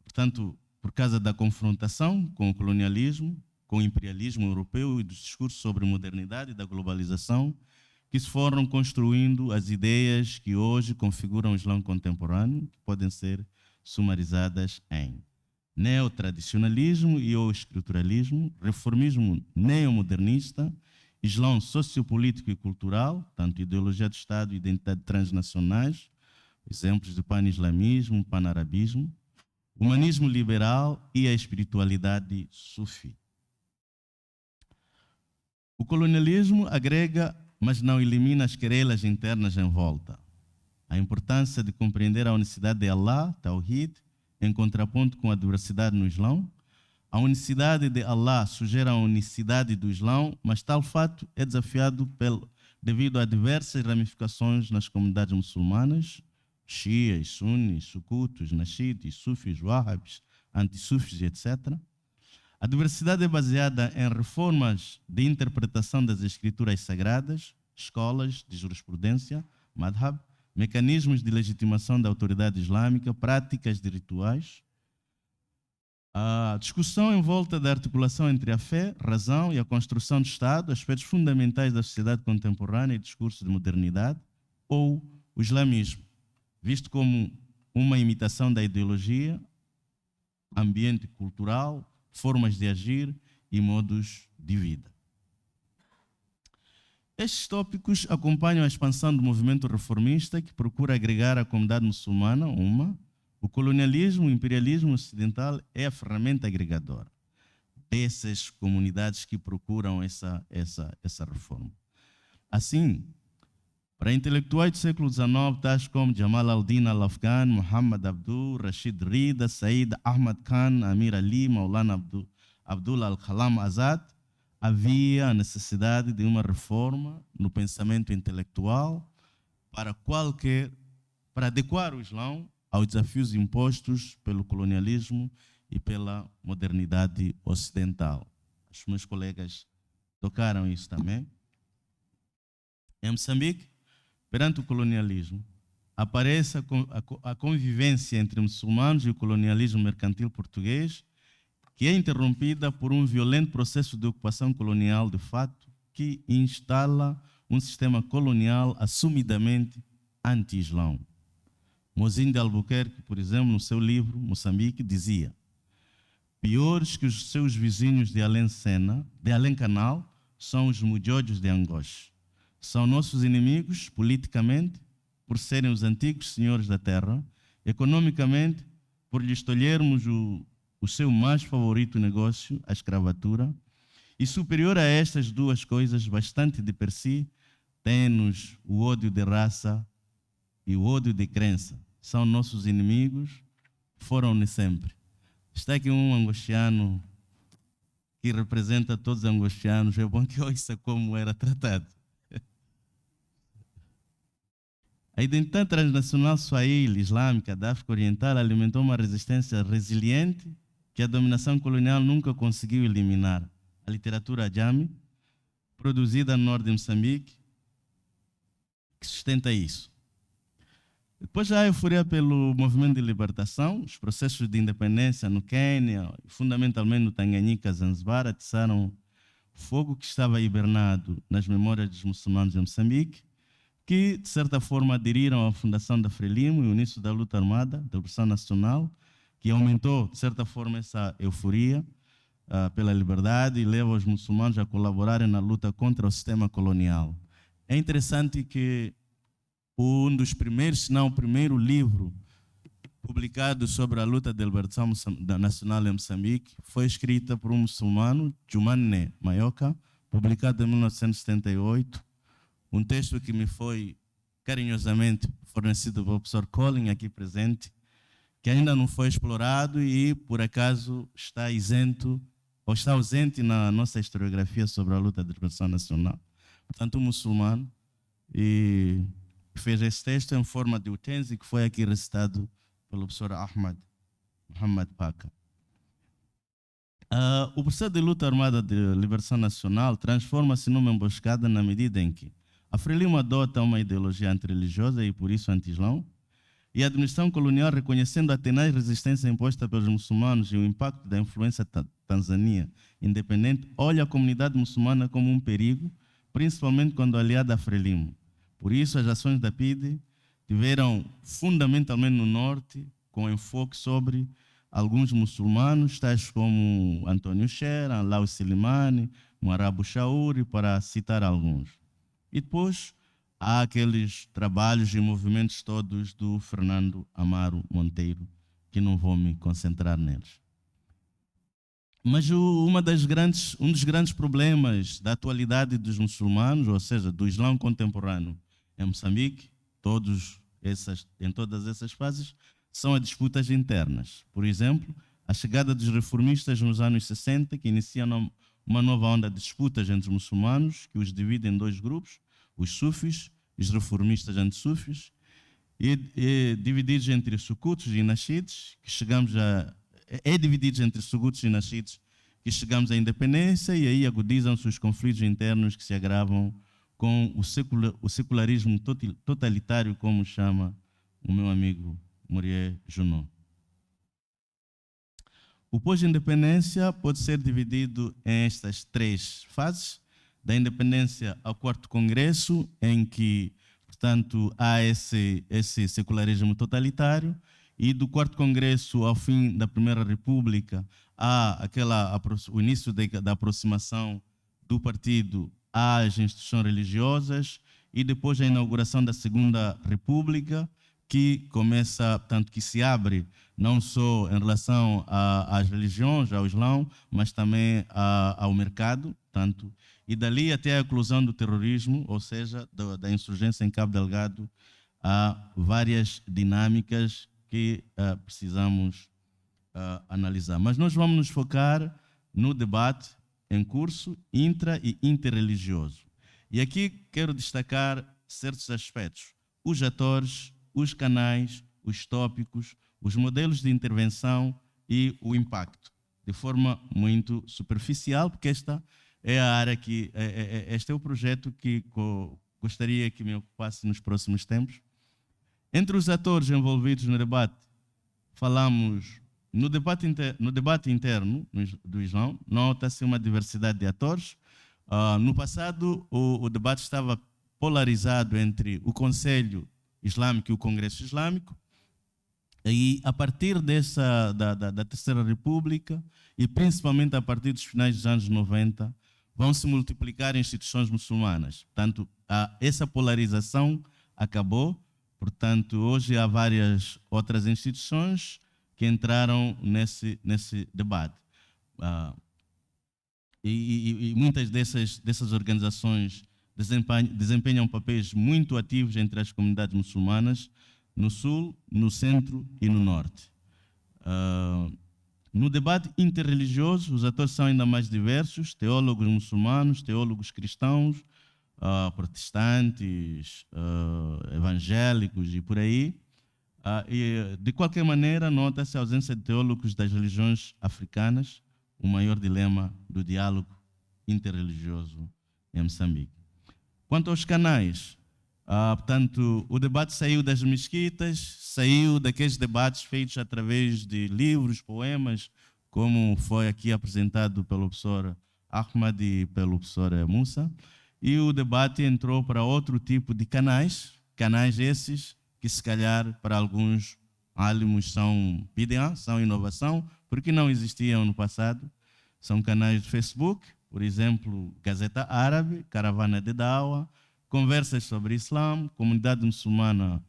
Portanto, por causa da confrontação com o colonialismo, com o imperialismo europeu e dos discursos sobre modernidade e da globalização, que se foram construindo as ideias que hoje configuram o Islão contemporâneo, que podem ser sumarizadas em neotradicionalismo e ou escrituralismo, reformismo neomodernista, Islão sociopolítico e cultural, tanto ideologia de Estado e identidade transnacionais, exemplos de pan-islamismo, pan-arabismo, humanismo liberal e a espiritualidade sufi. O colonialismo agrega, mas não elimina as querelas internas em volta. A importância de compreender a unicidade de Allah, Tawhid, em contraponto com a diversidade no Islão. A unicidade de Allah sugere a unicidade do Islão, mas tal fato é desafiado devido a diversas ramificações nas comunidades muçulmanas, xias, sunnis, sucutos, nashites, sufis, wahhabis, antissufis, etc. A diversidade é baseada em reformas de interpretação das escrituras sagradas, escolas de jurisprudência, madhab, mecanismos de legitimação da autoridade islâmica, práticas de rituais. A discussão em volta da articulação entre a fé, razão e a construção do Estado, aspectos fundamentais da sociedade contemporânea e discurso de modernidade, ou o islamismo, visto como uma imitação da ideologia, ambiente cultural, formas de agir e modos de vida. Estes tópicos acompanham a expansão do movimento reformista que procura agregar a comunidade muçulmana o colonialismo, o imperialismo ocidental é a ferramenta agregadora dessas comunidades que procuram essa reforma. Assim, para intelectuais do século XIX, tais como Jamal al-Din al-Afghan, Muhammad Abdul, Rashid Rida, Said Ahmad Khan, Amir Ali, Maulana Abdul al-Khalam Azad, havia a necessidade de uma reforma no pensamento intelectual para adequar o Islão aos desafios impostos pelo colonialismo e pela modernidade ocidental. Os meus colegas tocaram isso também. Em Moçambique, perante o colonialismo, aparece a convivência entre muçulmanos e o colonialismo mercantil português, que é interrompida por um violento processo de ocupação colonial de fato, que instala um sistema colonial assumidamente anti-islão. Mozinho de Albuquerque, por exemplo, no seu livro Moçambique, dizia: piores que os seus vizinhos de Além Canal são os mujojos de Angoche. São nossos inimigos politicamente, por serem os antigos senhores da terra, economicamente, por lhes tolhermos o seu mais favorito negócio, a escravatura, e superior a estas duas coisas, bastante de per si, tem-nos o ódio de raça e o ódio de crença. São nossos inimigos, foram-ne sempre. Está aqui um angostiano que representa todos os angostianos, é bom que ouça como era tratado. A identidade transnacional swahili islâmica da África Oriental alimentou uma resistência resiliente que a dominação colonial nunca conseguiu eliminar. A literatura ajami, produzida no norte de Moçambique, que sustenta isso. Depois há a euforia pelo movimento de libertação, os processos de independência no Quênia, fundamentalmente no Tanganyika, Zanzibar, atiçaram fogo que estava hibernado nas memórias dos muçulmanos em Moçambique, que, de certa forma, aderiram à fundação da Frelimo e o início da luta armada, da Cooperação Nacional, que aumentou, de certa forma, essa euforia pela liberdade e leva os muçulmanos a colaborarem na luta contra o sistema colonial. É interessante que um dos primeiros, se não o primeiro livro publicado sobre a luta de libertação nacional em Moçambique foi escrita por um muçulmano, Chapane Mutiua, publicado em 1978, um texto que me foi carinhosamente fornecido pelo professor Colin, aqui presente, que ainda não foi explorado e, por acaso, está isento ou está ausente na nossa historiografia sobre a luta de libertação nacional. Portanto, um muçulmano e fez esse texto em forma de utensílio que foi aqui recitado pelo professor Ahmed Parkar. O processo de luta armada de libertação nacional transforma-se numa emboscada na medida em que a Frelimo adota uma ideologia antirreligiosa e, por isso, anti-islão, e a administração colonial, reconhecendo a tenaz resistência imposta pelos muçulmanos e o impacto da influência Tanzânia independente, olha a comunidade muçulmana como um perigo, principalmente quando aliada à Frelimo. Por isso, as ações da PIDE tiveram, fundamentalmente no norte, com enfoque sobre alguns muçulmanos, tais como Antônio Xera, Lau Silimani, Muarabu Shauri, para citar alguns. E depois há aqueles trabalhos e movimentos todos do Fernando Amaro Monteiro, que não vou me concentrar neles. Mas um dos grandes problemas da atualidade dos muçulmanos, ou seja, do Islão contemporâneo em Moçambique, em todas essas fases, são as disputas internas. Por exemplo, a chegada dos reformistas nos anos 60, que inicia uma nova onda de disputas entre os muçulmanos, que os divide em dois grupos, os sufis e os reformistas anti-sufis, e divididos entre sucutos e nascidos, que chegamos à independência, e aí agudizam-se os conflitos internos que se agravam com o secularismo totalitário, como chama o meu amigo Muriel Junot. O pós-independência pode ser dividido em estas três fases: da independência ao quarto congresso, em que, portanto, há esse secularismo totalitário, e do quarto congresso ao fim da Primeira República há o início da aproximação do partido às instituições religiosas, e depois a inauguração da Segunda República, que começa, portanto, que se abre não só em relação às religiões, ao Islão, mas também ao mercado, portanto, e dali até a eclosão do terrorismo, ou seja, da insurgência em Cabo Delgado, há várias dinâmicas que precisamos analisar. Mas nós vamos nos focar no debate em curso intra- e interreligioso. E aqui quero destacar certos aspectos: os atores, os canais, os tópicos, os modelos de intervenção e o impacto, de forma muito superficial, porque esta é a área este é o projeto que gostaria que me ocupasse nos próximos tempos. Entre os atores envolvidos no debate, falamos no debate interno do Islão, nota-se uma diversidade de atores. No passado, o debate estava polarizado entre o Conselho Islâmico e o Congresso Islâmico, e a partir da Terceira República, e principalmente a partir dos finais dos anos 90, vão se multiplicar instituições muçulmanas. Portanto, essa polarização acabou. Portanto, hoje há várias outras instituições que entraram nesse debate. E muitas dessas organizações desempenham papéis muito ativos entre as comunidades muçulmanas no Sul, no Centro e no Norte. No debate interreligioso, os atores são ainda mais diversos: teólogos muçulmanos, teólogos cristãos, protestantes, evangélicos e por aí. E, de qualquer maneira, nota-se a ausência de teólogos das religiões africanas, o maior dilema do diálogo interreligioso em Moçambique. Quanto aos canais, portanto, o debate saiu das mesquitas, saiu daqueles debates feitos através de livros, poemas, como foi aqui apresentado pelo professor Ahmed e pelo professor Musa, e o debate entrou para outro tipo de canais esses que se calhar para alguns álimos são PDA, são inovação, porque não existiam no passado. São canais de Facebook, por exemplo, Gazeta Árabe, Caravana de Dawa, Conversas sobre Islã, Comunidade Muçulmana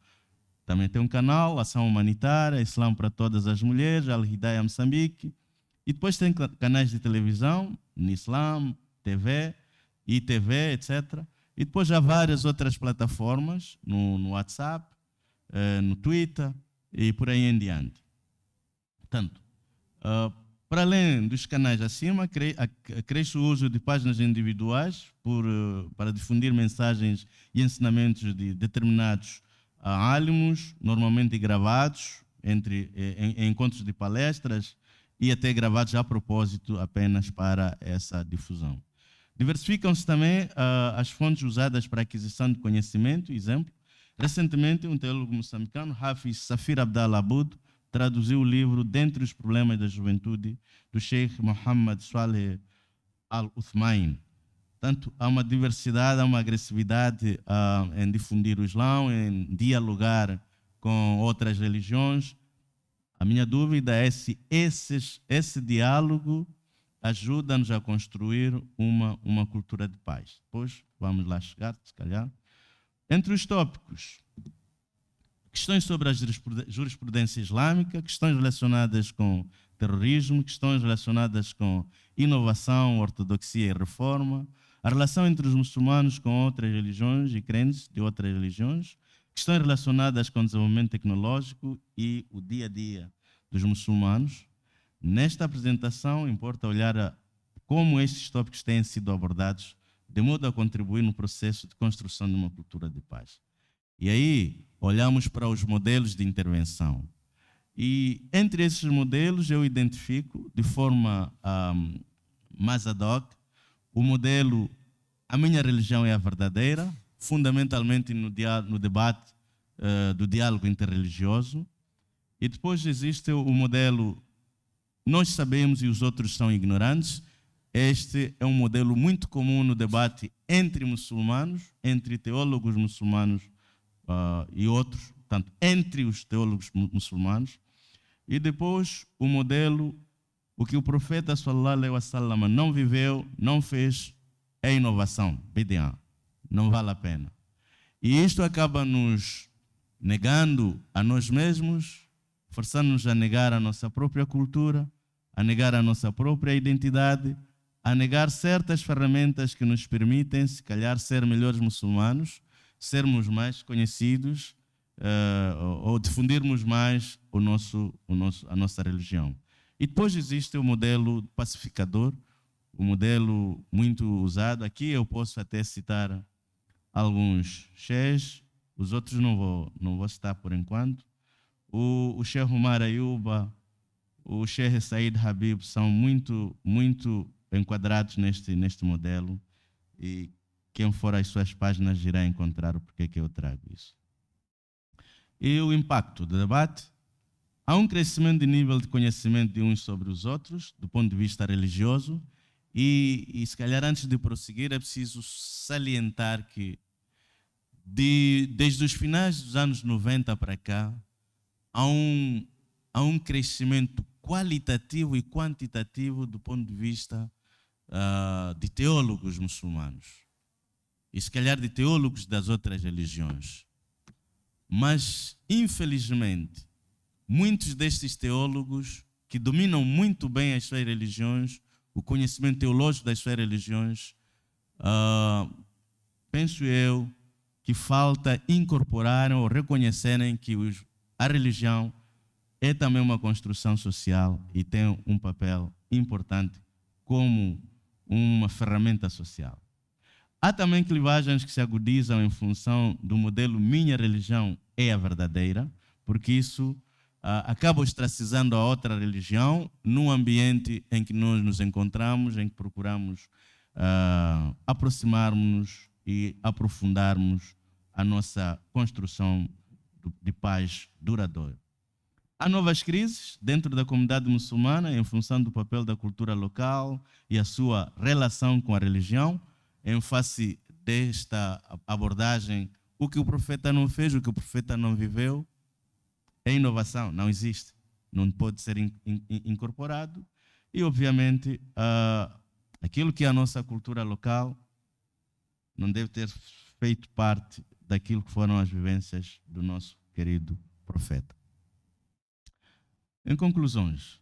também tem um canal, Ação Humanitária, Islã para Todas as Mulheres, Al-Hidayah Moçambique. E depois tem canais de televisão, Islã, TV, ITV, etc. E depois há várias outras plataformas, no WhatsApp, no Twitter e por aí em diante. Portanto, para além dos canais acima, cresce o uso de páginas individuais para difundir mensagens e ensinamentos de determinados álimos, normalmente gravados em encontros de palestras e até gravados a propósito apenas para essa difusão. Diversificam-se também as fontes usadas para a aquisição de conhecimento. Exemplo, recentemente um teólogo moçambicano, Hafiz Safir Abdallah Abud, traduziu o livro Dentre os Problemas da Juventude, do Sheikh Mohammed Saleh Al-Uthmain. Portanto, há uma diversidade, há uma agressividade em difundir o Islão, em dialogar com outras religiões. A minha dúvida é se esse diálogo ajuda-nos a construir uma cultura de paz. Depois vamos lá chegar, se calhar. Entre os tópicos, questões sobre a jurisprudência islâmica, questões relacionadas com terrorismo, questões relacionadas com inovação, ortodoxia e reforma, a relação entre os muçulmanos com outras religiões e crentes de outras religiões, questões relacionadas com o desenvolvimento tecnológico e o dia a dia dos muçulmanos. Nesta apresentação, importa olhar como estes tópicos têm sido abordados de modo a contribuir no processo de construção de uma cultura de paz. E aí, olhamos para os modelos de intervenção. E entre esses modelos, eu identifico de forma mais ad hoc o modelo A Minha Religião é a Verdadeira, fundamentalmente no debate do diálogo interreligioso. E depois existe o modelo Nós Sabemos e os Outros São Ignorantes. Este é um modelo muito comum no debate entre muçulmanos, entre teólogos muçulmanos e outros, portanto, entre os teólogos muçulmanos. E depois o modelo, o que o profeta sallallahu alaihi wasallam não viveu, não fez, é inovação, BDA, não vale a pena. E isto acaba nos negando a nós mesmos, forçando-nos a negar a nossa própria cultura, a negar a nossa própria identidade, a negar certas ferramentas que nos permitem, se calhar, ser melhores muçulmanos, sermos mais conhecidos ou difundirmos mais a nossa religião. E depois existe o modelo pacificador, o modelo muito usado. Aqui eu posso até citar alguns cheikhs, os outros não vou citar por enquanto. O Sheikh Umar Ayuba, o Sheikh Said Habib são muito enquadrados neste modelo, e quem for às suas páginas irá encontrar o porquê que eu trago isso. E o impacto do debate. Há um crescimento de nível de conhecimento de uns sobre os outros, do ponto de vista religioso, e se calhar antes de prosseguir é preciso salientar que desde os finais dos anos 90 para cá, há um crescimento qualitativo e quantitativo do ponto de vista de teólogos muçulmanos, e se calhar de teólogos das outras religiões. Mas, infelizmente, muitos destes teólogos que dominam muito bem as suas religiões, o conhecimento teológico das suas religiões, penso eu que falta incorporarem ou reconhecerem que a religião é também uma construção social e tem um papel importante como uma ferramenta social. Há também clivagens que se agudizam em função do modelo Minha Religião é a Verdadeira, porque isso acaba ostracizando a outra religião num ambiente em que nós nos encontramos, em que procuramos aproximarmos e aprofundarmos a nossa construção de paz duradoura. Há novas crises dentro da comunidade muçulmana em função do papel da cultura local e a sua relação com a religião. Em face desta abordagem, o que o profeta não fez, o que o profeta não viveu, é inovação, não existe, não pode ser incorporado. E, obviamente, aquilo que é a nossa cultura local não deve ter feito parte daquilo que foram as vivências do nosso querido profeta. Em conclusões,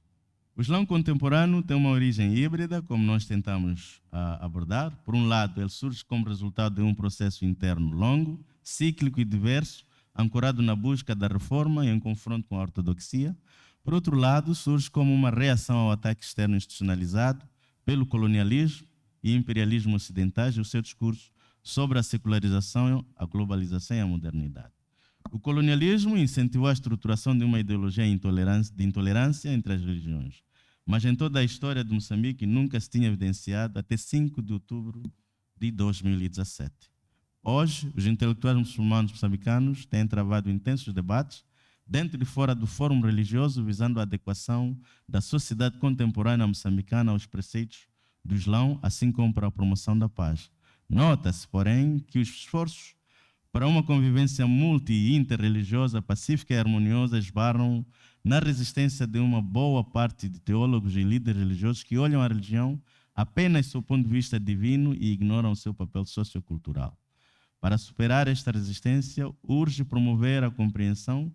o Islão contemporâneo tem uma origem híbrida, como nós tentamos abordar. Por um lado, ele surge como resultado de um processo interno longo, cíclico e diverso, ancorado na busca da reforma e em confronto com a ortodoxia. Por outro lado, surge como uma reação ao ataque externo institucionalizado pelo colonialismo e imperialismo ocidentais e o seu discurso sobre a secularização, a globalização e a modernidade. O colonialismo incentivou a estruturação de uma ideologia de intolerância entre as religiões, mas em toda a história de Moçambique nunca se tinha evidenciado até 5 de outubro de 2017. Hoje, os intelectuais muçulmanos moçambicanos têm travado intensos debates dentro e fora do fórum religioso visando a adequação da sociedade contemporânea moçambicana aos preceitos do Islão, assim como para a promoção da paz. Nota-se, porém, que os esforços para uma convivência multi- e interreligiosa, pacífica e harmoniosa esbarram na resistência de uma boa parte de teólogos e líderes religiosos que olham a religião apenas do seu ponto de vista divino e ignoram o seu papel sociocultural. Para superar esta resistência, urge promover a compreensão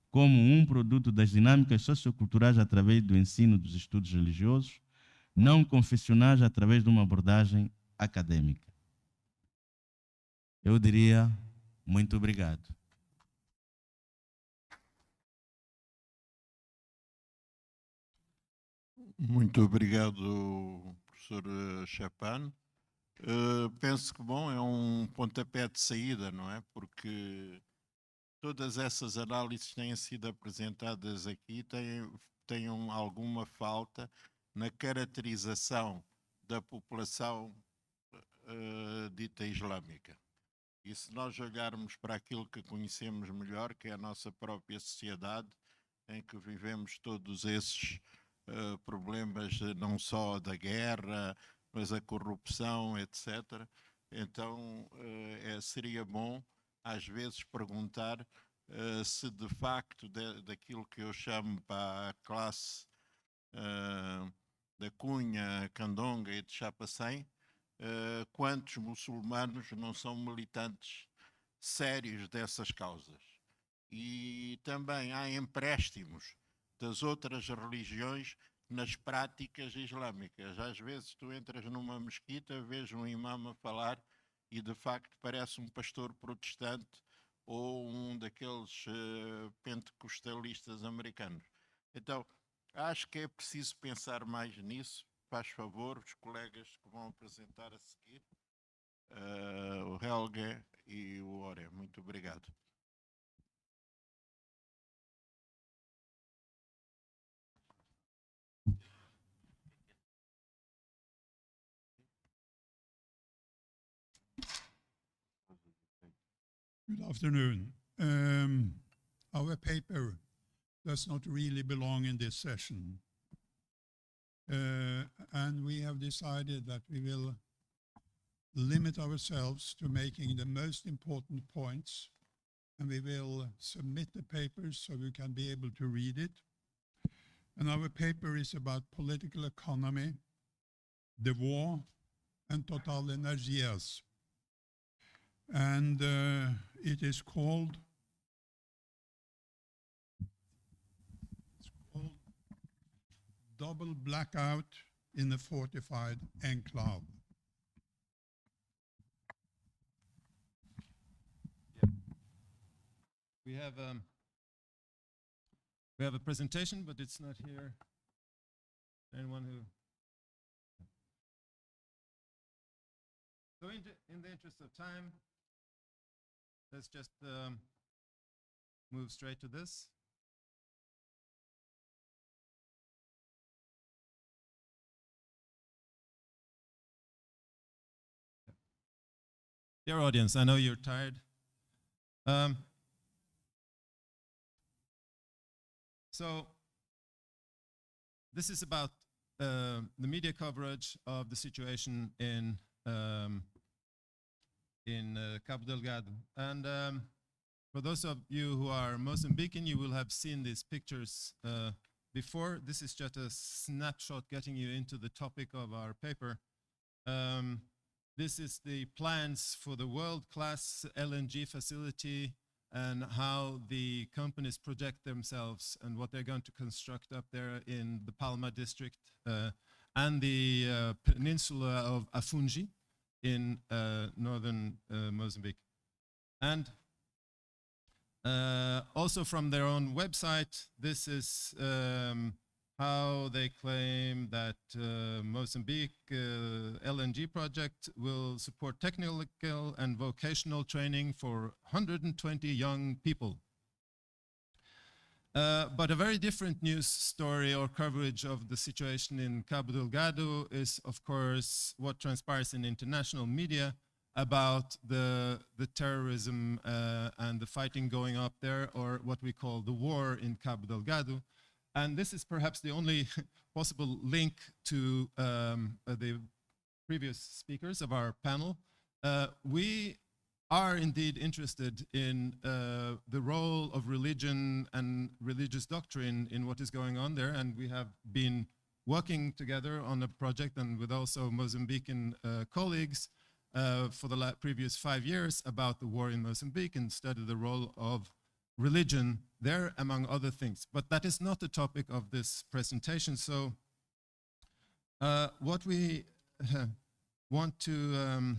como um produto das dinâmicas socioculturais através do ensino dos estudos religiosos, não confessionais através de uma abordagem acadêmica. Eu diria muito obrigado. Muito obrigado, professor Chapane. Penso que, bom, é um pontapé de saída, não é? Porque todas essas análises que têm sido apresentadas aqui têm alguma falta na caracterização da população dita islâmica. E se nós olharmos para aquilo que conhecemos melhor, que é a nossa própria sociedade, em que vivemos todos esses problemas, não só da guerra, mas a corrupção, etc. Então, seria bom, às vezes, perguntar se de facto daquilo que eu chamo para a classe da Cunha, Candonga e de Chapacém, quantos muçulmanos não são militantes sérios dessas causas. E também há empréstimos das outras religiões nas práticas islâmicas. Às vezes tu entras numa mesquita, vês um imã a falar e de facto parece um pastor protestante ou um daqueles pentecostalistas americanos. Então, acho que é preciso pensar mais nisso. Faz favor, os colegas que vão apresentar a seguir, o Helge e o Ore. Muito obrigado. Good afternoon. Our paper does not really belong in this session. And we have decided that we will limit ourselves to making the most important points, and we will submit the papers so you can be able to read it. And our paper is about political economy, the war, and Total Energias. And it is called Double Blackout in a Fortified Enclave. Yeah. We have a presentation, but it's not here. Anyone who? So in the interest of time, let's just move straight to this. Dear audience, I know you're tired. So this is about the media coverage of the situation in Cabo Delgado. And for those of you who are Mozambican, you will have seen these pictures before. This is just a snapshot getting you into the topic of our paper. This is the plans for the world-class LNG facility and how the companies project themselves and what they're going to construct up there in the Palma district and the peninsula of Afungi in northern Mozambique. And also from their own website, this is how they claim that Mozambique LNG project will support technical and vocational training for 120 young people. But a very different news story or coverage of the situation in Cabo Delgado is, of course, what transpires in international media about the terrorism and the fighting going up there, or what we call the war in Cabo Delgado. And this is perhaps the only possible link to the previous speakers of our panel. We are indeed interested in the role of religion and religious doctrine in what is going on there, and we have been working together on a project and with also Mozambican colleagues for the previous 5 years about the war in Mozambique and studied the role of religion there, among other things. But that is not the topic of this presentation. So what we want to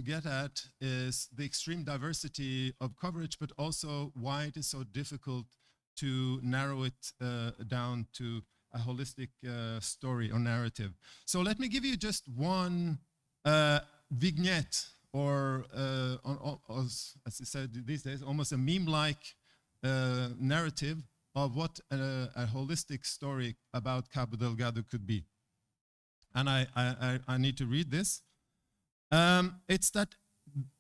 get at is the extreme diversity of coverage, but also why it is so difficult to narrow it down to a holistic story or narrative. So let me give you just one vignette, or as I said these days, almost a meme-like narrative of what a holistic story about Cabo Delgado could be. And I need to read this. It's that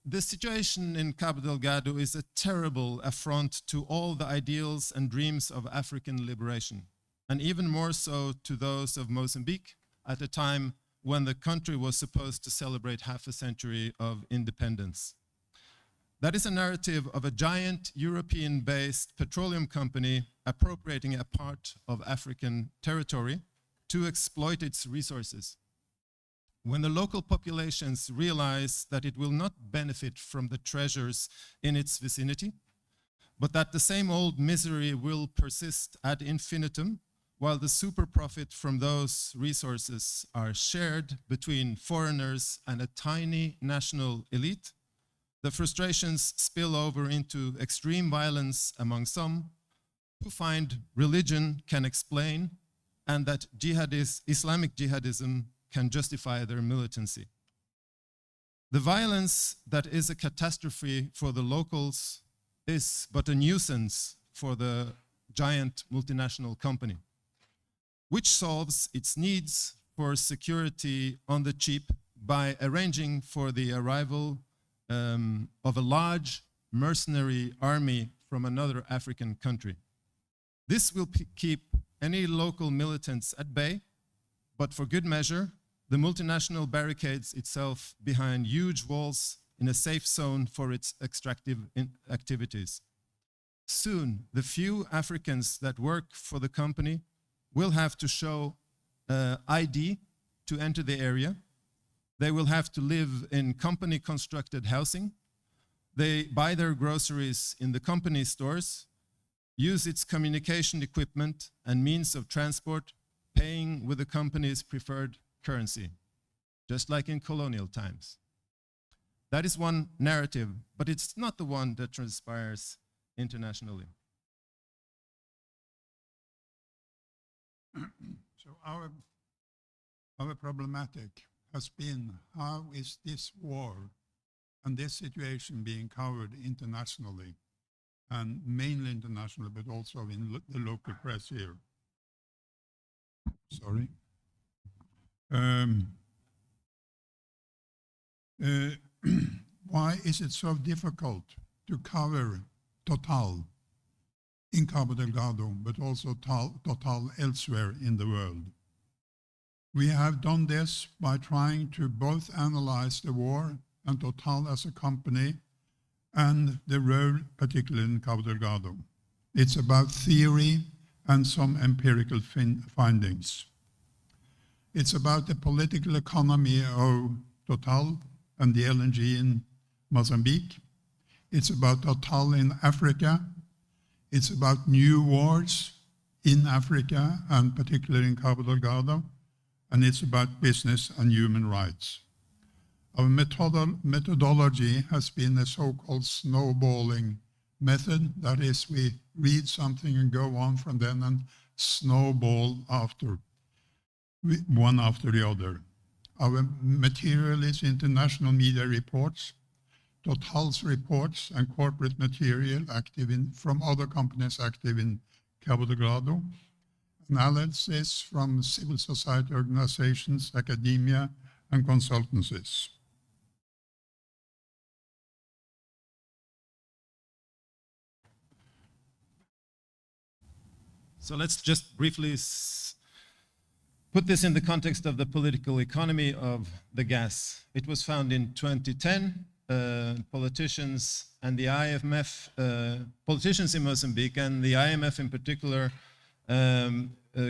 the situation in Cabo Delgado is a terrible affront to all the ideals and dreams of African liberation, and even more so to those of Mozambique at a time when the country was supposed to celebrate half a century of independence. That is a narrative of a giant European-based petroleum company appropriating a part of African territory to exploit its resources. When the local populations realize that it will not benefit from the treasures in its vicinity, but that the same old misery will persist ad infinitum, while the super profit from those resources are shared between foreigners and a tiny national elite, the frustrations spill over into extreme violence among some who find religion can explain and that Islamic jihadism can justify their militancy. The violence that is a catastrophe for the locals is but a nuisance for the giant multinational company, which solves its needs for security on the cheap by arranging for the arrival of a large mercenary army from another African country. This will keep any local militants at bay, but for good measure, the multinational barricades itself behind huge walls in a safe zone for its extractive activities. Soon, the few Africans that work for the company will have to show ID to enter the area. They will have to live in company-constructed housing. They buy their groceries in the company stores, use its communication equipment and means of transport, paying with the company's preferred currency, just like in colonial times. That is one narrative, but it's not the one that transpires internationally. So our problematic has been, how is this war and this situation being covered internationally, and mainly internationally, but also in the local press here? Sorry. Why is it so difficult to cover Total in Cabo Delgado, but also Total elsewhere in the world. We have done this by trying to both analyze the war and Total as a company and the role, particularly in Cabo Delgado. It's about theory and some empirical findings. It's about the political economy of Total and the LNG in Mozambique. It's about Total in Africa. It's about new wars in Africa and particularly in Cabo Delgado. And it's about business and human rights. Our methodology has been a so-called snowballing method. That is, we read something and go on from then and snowball after, one after the other. Our material is international media reports, Total's reports and corporate material from other companies active in Cabo Delgado, analysis from civil society organizations, academia, and consultancies. So let's just briefly put this in the context of the political economy of the gas. It was found in 2010. Politicians and the IMF, politicians in Mozambique and the IMF in particular,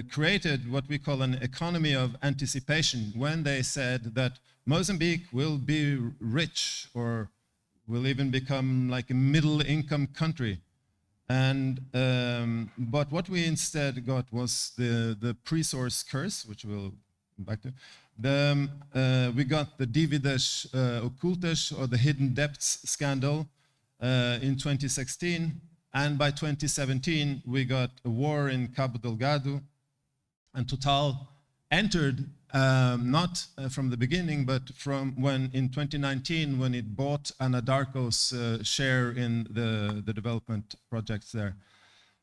created what we call an economy of anticipation when they said that Mozambique will be rich or will even become like a middle-income country. And but what we instead got was the pre-source curse, which we'll come back to. We got the dívidas ocultas, or the hidden debts scandal in 2016, and by 2017 we got a war in Cabo Delgado, and Total entered not from the beginning, but from when in 2019 when it bought Anadarko's share in the development projects there.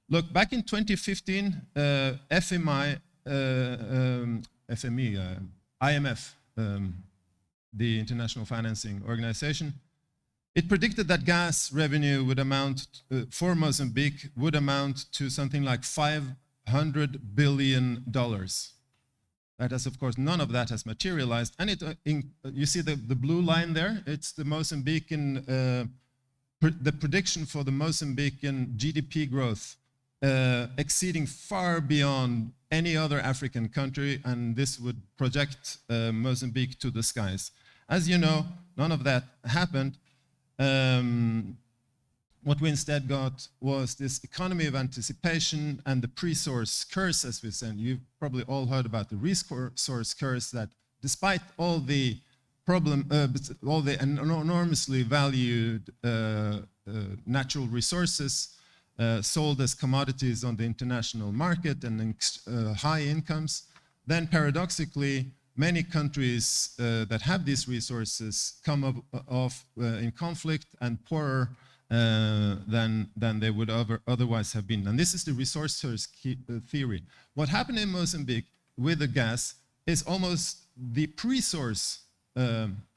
Look, back in 2015, IMF, the International Financing Organization, it predicted that gas revenue would amount, for Mozambique, would amount to something like $500 billion. That has, of course, none of that has materialized. And you see the blue line there? It's the Mozambican, the prediction for the Mozambican GDP growth exceeding far beyond any other African country, and this would project Mozambique to the skies. As you know, none of that happened. What we instead got was this economy of anticipation and the pre-source curse, as we said. You've probably all heard about the resource curse, that despite all the enormously valued natural resources sold as commodities on the international market and high incomes, then paradoxically, many countries that have these resources come off in conflict and poorer than they would otherwise have been. And this is the resource curse theory. What happened in Mozambique with the gas is almost the pre-source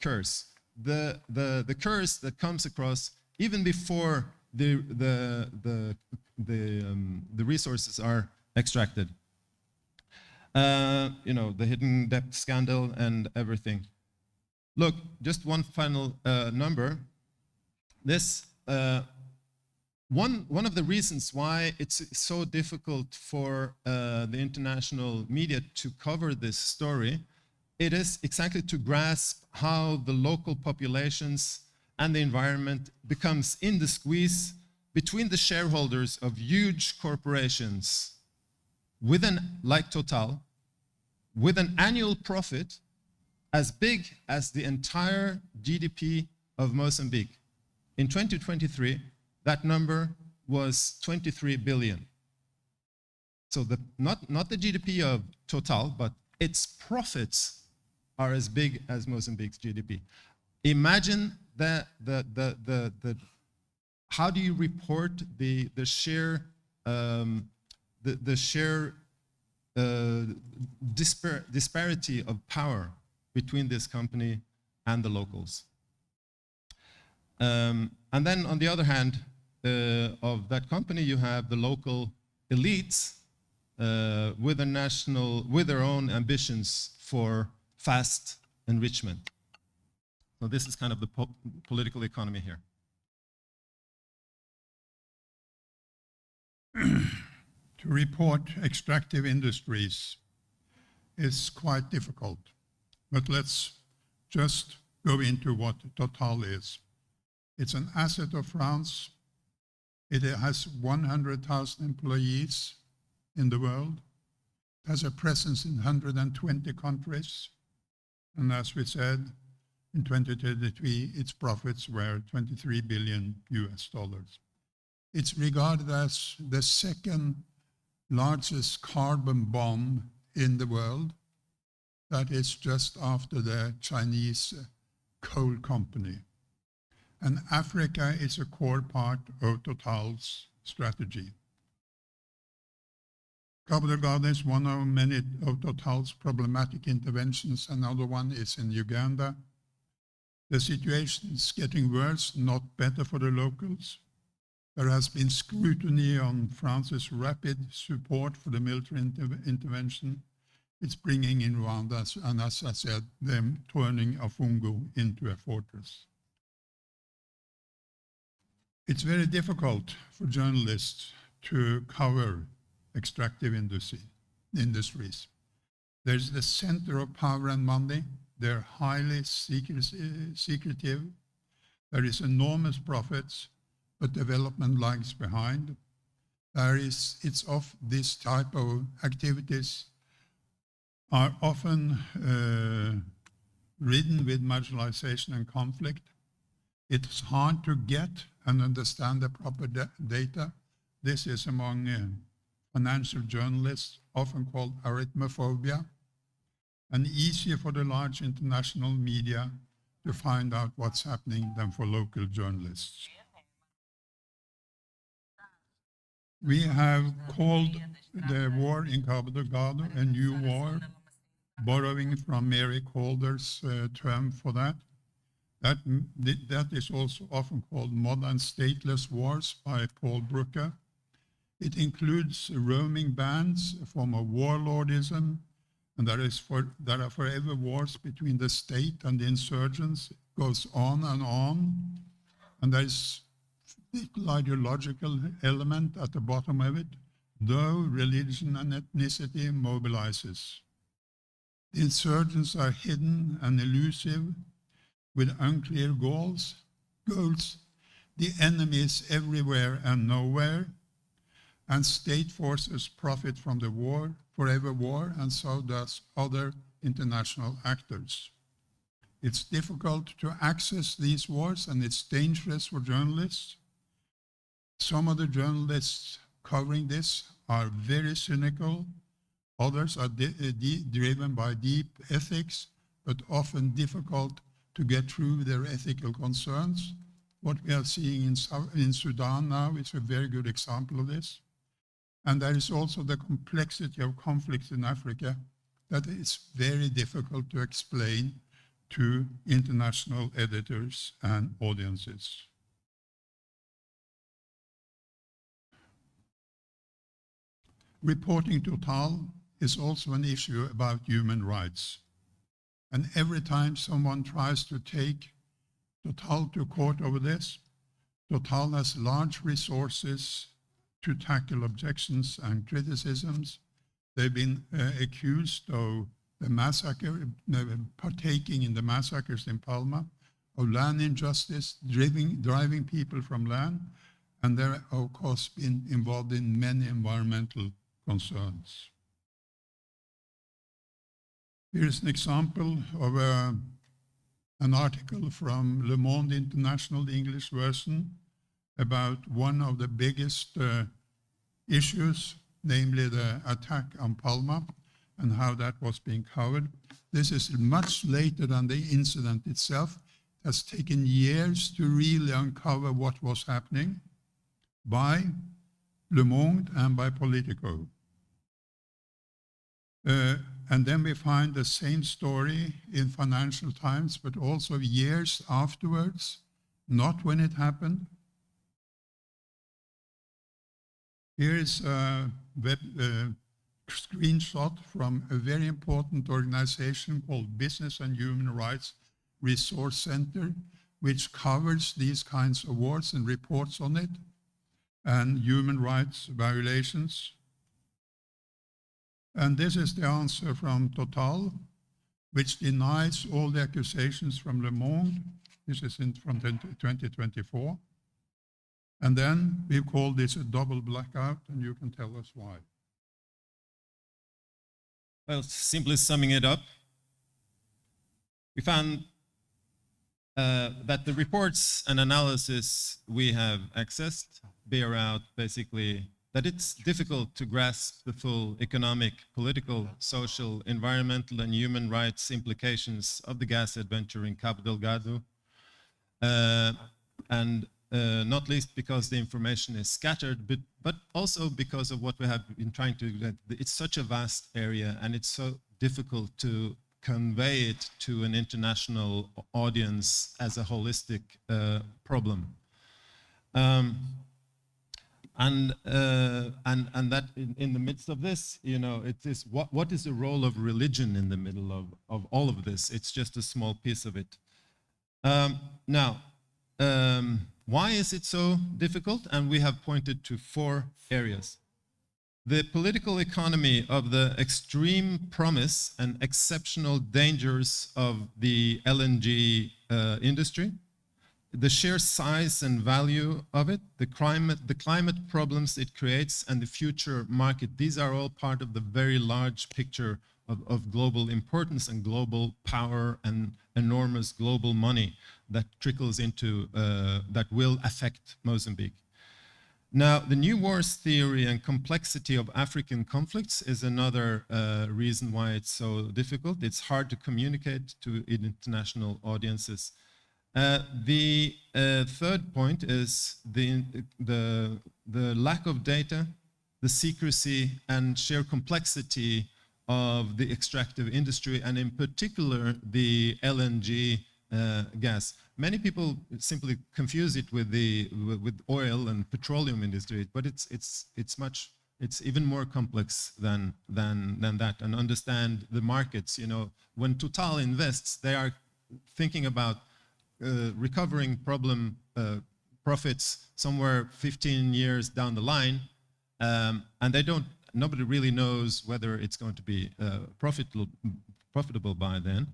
curse, the curse that comes across even before the resources are extracted. You know, the hidden debt scandal and everything. Look, just one final number. This one of the reasons why it's so difficult for the international media to cover this story, it is exactly to grasp how the local populations and the environment becomes in the squeeze between the shareholders of huge corporations like Total, with an annual profit as big as the entire GDP of Mozambique. In 2023, that number was 23 billion. So not the GDP of Total, but its profits are as big as Mozambique's GDP. Imagine how do you report the sheer disparity of power between this company and the locals? And then on the other hand, of that company, you have the local elites with their own ambitions for fast enrichment. So this is kind of the political economy here. To report extractive industries is quite difficult, but let's just go into what Total is. It's an asset of France. It has 100,000 employees in the world. It has a presence in 120 countries. And as we said, in 2023, its profits were $23 billion. It's regarded as the second largest carbon bomb in the world. That is just after the Chinese coal company. And Africa is a core part of Total's strategy. Cabo Delgado is one of many of Total's problematic interventions. Another one is in Uganda. The situation is getting worse, not better for the locals. There has been scrutiny on France's rapid support for the military intervention. It's bringing in Rwanda, and as I said, them turning Afungo into a fortress. It's very difficult for journalists to cover extractive industries. There's the center of power and money. They're highly secretive. There is enormous profits, but development lags behind. It's of this type of activities are often ridden with marginalization and conflict. It's hard to get and understand the proper data. This is among financial journalists, often called arithmophobia, and easier for the large international media to find out what's happening than for local journalists. We have called the war in Cabo Delgado a new war, borrowing from Mary Calder's term for that. That is also often called modern stateless wars by Paul Brooker. It includes roaming bands, a form of warlordism, and there are forever wars between the state and the insurgents. It goes on, and there is a ideological element at the bottom of it, though religion and ethnicity mobilizes. The insurgents are hidden and elusive, with unclear goals. The enemy is everywhere and nowhere, and state forces profit from the war, forever war, and so does other international actors. It's difficult to access these wars, and it's dangerous for journalists. Some of the journalists covering this are very cynical. Others are driven by deep ethics, but often difficult to get through their ethical concerns. What we are seeing in Sudan now is a very good example of this. And there is also the complexity of conflicts in Africa that is very difficult to explain to international editors and audiences. Reporting Total is also an issue about human rights. And every time someone tries to take Total to court over this, Total has large resources to tackle objections and criticisms. They've been accused of the massacre, partaking in the massacres in Palma, of land injustice, driving people from land, and they're, of course, been involved in many environmental concerns. Here's an example of an article from Le Monde International, the English version, about one of the biggest issues, namely the attack on Palma and how that was being covered. This is much later than the incident itself. It has taken years to really uncover what was happening by Le Monde and by Politico. And then we find the same story in Financial Times, but also years afterwards, not when it happened. Here is a web screenshot from a very important organization called Business and Human Rights Resource Center, which covers these kinds of awards and reports on it and human rights violations. And this is the answer from Total, which denies all the accusations from Le Monde. This is from 2024. And then we call this a double blackout, and you can tell us why. Well, simply summing it up, we found that the reports and analysis we have accessed bear out basically that it's difficult to grasp the full economic, political, social, environmental, and human rights implications of the gas adventure in Cabo Delgado, and not least because the information is scattered, but also because of what we have been trying to do. It's such a vast area, and it's so difficult to convey it to an international audience as a holistic problem. And that in the midst of this, you know, it is what is the role of religion in the middle of all of this? It's just a small piece of it. Now, why is it so difficult? And we have pointed to 4 areas. The political economy of the extreme promise and exceptional dangers of the LNG industry, the sheer size and value of it, the climate problems it creates, and the future market. These are all part of the very large picture of global importance and global power and enormous global money that trickles into, that will affect Mozambique. Now, the new wars theory and complexity of African conflicts is another reason why it's so difficult. It's hard to communicate to international audiences. The third point is the lack of data, the secrecy and sheer complexity of the extractive industry, and in particular the LNG gas. Many people simply confuse it with with oil and petroleum industry, but it's even more complex than that. And understand the markets. You know, when Total invests, they are thinking about recovering profits somewhere 15 years down the line, and they don't. Nobody really knows whether it's going to be profitable by then.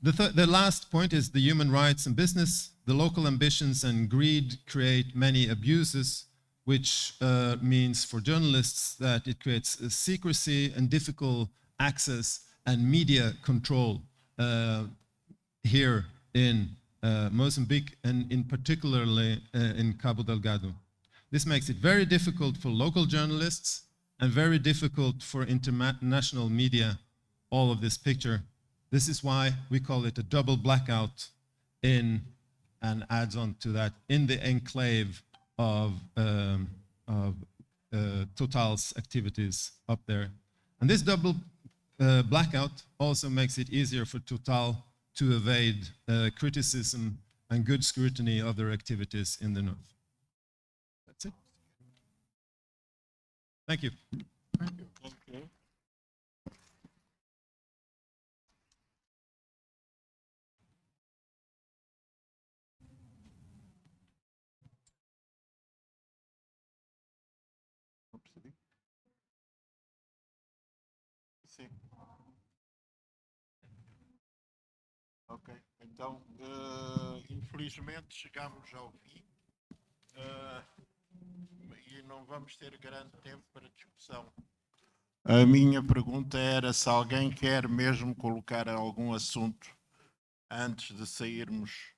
The last point is the human rights and business. The local ambitions and greed create many abuses, which means for journalists that it creates secrecy and difficult access and media control here in Mozambique, and in particularly in Cabo Delgado. This makes it very difficult for local journalists and very difficult for international media, all of this picture. This is why we call it a double blackout and adds on to that, in the enclave of Total's activities up there. And this double blackout also makes it easier for Total to evade criticism and good scrutiny of their activities in the north. That's it. Thank you. Thank you. Thank you. Sim. Ok, então, infelizmente chegamos ao fim e não vamos ter grande tempo para discussão. A minha pergunta era se alguém quer mesmo colocar algum assunto antes de sairmos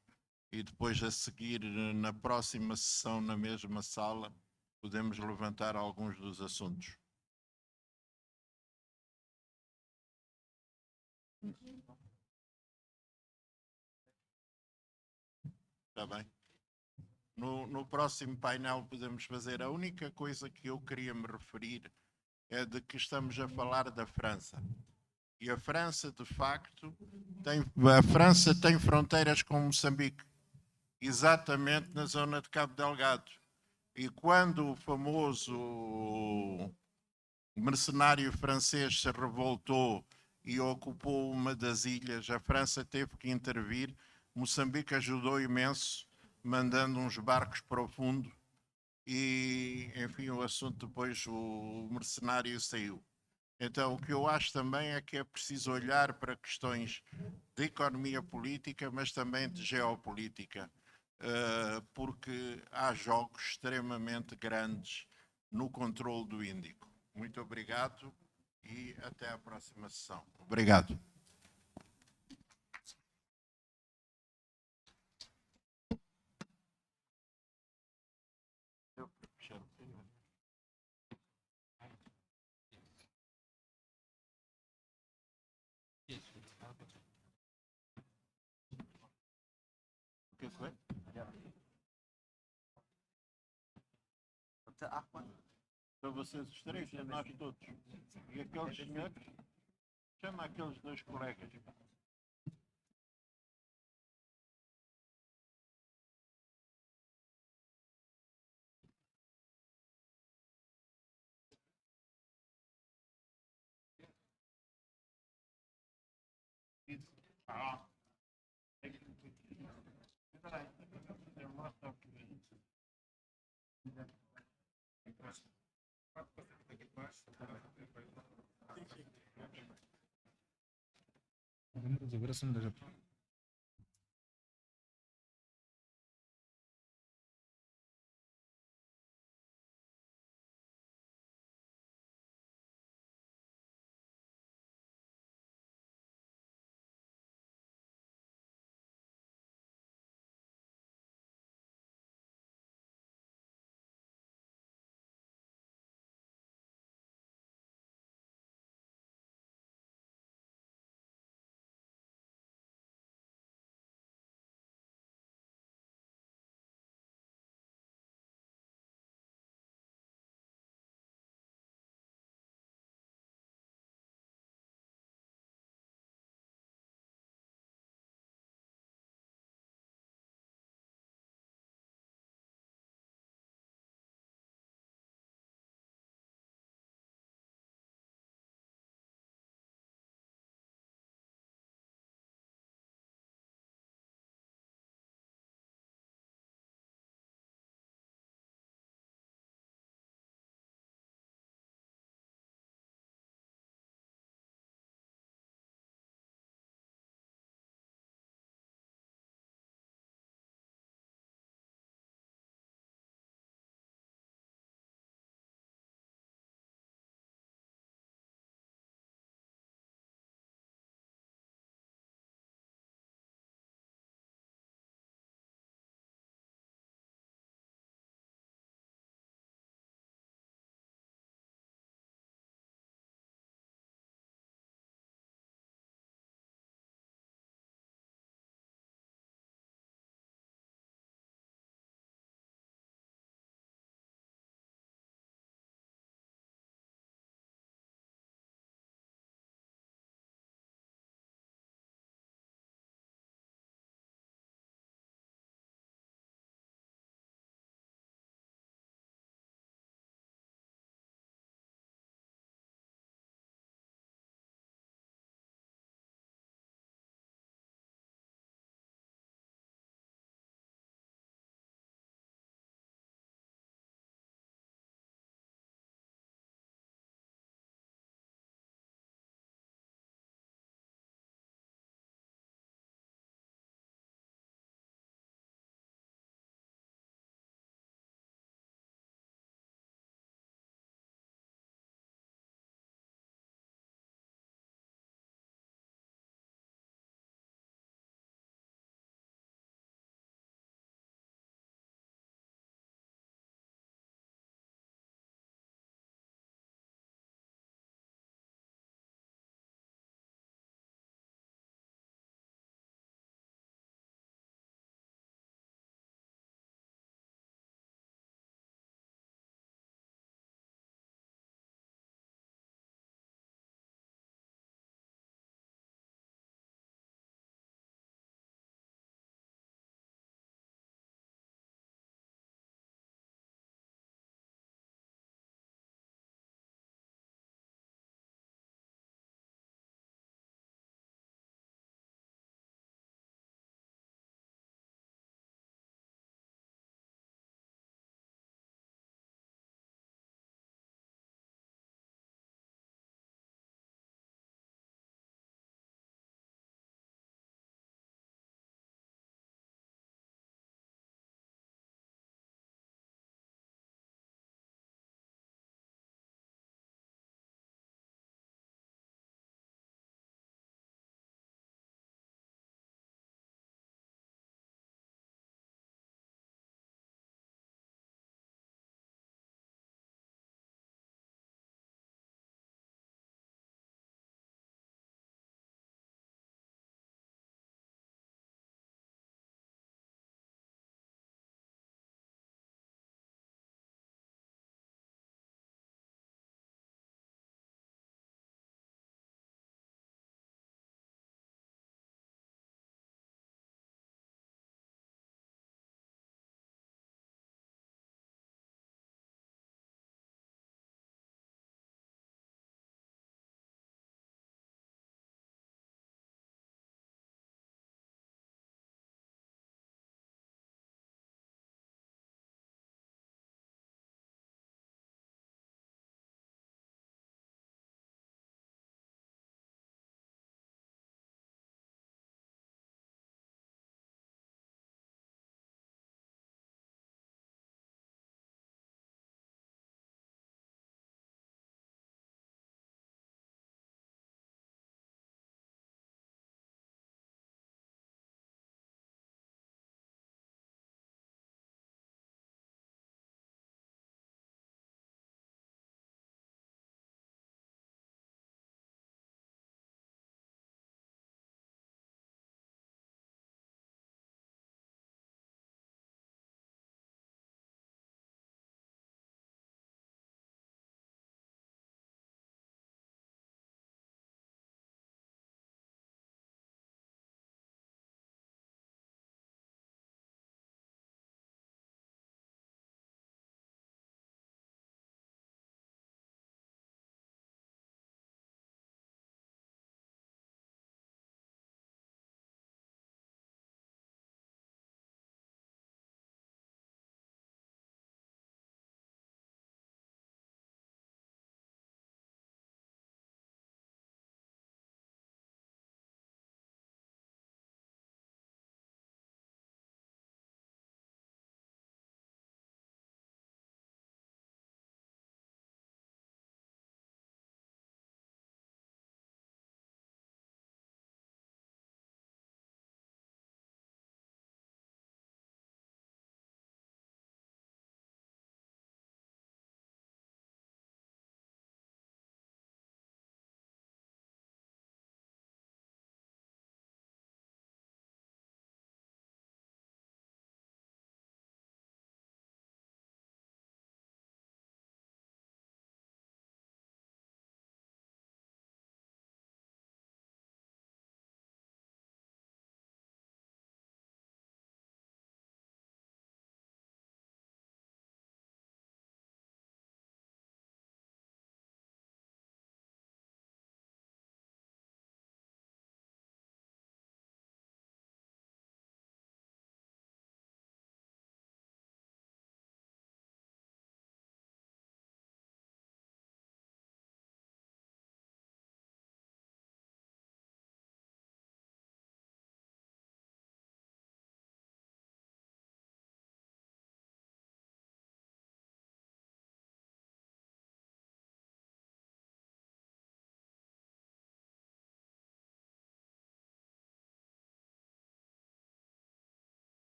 e depois a seguir na próxima sessão na mesma sala podemos levantar alguns dos assuntos. Está bem. No próximo painel podemos fazer. A única coisa que eu queria me referir é de que estamos a falar da França. E a França, de facto, tem fronteiras com Moçambique, exatamente na zona de Cabo Delgado. E quando o famoso mercenário francês se revoltou e ocupou uma das ilhas, a França teve que intervir. Moçambique ajudou imenso, mandando uns barcos para o fundo e, enfim, o assunto depois, o mercenário saiu. Então, o que eu acho também é que é preciso olhar para questões de economia política, mas também de geopolítica, porque há jogos extremamente grandes no controle do Índico. Muito obrigado e até à próxima sessão. Obrigado. O que foi? Para vocês os três, a nós todos. E aqueles senhores, chama aqueles dois colegas. Vamos resolver essa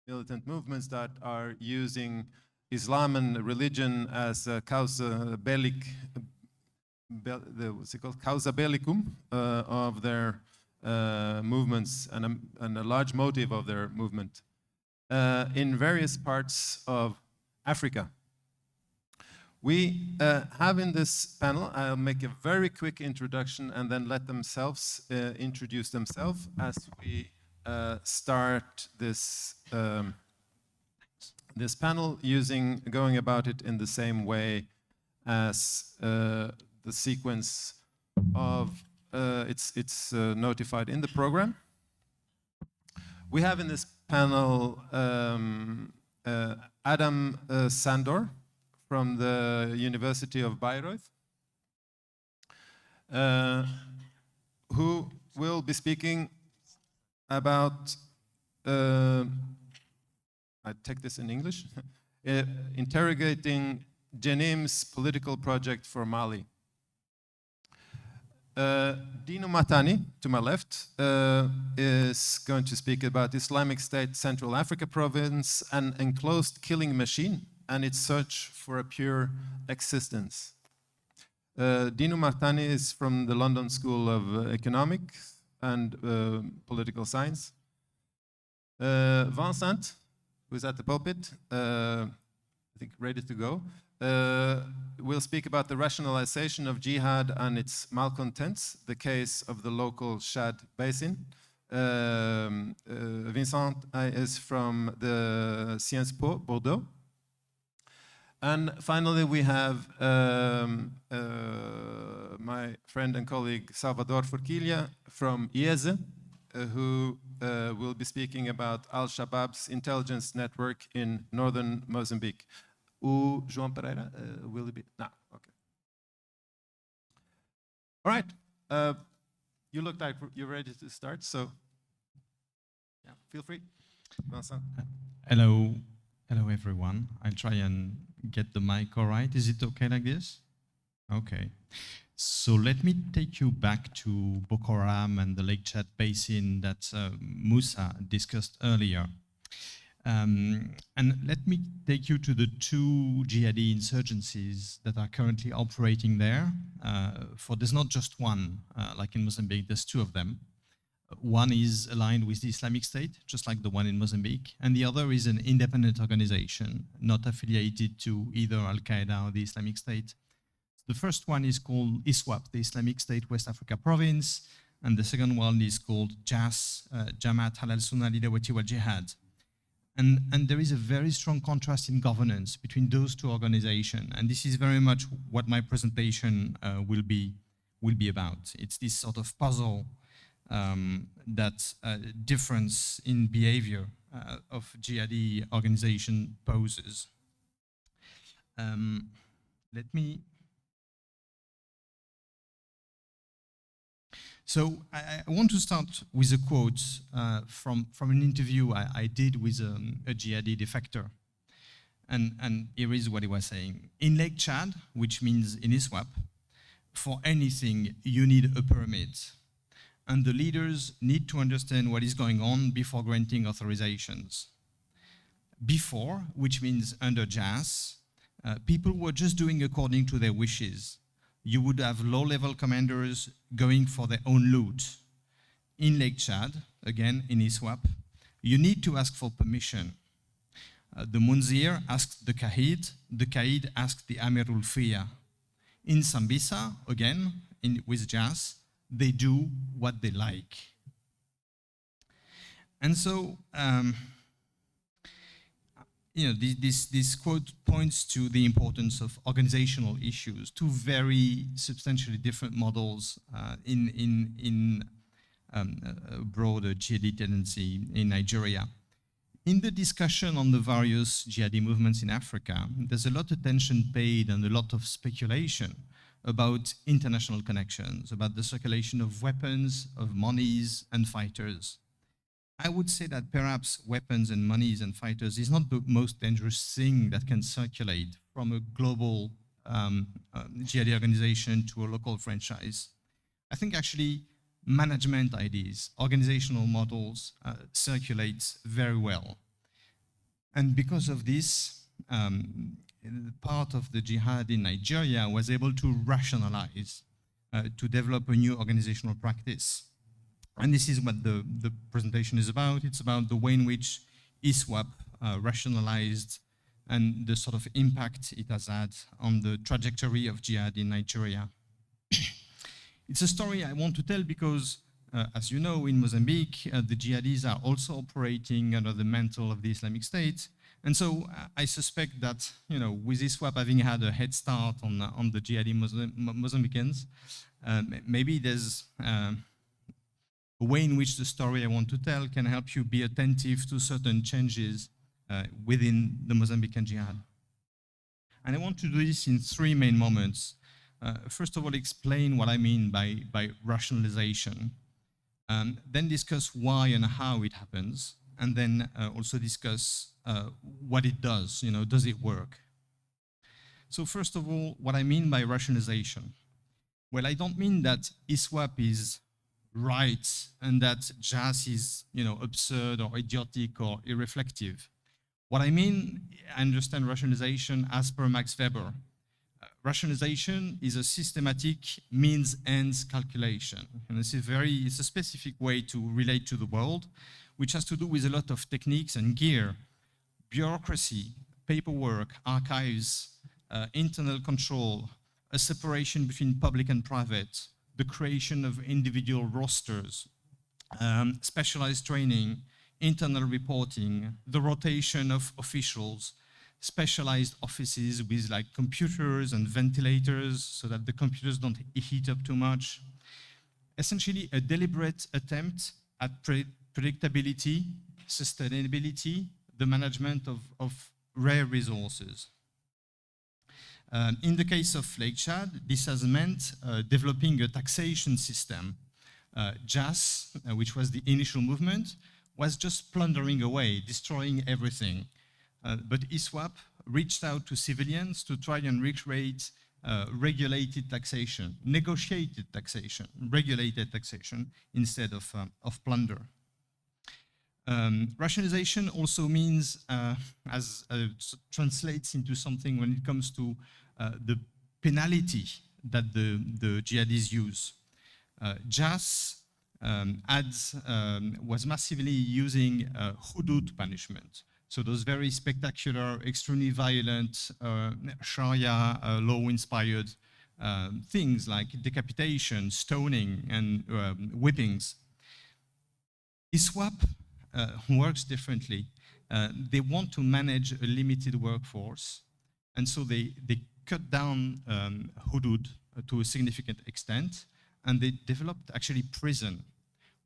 militant movements that are using Islam and religion as a causa causa bellicum of their movements and a large motive of their movement in various parts of Africa. We have in this panel, I'll make a very quick introduction and then let themselves introduce themselves as we start this this panel going about it in the same way as the sequence of it's notified in the program. We have in this panel Adam Sandor from the University of Bayreuth, who will be speaking about, I take this in English, interrogating Jenim's political project for Mali. Dino Mahtani, to my left, is going to speak about Islamic State Central Africa Province, an enclosed killing machine, and its search for a pure existence. Dino Mahtani is from the London School of Economics and Political Science. Vincent, who is at the pulpit, I think ready to go, will speak about the rationalization of jihad and its malcontents, the case of the local Chad Basin. Vincent is from the Sciences Po, Bordeaux. And finally, we have my friend and colleague Salvador Forquilha from IESE, who will be speaking about Al-Shabaab's intelligence network in northern Mozambique. João Pereira will be now. Okay. All right. You look like you're ready to start, so yeah, feel free. Vincent. Hello, everyone. I'll try and get the mic all right. Is it okay like this? Okay. So let me take you back to Boko Haram and the Lake Chad Basin that Musa discussed earlier. And let me take you to the two jihadi insurgencies that are currently operating there. There's not just one, like in Mozambique, there's two of them. One is aligned with the Islamic State, just like the one in Mozambique, and the other is an independent organization, not affiliated to either Al-Qaeda or the Islamic State. The first one is called ISWAP, the Islamic State West Africa Province, and the second one is called JAS, Jamaat Halal Sunnah Lidawati wal Jihad. And there is a very strong contrast in governance between those two organizations, and this is very much what my presentation will be about. It's this sort of puzzle that difference in behavior of jihadi organization poses. So I want to start with a quote from an interview I did with a jihadi defector. And here is what he was saying. In Lake Chad, which means in ISWAP, for anything you need a permit. And the leaders need to understand what is going on before granting authorizations. Before, which means under JAS, people were just doing according to their wishes. You would have low-level commanders going for their own loot. In Lake Chad, again in ISWAP, you need to ask for permission. The Munzir asked the Qaid asked the Amirul Fiya. In Sambisa, again, with JAS, they do what they like. And so, this quote points to the importance of organizational issues, two very substantially different models in a broader jihadi tendency in Nigeria. In the discussion on the various jihadi movements in Africa, there's a lot of attention paid and a lot of speculation about international connections, about the circulation of weapons, of monies, and fighters. I would say that perhaps weapons and monies and fighters is not the most dangerous thing that can circulate from a global jihadi organization to a local franchise. I think actually management ideas, organizational models circulate very well. And because of this, part of the jihad in Nigeria was able to rationalize, to develop a new organizational practice. And this is what the presentation is about. It's about the way in which ISWAP rationalized and the sort of impact it has had on the trajectory of jihad in Nigeria. It's a story I want to tell because, as you know, in Mozambique, the jihadis are also operating under the mantle of the Islamic State. And so I suspect that, you know, with ISWAP having had a head start on the jihadi Mozambicans, maybe there's a way in which the story I want to tell can help you be attentive to certain changes within the Mozambican jihad. And I want to do this in three main moments. First of all, explain what I mean by rationalization, then discuss why and how it happens, and then also discuss what it does, you know, does it work? So first of all, what I mean by rationalization. Well, I don't mean that ISWAP is right and that jazz is, you know, absurd or idiotic or irreflective. What I mean, I understand rationalization as per Max Weber. Rationalization is a systematic means-ends calculation. And it's a specific way to relate to the world, which has to do with a lot of techniques and gear, bureaucracy, paperwork, archives, internal control, a separation between public and private, the creation of individual rosters, specialized training, internal reporting, the rotation of officials, specialized offices with like computers and ventilators so that the computers don't heat up too much. Essentially a deliberate attempt at predictability, sustainability, the management of rare resources. In the case of Lake Chad, this has meant developing a taxation system. JAS, which was the initial movement, was just plundering away, destroying everything. But ISWAP reached out to civilians to try and recreate regulated taxation, negotiated taxation, regulated taxation instead of plunder. Rationalization also means, translates into something when it comes to the penalty that the jihadis use. JAS was massively using hudud punishment. So those very spectacular, extremely violent, Sharia law-inspired things like decapitation, stoning, and whippings. ISWAP works differently. They want to manage a limited workforce, and so they cut down hudud to a significant extent, and they developed actually prison,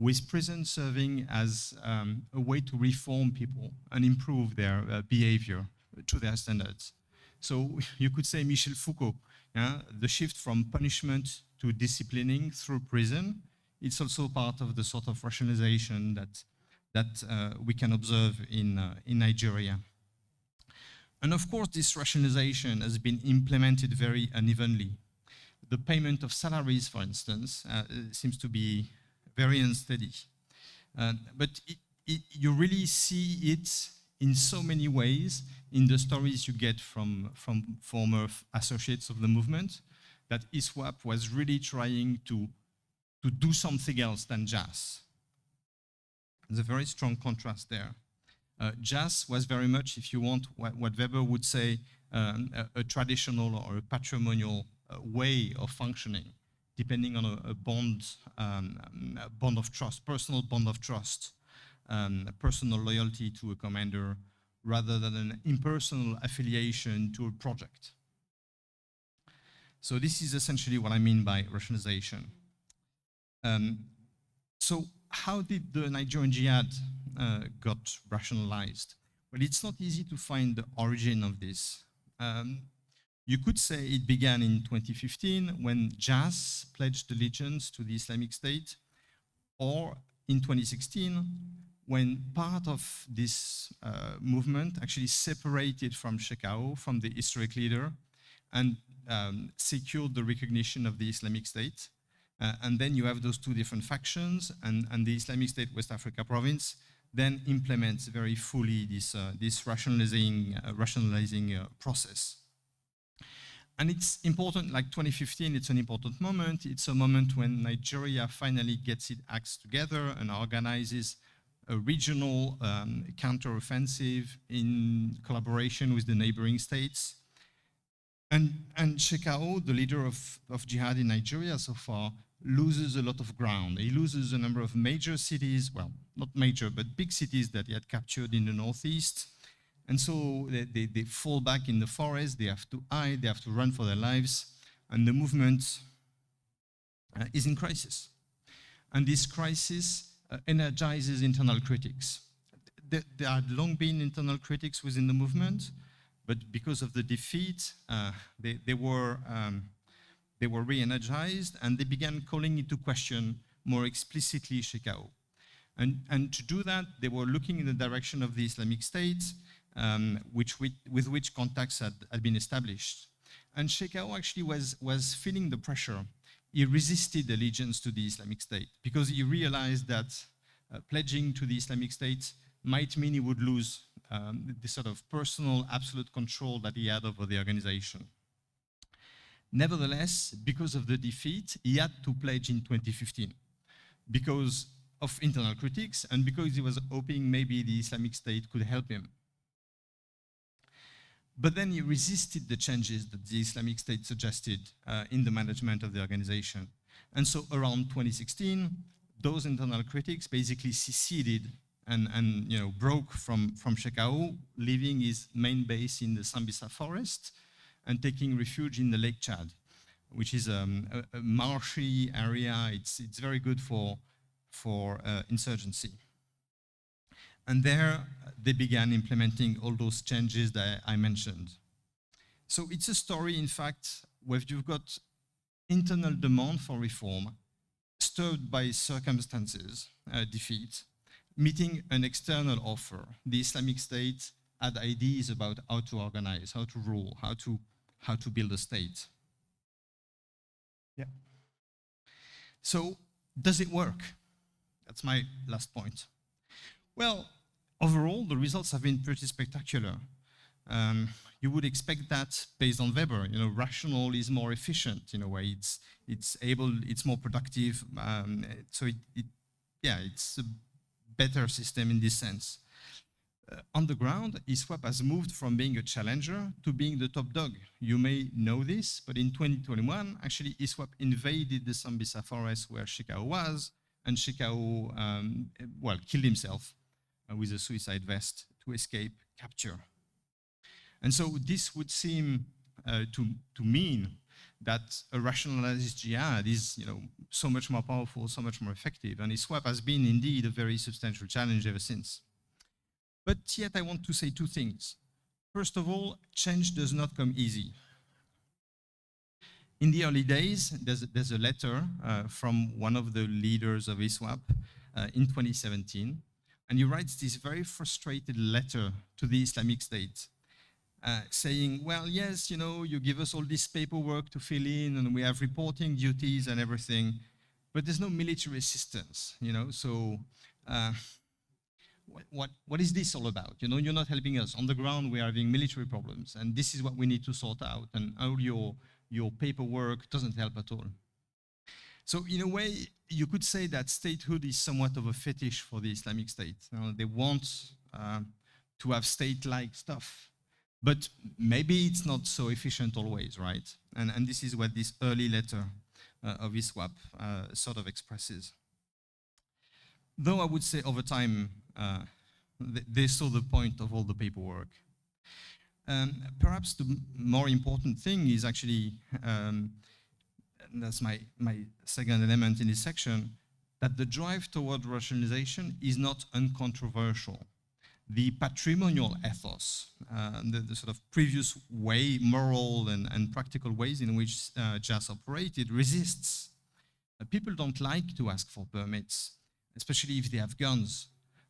with prison serving as a way to reform people and improve their behavior to their standards. So you could say Michel Foucault, the shift from punishment to disciplining through prison, it's also part of the sort of rationalization that we can observe in Nigeria. And of course, this rationalization has been implemented very unevenly. The payment of salaries, for instance, seems to be very unsteady. But you really see it in so many ways in the stories you get from former associates of the movement, that ISWAP was really trying to do something else than jazz. There's a very strong contrast there. Jazz was very much, if you want, what Weber would say, a traditional or a patrimonial way of functioning, depending on a bond of trust, personal bond of trust, personal loyalty to a commander, rather than an impersonal affiliation to a project. So this is essentially what I mean by rationalization. So how did the Nigerian jihad got rationalized? Well, it's not easy to find the origin of this. You could say it began in 2015 when JAS pledged allegiance to the Islamic State, or in 2016 when part of this movement actually separated from Shekau, from the historic leader, and secured the recognition of the Islamic State. And then you have those two different factions, and the Islamic State West Africa province then implements very fully this rationalizing process. And it's important, like 2015, it's an important moment. It's a moment when Nigeria finally gets its acts together and organizes a regional counteroffensive in collaboration with the neighboring states. And Shekau, the leader of jihad in Nigeria so far, loses a lot of ground. He loses a number of major cities, well, not major, but big cities that he had captured in the northeast. And so they fall back in the forest, they have to hide, they have to run for their lives, and the movement is in crisis. And this crisis energizes internal critics. There had long been internal critics within the movement, but because of the defeat, they were re-energized, and they began calling into question more explicitly Shekau. And to do that, they were looking in the direction of the Islamic State, with which contacts had been established. And Shekau actually was feeling the pressure. He resisted allegiance to the Islamic State because he realized that pledging to the Islamic State might mean he would lose the sort of personal absolute control that he had over the organization. Nevertheless, because of the defeat, he had to pledge in 2015 because of internal critics and because he was hoping maybe the Islamic State could help him. But then he resisted the changes that the Islamic State suggested in the management of the organization. And so around 2016, those internal critics basically seceded and broke from Shekau, leaving his main base in the Sambisa forest and taking refuge in the Lake Chad, which is a marshy area. It's very good for insurgency. And there they began implementing all those changes that I mentioned. So it's a story, in fact, where you've got internal demand for reform, stirred by circumstances, defeat, meeting an external offer. The Islamic State had ideas about how to organize, how to rule, how to build a state. Yeah. So does it work? That's my last point. Well, overall, the results have been pretty spectacular. You would expect that based on Weber. Rational is more efficient in a way. It's more productive. So it's a better system in this sense. On the ground, ISWAP has moved from being a challenger to being the top dog. You may know this, but in 2021, actually, ISWAP invaded the Sambisa forest where Shekau was, and Shekau, killed himself with a suicide vest to escape capture. And so this would seem to mean that a rationalized jihad is, so much more powerful, so much more effective, and ISWAP has been indeed a very substantial challenge ever since. But yet I want to say two things. First of all, change does not come easy. In the early days, there's a letter from one of the leaders of ISWAP in 2017, and he writes this very frustrated letter to the Islamic State, saying, well, yes, you give us all this paperwork to fill in, and we have reporting duties and everything, but there's no military assistance, so what is this all about? You're not helping us. On the ground, we are having military problems, and this is what we need to sort out, and all your paperwork doesn't help at all. So in a way, you could say that statehood is somewhat of a fetish for the Islamic State. They want to have state-like stuff, but maybe it's not so efficient always, right? And this is what this early letter of ISWAP sort of expresses. Though I would say over time, they saw the point of all the paperwork. Perhaps the more important thing is actually, and that's my second element in this section, that the drive toward rationalization is not uncontroversial. The patrimonial ethos, the sort of previous way, moral and practical ways in which JAS operated resists. People don't like to ask for permits, especially if they have guns.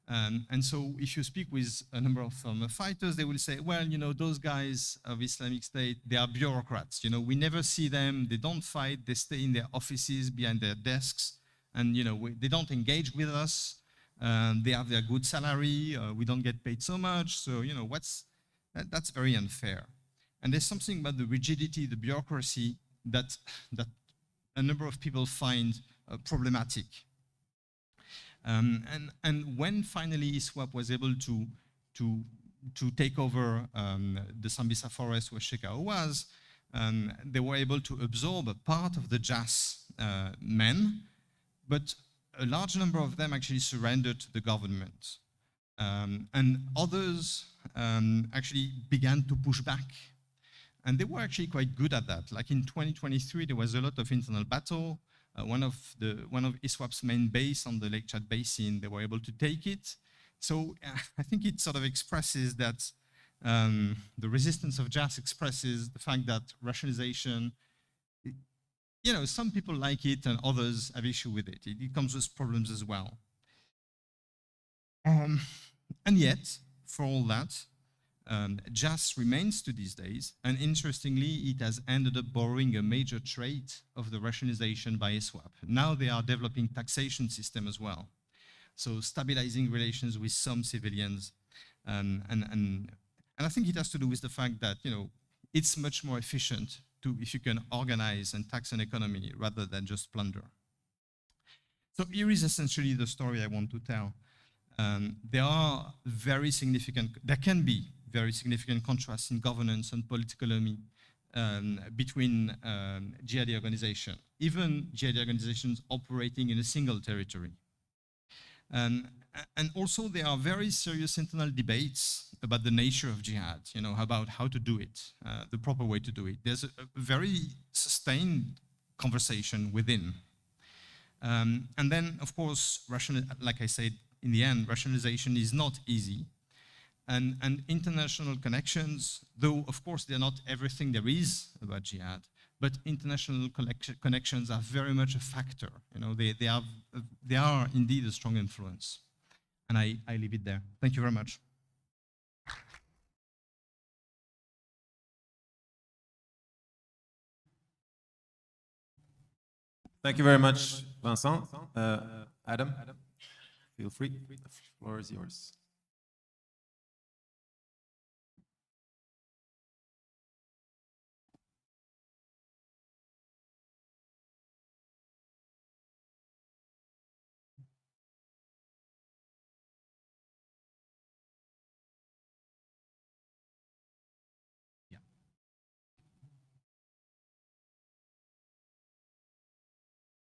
And so if you speak with a number of former fighters, they will say, well, those guys of Islamic State, they are bureaucrats. We never see them, they don't fight, they stay in their offices, behind their desks, and they don't engage with us. They have their good salary. We don't get paid so much. So, you know, that's very unfair. And there's something about the rigidity, the bureaucracy that a number of people find problematic. And when finally ISWAP was able to take over the Sambisa forest where Shekau was, they were able to absorb a part of the JAS men, but a large number of them actually surrendered to the government. And others actually began to push back. And they were actually quite good at that. Like in 2023, there was a lot of internal battle. One of ISWAP's main base on the Lake Chad Basin, they were able to take it. So I think it sort of expresses that the resistance of JAS expresses the fact that rationalization, you know, some people like it and others have issue with it. It comes with problems as well. And yet, for all that, JAS remains to these days, and interestingly, it has ended up borrowing a major trait of the rationalization by ISWAP. Now they are developing taxation system as well. So stabilizing relations with some civilians. And I think it has to do with the fact that, you know, it's much more efficient if you can organize and tax an economy rather than just plunder. So here is essentially the story I want to tell. There can be very significant contrasts in governance and political economy between jihadi organizations, even jihadi organizations operating in a single territory. And also there are very serious internal debates about the nature of jihad, you know, about how to do it, the proper way to do it. There's a very sustained conversation within. And then, of course, like I said, in the end, rationalization is not easy. And international connections, though, of course, they're not everything there is about jihad, but international connections are very much a factor. You know, they are indeed a strong influence. And I leave it there. Thank you very much. Thank you very much, Vincent. Adam, feel free. The floor is yours.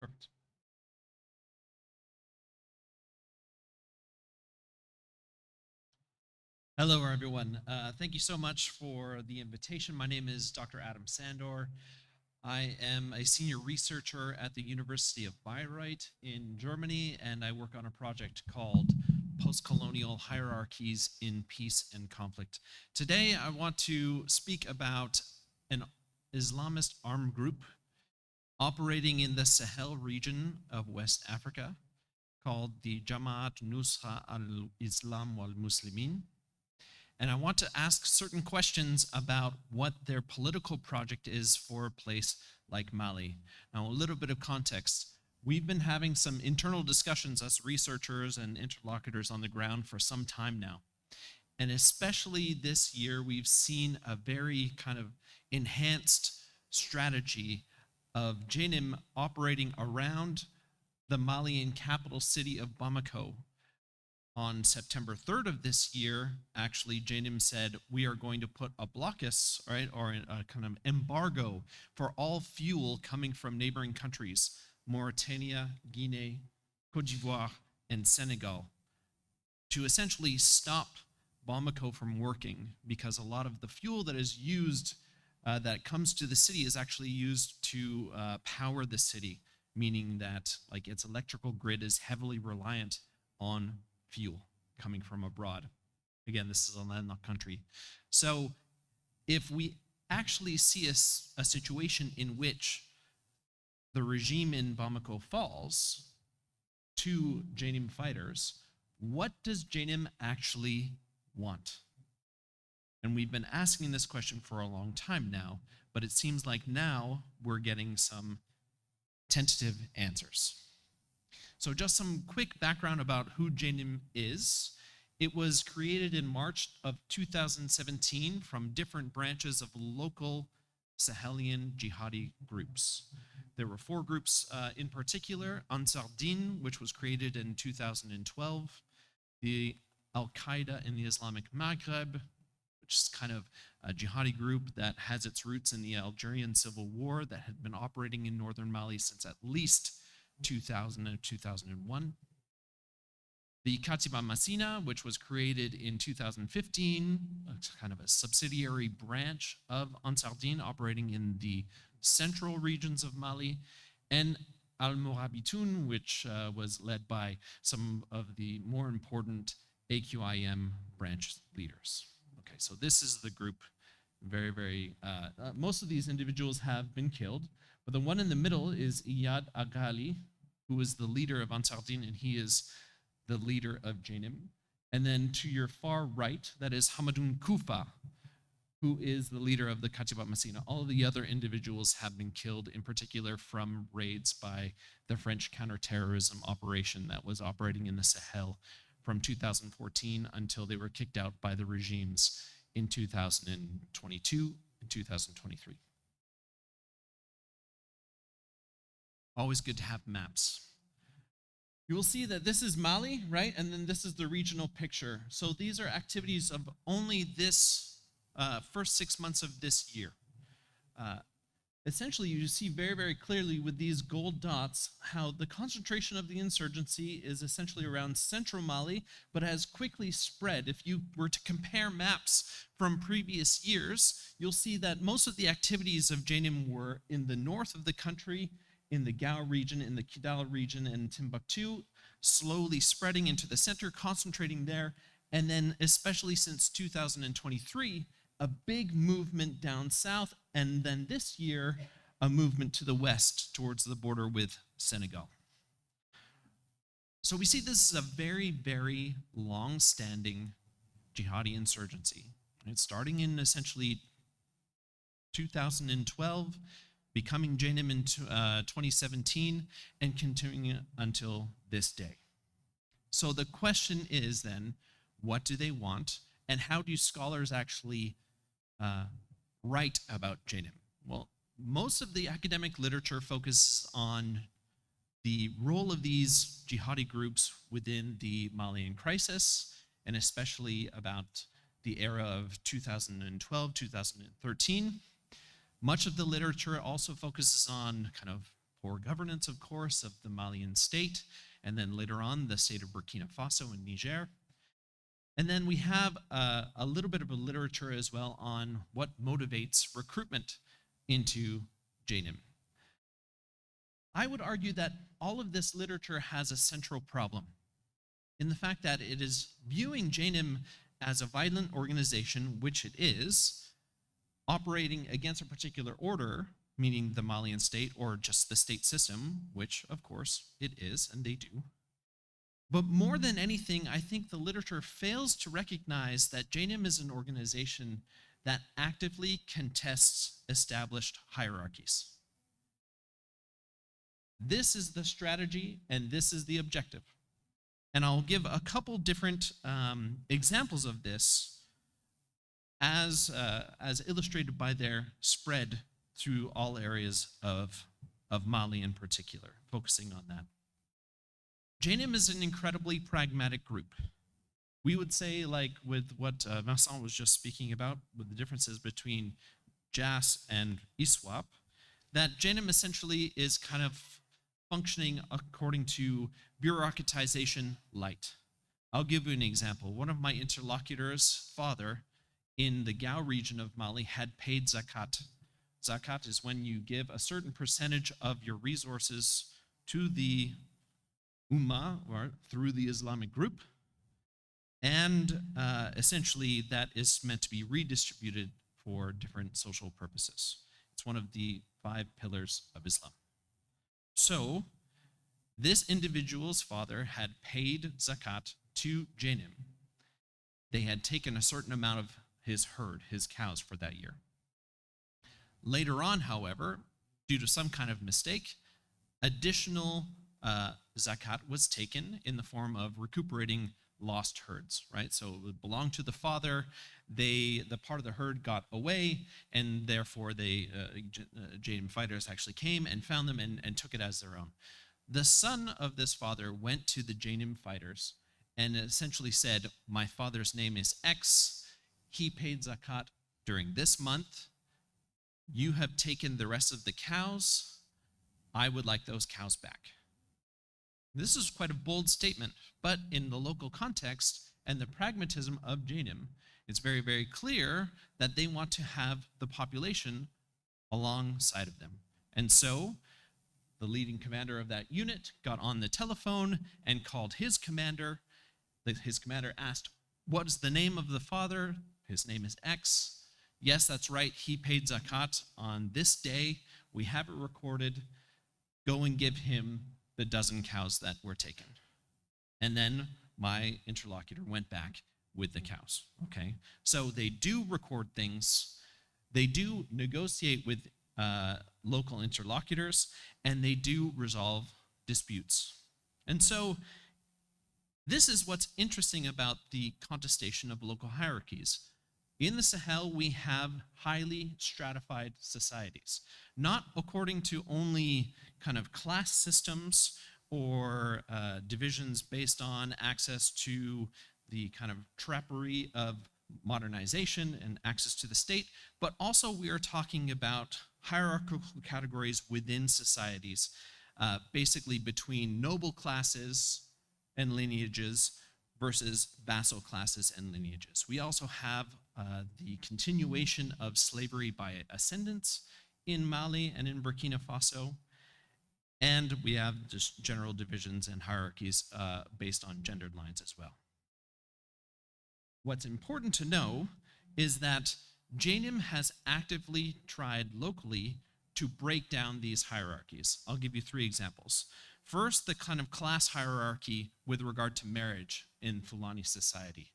Perfect. Hello, everyone. Thank you so much for the invitation. My name is Dr. Adam Sandor. I am a senior researcher at the University of Bayreuth in Germany, and I work on a project called Post-Colonial Hierarchies in Peace and Conflict. Today, I want to speak about an Islamist armed group operating in the Sahel region of West Africa called the Jamaat Nusra al-Islam wal-Muslimin. And I want to ask certain questions about what their political project is for a place like Mali. Now, a little bit of context. We've been having some internal discussions as researchers and interlocutors on the ground for some time now. And especially this year, we've seen a very kind of enhanced strategy of JNIM operating around the Malian capital city of Bamako. On September 3rd of this year, actually, JNIM said, we are going to put a blockus, right, or a kind of embargo for all fuel coming from neighboring countries, Mauritania, Guinea, Cote d'Ivoire, and Senegal, to essentially stop Bamako from working, because a lot of the fuel that is used that comes to the city is actually used to power the city, meaning that like its electrical grid is heavily reliant on fuel coming from abroad. Again, this is a landlocked country. So if we actually see a situation in which the regime in Bamako falls to JNIM fighters, what does JNIM actually want? And we've been asking this question for a long time now, but it seems like now we're getting some tentative answers. So just some quick background about who Jenim is. It was created in March of 2017 from different branches of local Sahelian jihadi groups. There were 4 groups in particular: Ansar Din, which was created in 2012, the Al-Qaeda in the Islamic Maghreb, which is kind of a jihadi group that has its roots in the Algerian Civil War that had been operating in northern Mali since at least 2000 and 2001. The Katiba Masina, which was created in 2015, kind of a subsidiary branch of Ansar Din operating in the central regions of Mali, and Al-Mourabitoun, which was led by some of the more important AQIM branch leaders. Okay, so this is the group. Most of these individuals have been killed, but the one in the middle is Iyad Aghali, who is the leader of Ansar Din, and he is the leader of Jenim. And then to your far right, that is Hamadoun Koufa, who is the leader of the Katibat Masina. All of the other individuals have been killed, in particular from raids by the French counterterrorism operation that was operating in the Sahel from 2014 until they were kicked out by the regimes in 2022 and 2023. Always good to have maps. You will see that this is Mali, right? And then this is the regional picture. So these are activities of only this first 6 months of this year. Essentially, you see very, very clearly with these gold dots how the concentration of the insurgency is essentially around central Mali, but has quickly spread. If you were to compare maps from previous years, you'll see that most of the activities of Jenim were in the north of the country, in the Gao region, in the Kidal region, and Timbuktu, slowly spreading into the center, concentrating there, and then especially since 2023, a big movement down south, and then this year, a movement to the west towards the border with Senegal. So we see this is a very, very long-standing jihadi insurgency. It's starting in essentially 2012, becoming Jenim in 2017, and continuing until this day. So the question is then, what do they want, and how do scholars actually write about Jenim? Well, most of the academic literature focuses on the role of these jihadi groups within the Malian crisis, and especially about the era of 2012, 2013. Much of the literature also focuses on kind of poor governance, of course, of the Malian state, and then later on, the state of Burkina Faso and Niger. And then we have a little bit of a literature as well on what motivates recruitment into Jenim. I would argue that all of this literature has a central problem in the fact that it is viewing Jenim as a violent organization, which it is, operating against a particular order, meaning the Malian state or just the state system, which of course it is, and they do. But more than anything, I think the literature fails to recognize that Jenim is an organization that actively contests established hierarchies. This is the strategy and this is the objective. And I'll give a couple different examples of this as illustrated by their spread through all areas of Mali in particular, focusing on that. Jenim is an incredibly pragmatic group. We would say, like with what Vincent was just speaking about, with the differences between JAS and ISWAP, that Jenim essentially is kind of functioning according to bureaucratization light. I'll give you an example. One of my interlocutors' father in the Gao region of Mali had paid zakat. Zakat is when you give a certain percentage of your resources to the Ummah, or through the Islamic group, and essentially that is meant to be redistributed for different social purposes. It's one of the 5 pillars of Islam. So this individual's father had paid zakat to Jenim. They had taken a certain amount of his herd, his cows, for that year. Later on, however, due to some kind of mistake, additional zakat was taken in the form of recuperating lost herds, right? So it would belong to the father. The part of the herd got away, and therefore Jainim fighters actually came and found them and took it as their own. The son of this father went to the Jainim fighters and essentially said, my father's name is X. He paid zakat during this month. You have taken the rest of the cows. I would like those cows back. This is quite a bold statement, but in the local context and the pragmatism of Jainim, it's very, very clear that they want to have the population alongside of them. And so the leading commander of that unit got on the telephone and called his commander. His commander asked, what is the name of the father? His name is X. Yes, that's right. He paid zakat on this day. We have it recorded. Go and give him the dozen cows that were taken. And then my interlocutor went back with the cows, okay? So they do record things, they do negotiate with local interlocutors, and they do resolve disputes. And so this is what's interesting about the contestation of local hierarchies. In the Sahel, we have highly stratified societies, not according to only kind of class systems or divisions based on access to the kind of trappery of modernization and access to the state, but also we are talking about hierarchical categories within societies, basically between noble classes and lineages versus vassal classes and lineages. We also have the continuation of slavery by ascendants in Mali and in Burkina Faso, and we have just general divisions and hierarchies based on gendered lines as well. What's important to know is that Jainim has actively tried locally to break down these hierarchies. I'll give you 3 examples. First, the kind of class hierarchy with regard to marriage in Fulani society.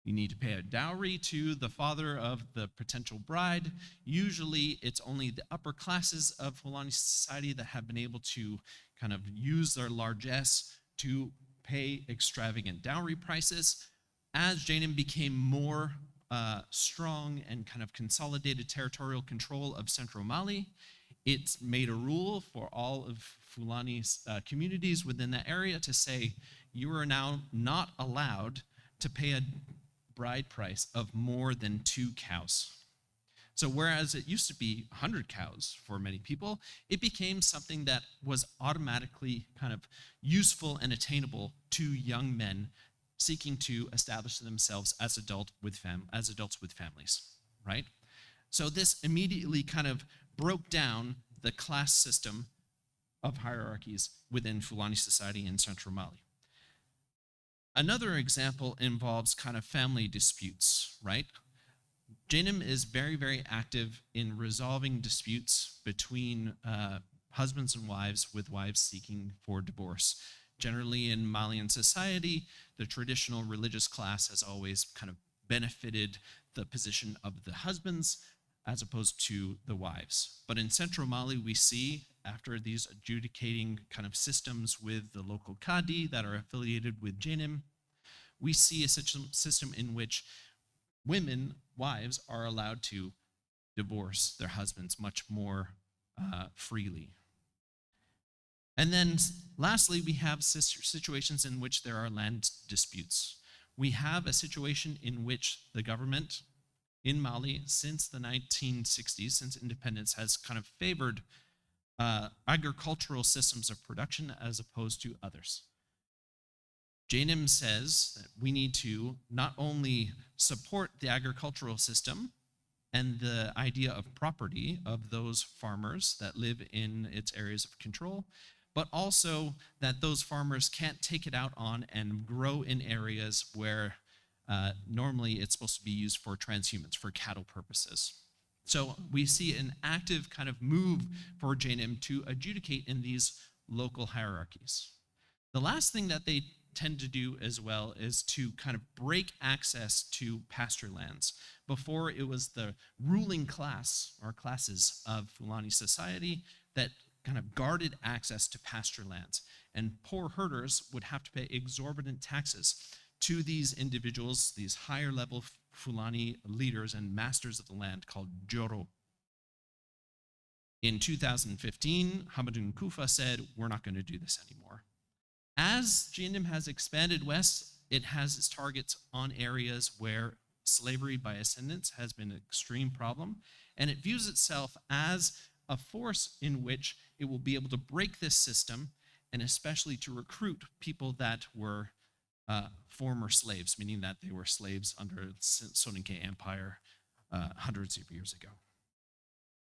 You need to pay a dowry to the father of the potential bride. Usually it's only the upper classes of Fulani society that have been able to kind of use their largesse to pay extravagant dowry prices. As Jainim became more strong and kind of consolidated territorial control of central Mali, it's made a rule for all of Fulani's communities within that area to say, you are now not allowed to pay a bride price of more than 2 cows. So whereas it used to be 100 cows for many people, it became something that was automatically kind of useful and attainable to young men seeking to establish themselves as adults with families, right? So this immediately kind of broke down the class system of hierarchies within Fulani society in central Mali. Another example involves kind of family disputes, right? Jainim is very, very active in resolving disputes between husbands and wives, with wives seeking for divorce. Generally in Malian society, the traditional religious class has always kind of benefited the position of the husbands as opposed to the wives. But in central Mali, we see, after these adjudicating kind of systems with the local Qadi that are affiliated with Jainim, we see a system in which women, wives, are allowed to divorce their husbands much more freely. And then lastly, we have situations in which there are land disputes. We have a situation in which the government in Mali since the 1960s, since independence, has kind of favored agricultural systems of production as opposed to others. Jainim says that we need to not only support the agricultural system and the idea of property of those farmers that live in its areas of control, but also that those farmers can't take it out on and grow in areas where normally it's supposed to be used for transhumance, for cattle purposes. So we see an active kind of move for Jainim to adjudicate in these local hierarchies. The last thing that they tend to do as well is to kind of break access to pasture lands. Before, it was the ruling class or classes of Fulani society that kind of guarded access to pasture lands. And poor herders would have to pay exorbitant taxes to these individuals, these higher level Fulani leaders and masters of the land called Joro. In 2015, Hamadun Kufa said, we're not going to do this anymore. As GNM has expanded west, it has its targets on areas where slavery by ascendants has been an extreme problem, and it views itself as a force in which it will be able to break this system, and especially to recruit people that were former slaves, meaning that they were slaves under the Soninke Empire hundreds of years ago.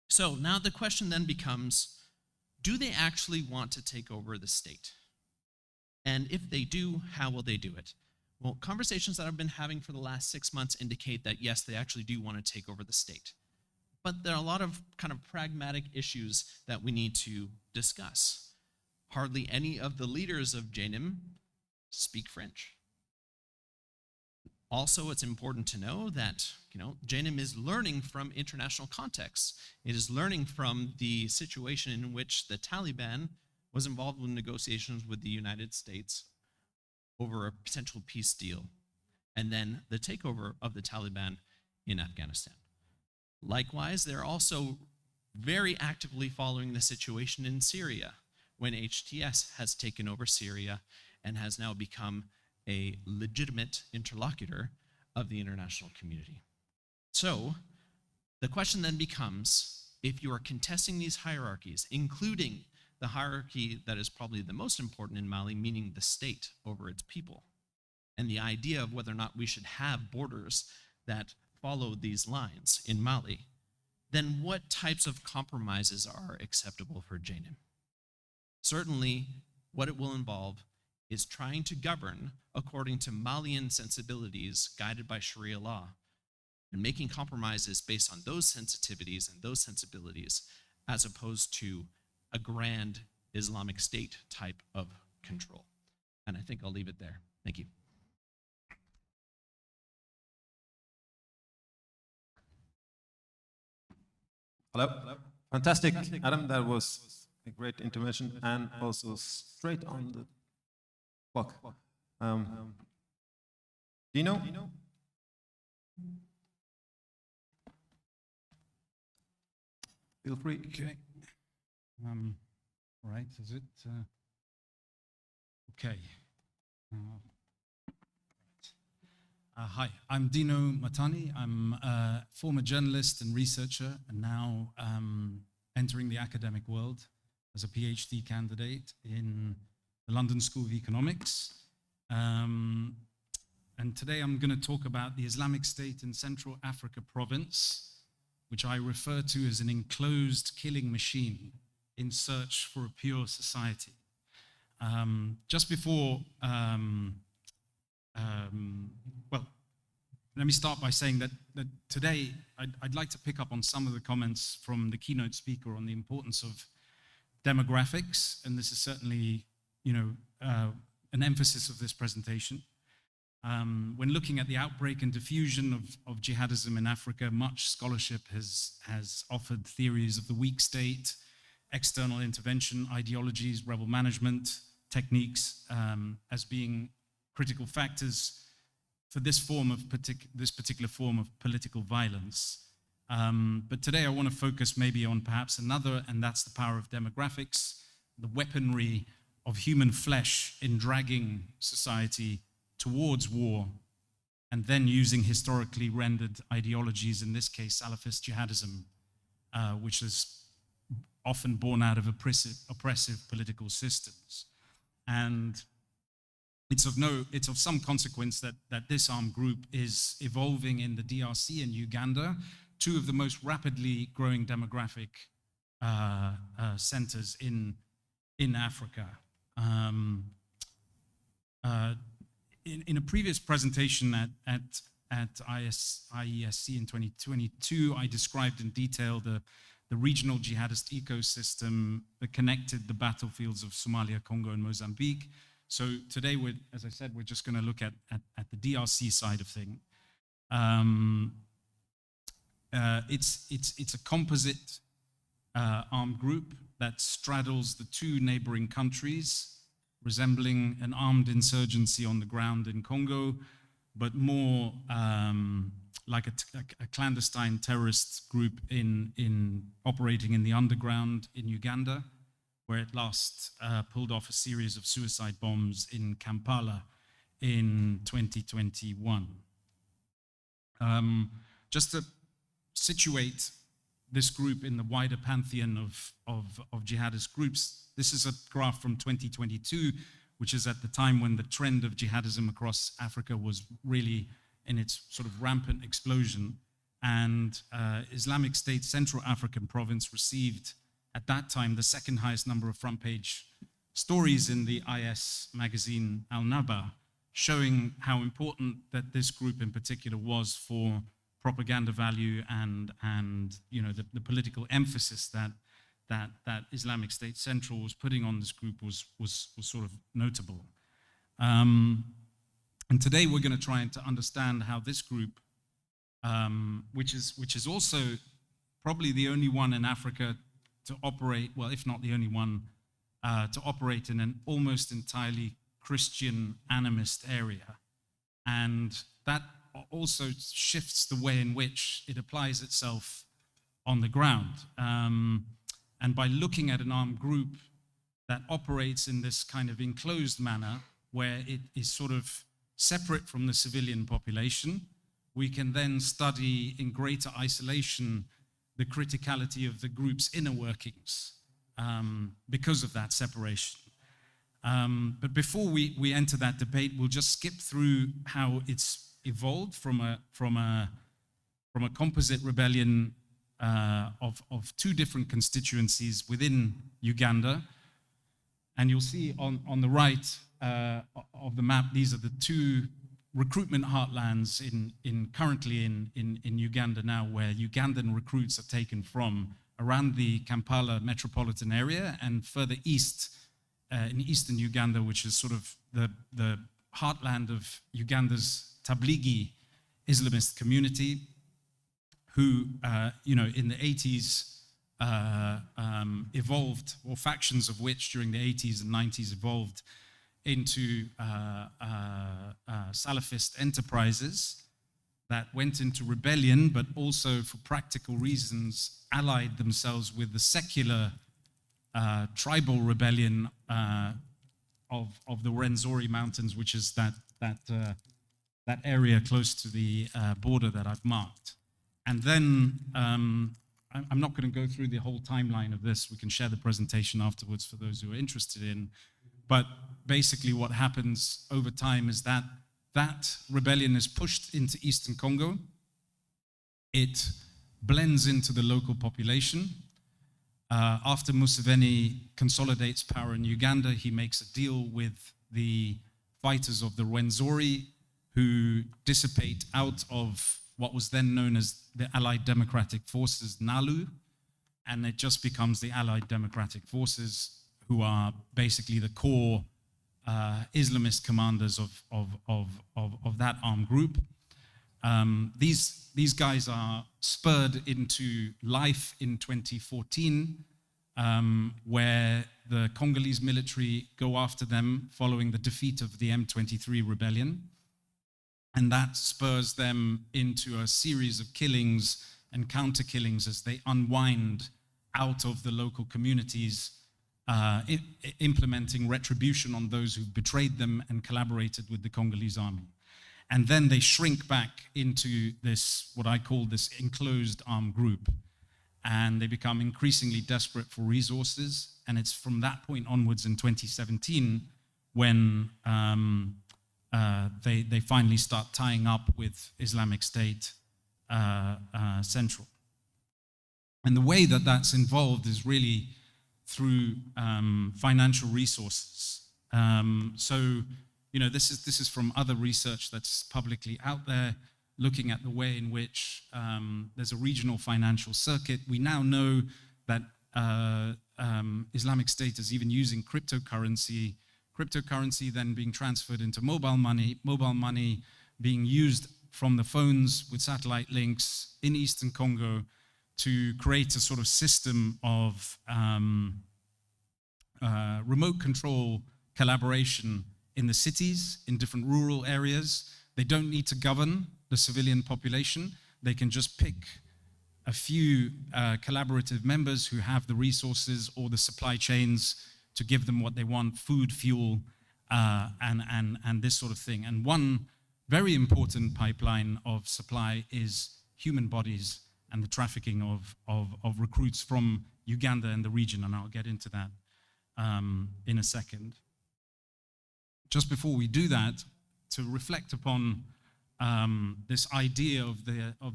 So now the question then becomes, do they actually want to take over the state? And if they do, how will they do it? Well, conversations that I've been having for the last 6 months indicate that yes, they actually do want to take over the state. But there are a lot of kind of pragmatic issues that we need to discuss. Hardly any of the leaders of JNIM speak French. Also, it's important to know that, JNIM is learning from international contexts. It is learning from the situation in which the Taliban was involved with negotiations with the United States over a potential peace deal, and then the takeover of the Taliban in Afghanistan. Likewise, they're also very actively following the situation in Syria, when HTS has taken over Syria and has now become a legitimate interlocutor of the international community. So, the question then becomes, if you are contesting these hierarchies, including the hierarchy that is probably the most important in Mali, meaning the state over its people, and the idea of whether or not we should have borders that follow these lines in Mali, then what types of compromises are acceptable for JNIM? Certainly, what it will involve is trying to govern according to Malian sensibilities guided by Sharia law, and making compromises based on those sensitivities and those sensibilities, as opposed to a grand Islamic State type of control. And I think I'll leave it there. Thank you. Hello. Fantastic, Adam. That was a great intervention and also straight on the clock. Dino? Feel free. Okay. All right, is it? Okay. Hi, I'm Dino Mahtani. I'm a former journalist and researcher, and now entering the academic world as a PhD candidate in the London School of Economics. And today I'm going to talk about the Islamic State in Central Africa province, which I refer to as an enclosed killing machine in search for a pure society. Just before, well, let me start by saying that today I'd like to pick up on some of the comments from the keynote speaker on the importance of demographics, and this is certainly, an emphasis of this presentation. When looking at the outbreak and diffusion of jihadism in Africa, much scholarship has offered theories of the weak state, external intervention, ideologies, rebel management techniques as being critical factors for this particular form of political violence. But today I want to focus maybe on perhaps another, and that's the power of demographics, the weaponry of human flesh in dragging society towards war, and then using historically rendered ideologies, in this case Salafist jihadism, which is often born out of oppressive political systems. And it's of some consequence that this armed group is evolving in the DRC and Uganda, two of the most rapidly growing demographic centers in Africa. In a previous presentation at IESC in 2022, I described in detail the regional jihadist ecosystem that connected the battlefields of Somalia, Congo, and Mozambique. So today, as I said, we're just going to look at the DRC side of things. It's a composite armed group that straddles the two neighboring countries, resembling an armed insurgency on the ground in Congo, but more like a clandestine terrorist group operating in the underground in Uganda, where it last pulled off a series of suicide bombs in Kampala in 2021. Just to situate this group in the wider pantheon of jihadist groups, this is a graph from 2022, which is at the time when the trend of jihadism across Africa was really in its sort of rampant explosion. And Islamic State Central African Province received, at that time, the second highest number of front page stories in the IS magazine Al-Naba, showing how important that this group in particular was for propaganda value and you know, the political emphasis that Islamic State Central was putting on this group was sort of notable. And today we're going to try to understand how this group, which is also probably the only one in Africa to operate, well, if not the only one, to operate in an almost entirely Christian animist area. And that also shifts the way in which it applies itself on the ground. And by looking at an armed group that operates in this kind of enclosed manner, where it is sort of separate from the civilian population, we can then study in greater isolation the criticality of the group's inner workings because of that separation. But before we enter that debate, we'll just skip through how it's evolved from a composite rebellion of two different constituencies within Uganda. And you'll see on the right of the map, these are the two recruitment heartlands currently in Uganda now, where Ugandan recruits are taken from around the Kampala metropolitan area and further east in eastern Uganda, which is sort of the heartland of Uganda's Tablighi Islamist community, who, you know, in the 80s evolved, or factions of which during the 80s and 90s evolved into Salafist enterprises that went into rebellion, but also for practical reasons allied themselves with the secular tribal rebellion of the Rwenzori Mountains, which is that area close to the border that I've marked. And then I'm not going to go through the whole timeline of this. We can share the presentation afterwards for those who are interested in. But basically what happens over time is that rebellion is pushed into Eastern Congo. It blends into the local population. After Museveni consolidates power in Uganda, he makes a deal with the fighters of the Rwenzori, who dissipate out of what was then known as the Allied Democratic Forces, NALU, and it just becomes the Allied Democratic Forces, who are basically the core Islamist commanders of that armed group. These guys are spurred into life in 2014, where the Congolese military go after them following the defeat of the M23 rebellion. And that spurs them into a series of killings and counter killings as they unwind out of the local communities, implementing retribution on those who betrayed them and collaborated with the Congolese army. And then they shrink back into this, what I call this enclosed armed group. And they become increasingly desperate for resources. And it's from that point onwards in 2017 when they finally start tying up with Islamic State Central. And the way that that's involved is really through financial resources. So, you know, this is from other research that's publicly out there, looking at the way in which there's a regional financial circuit. We now know that Islamic State is even using cryptocurrency then being transferred into mobile money being used from the phones with satellite links in Eastern Congo to create a sort of system of remote control collaboration in the cities, in different rural areas. They don't need to govern the civilian population. They can just pick a few collaborative members who have the resources or the supply chains to give them what they want, food, fuel, and this sort of thing. And one very important pipeline of supply is human bodies and the trafficking of recruits from Uganda and the region, and I'll get into that in a second. Just before we do that, to reflect upon this idea of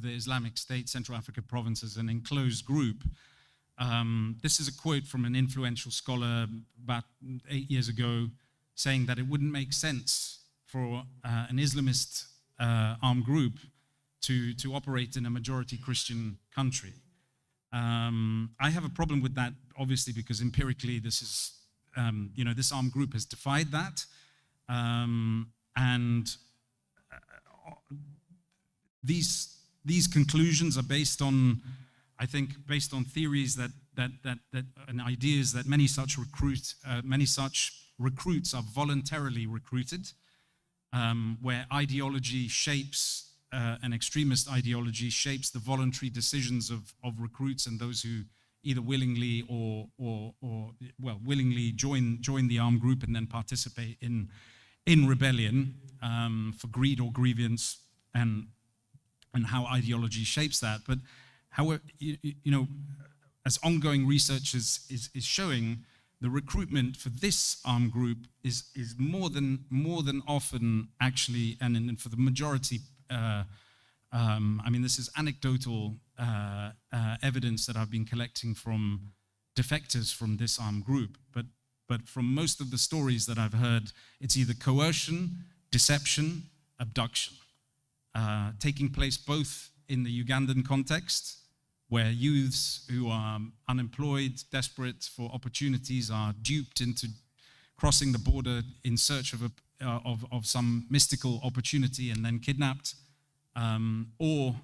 the Islamic State, Central Africa province as an enclosed group, this is a quote from an influential scholar about 8 years ago, saying that it wouldn't make sense for an Islamist armed group to operate in a majority Christian country. I have a problem with that, obviously, because empirically this is, this armed group has defied that. And these conclusions are based on, I think, based on theories that and ideas that many such recruits are voluntarily recruited, where ideology shapes, an extremist ideology shapes the voluntary decisions of recruits and those who either willingly or willingly join the armed group and then participate in rebellion for greed or grievance, and how ideology shapes that. But however, as ongoing research is showing, the recruitment for this armed group is more than often actually, and for the majority, this is anecdotal evidence that I've been collecting from defectors from this armed group, but from most of the stories that I've heard, it's either coercion, deception, abduction, taking place both in the Ugandan context, where youths who are unemployed, desperate for opportunities, are duped into crossing the border in search of some mystical opportunity and then kidnapped, or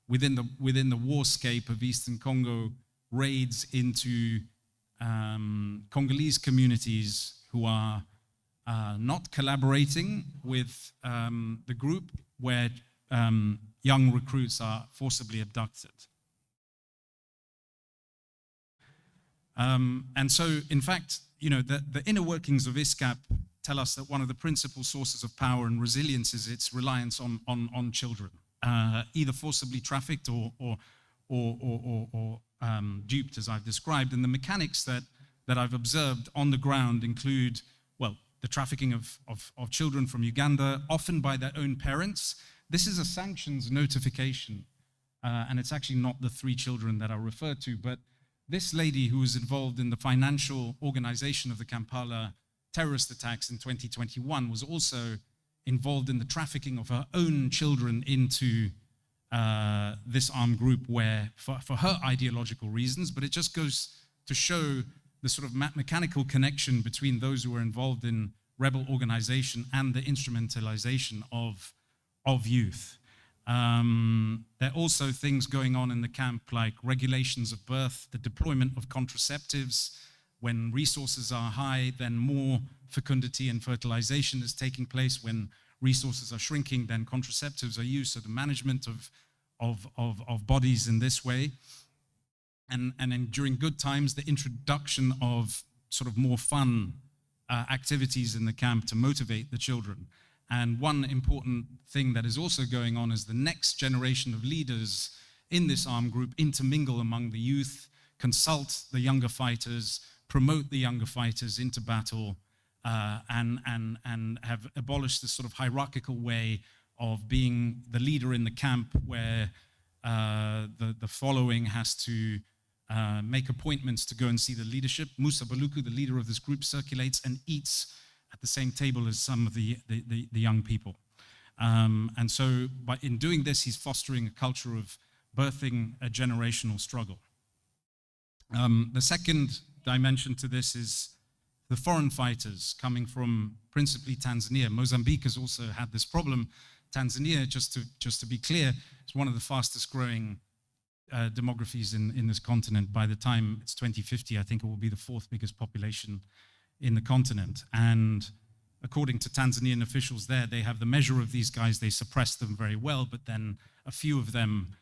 within the warscape of Eastern Congo, raids into Congolese communities who are not collaborating with the group, where young recruits are forcibly abducted. And so, in fact, the inner workings of ISCAP tell us that one of the principal sources of power and resilience is its reliance on children, either forcibly trafficked or duped, as I've described. And the mechanics that I've observed on the ground include, the trafficking of children from Uganda, often by their own parents. This is a sanctions notification, and it's actually not the 3 children that are referred to, but this lady who was involved in the financial organization of the Kampala terrorist attacks in 2021 was also involved in the trafficking of her own children into this armed group, where for her ideological reasons, but it just goes to show the sort of mechanical connection between those who are involved in rebel organization and the instrumentalization of youth. There are also things going on in the camp like regulations of birth, the deployment of contraceptives. When resources are high, then more fecundity and fertilization is taking place. When resources are shrinking, then contraceptives are used. So the management of bodies in this way. And then during good times, the introduction of sort of more fun activities in the camp to motivate the children. And one important thing that is also going on is the next generation of leaders in this armed group intermingle among the youth, consult the younger fighters, promote the younger fighters into battle, and have abolished this sort of hierarchical way of being the leader in the camp, where the following has to make appointments to go and see the leadership. Musa Baluku, the leader of this group, circulates and eats at the same table as some of the young people. And so in doing this, he's fostering a culture of birthing a generational struggle. The second dimension to this is the foreign fighters coming from principally Tanzania. Mozambique has also had this problem. Tanzania, just to be clear, is one of the fastest growing demographies in this continent. By the time it's 2050, I think it will be the 4th biggest population in the continent. And according to Tanzanian officials there, they have the measure of these guys, they suppress them very well, but then a few of them,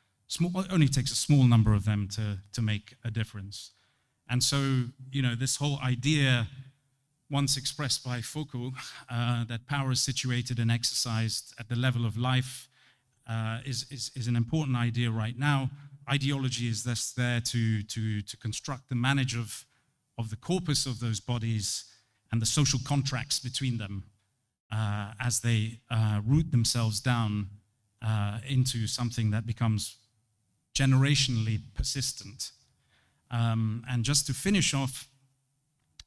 only takes a small number of them to make a difference. And so, this whole idea, once expressed by Foucault, that power is situated and exercised at the level of life, is an important idea right now. Ideology is thus there to construct the manage of the corpus of those bodies and the social contracts between them as they root themselves down into something that becomes generationally persistent. And just to finish off,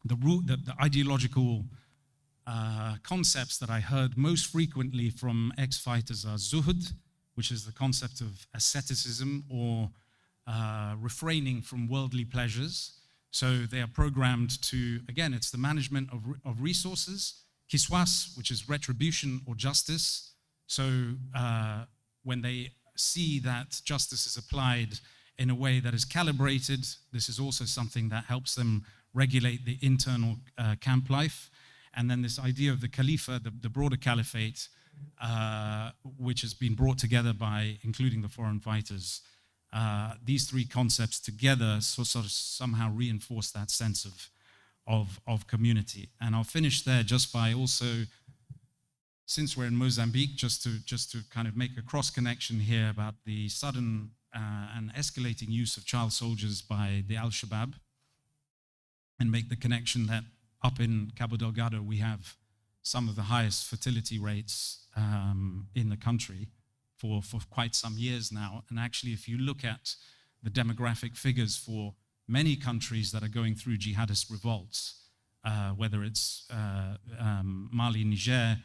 the ideological concepts that I heard most frequently from ex-fighters are zuhud, which is the concept of asceticism or refraining from worldly pleasures. So they are programmed to, again, it's the management of resources. Kiswas, which is retribution or justice. So when they see that justice is applied in a way that is calibrated, this is also something that helps them regulate the internal camp life. And then this idea of the Khalifa, the broader caliphate, which has been brought together by including the foreign fighters. These three concepts together sort of somehow reinforce that sense of community. And I'll finish there just by also, since we're in Mozambique, just to kind of make a cross connection here about the sudden and escalating use of child soldiers by the Al-Shabaab, and make the connection that up in Cabo Delgado we have some of the highest fertility rates in the country for quite some years now. And actually, if you look at the demographic figures for many countries that are going through jihadist revolts, whether it's Mali, Niger,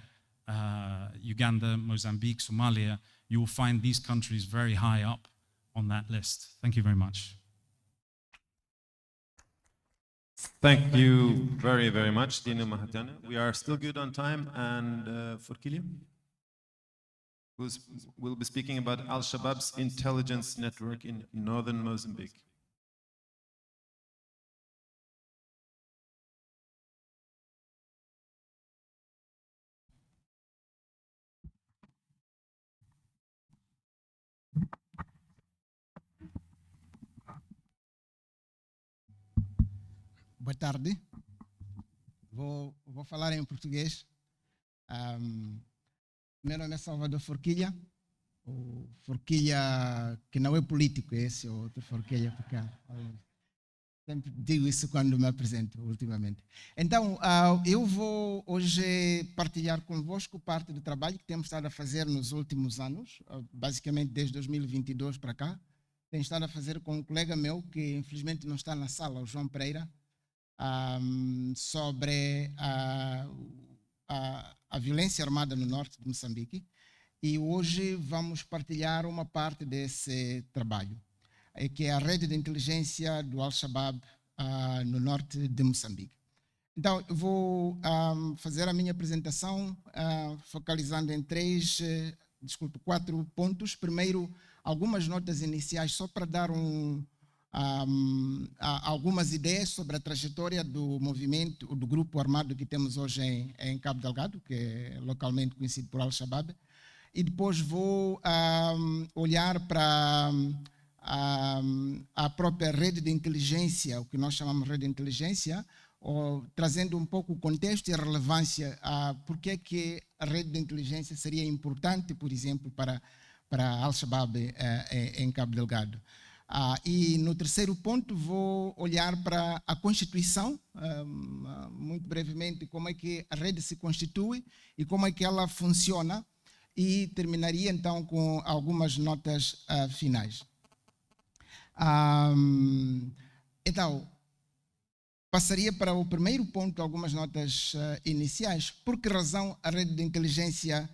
Uganda, Mozambique, Somalia, you will find these countries very high up on that list. Thank you very much. Thank you very, very much, Dino Mahtani. We are still good on time, and Forquilha, who will be speaking about Al-Shabaab's intelligence network in northern Mozambique. Boa tarde. Vou falar em português. Meu nome é Salvador Forquilha. O Forquilha que não é político, esse é outro Forquilha, porque sempre digo isso quando me apresento ultimamente. Então, eu vou hoje partilhar convosco parte do trabalho que temos estado a fazer nos últimos anos, basicamente desde 2022 para cá. Tenho estado a fazer com um colega meu que infelizmente não está na sala, o João Pereira, sobre a violência armada no norte de Moçambique, e hoje vamos partilhar uma parte desse trabalho, que é a rede de inteligência do Al-Shabaab no norte de Moçambique. Então, eu vou fazer a minha apresentação focalizando em quatro pontos. Primeiro, algumas notas iniciais, só para dar algumas ideias sobre a trajetória do movimento, do grupo armado que temos hoje em Cabo Delgado, que é localmente conhecido por Al-Shabaab, e depois vou olhar para a própria rede de inteligência, o que nós chamamos de rede de inteligência, trazendo um pouco o contexto e a relevância, porque é que a rede de inteligência seria importante, por exemplo, para Al-Shabaab em Cabo Delgado. E no terceiro ponto vou olhar para a Constituição, muito brevemente, como é que a rede se constitui e como é que ela funciona, e terminaria então com algumas notas finais. Então, passaria para o primeiro ponto, algumas notas iniciais. Por que razão a rede de inteligência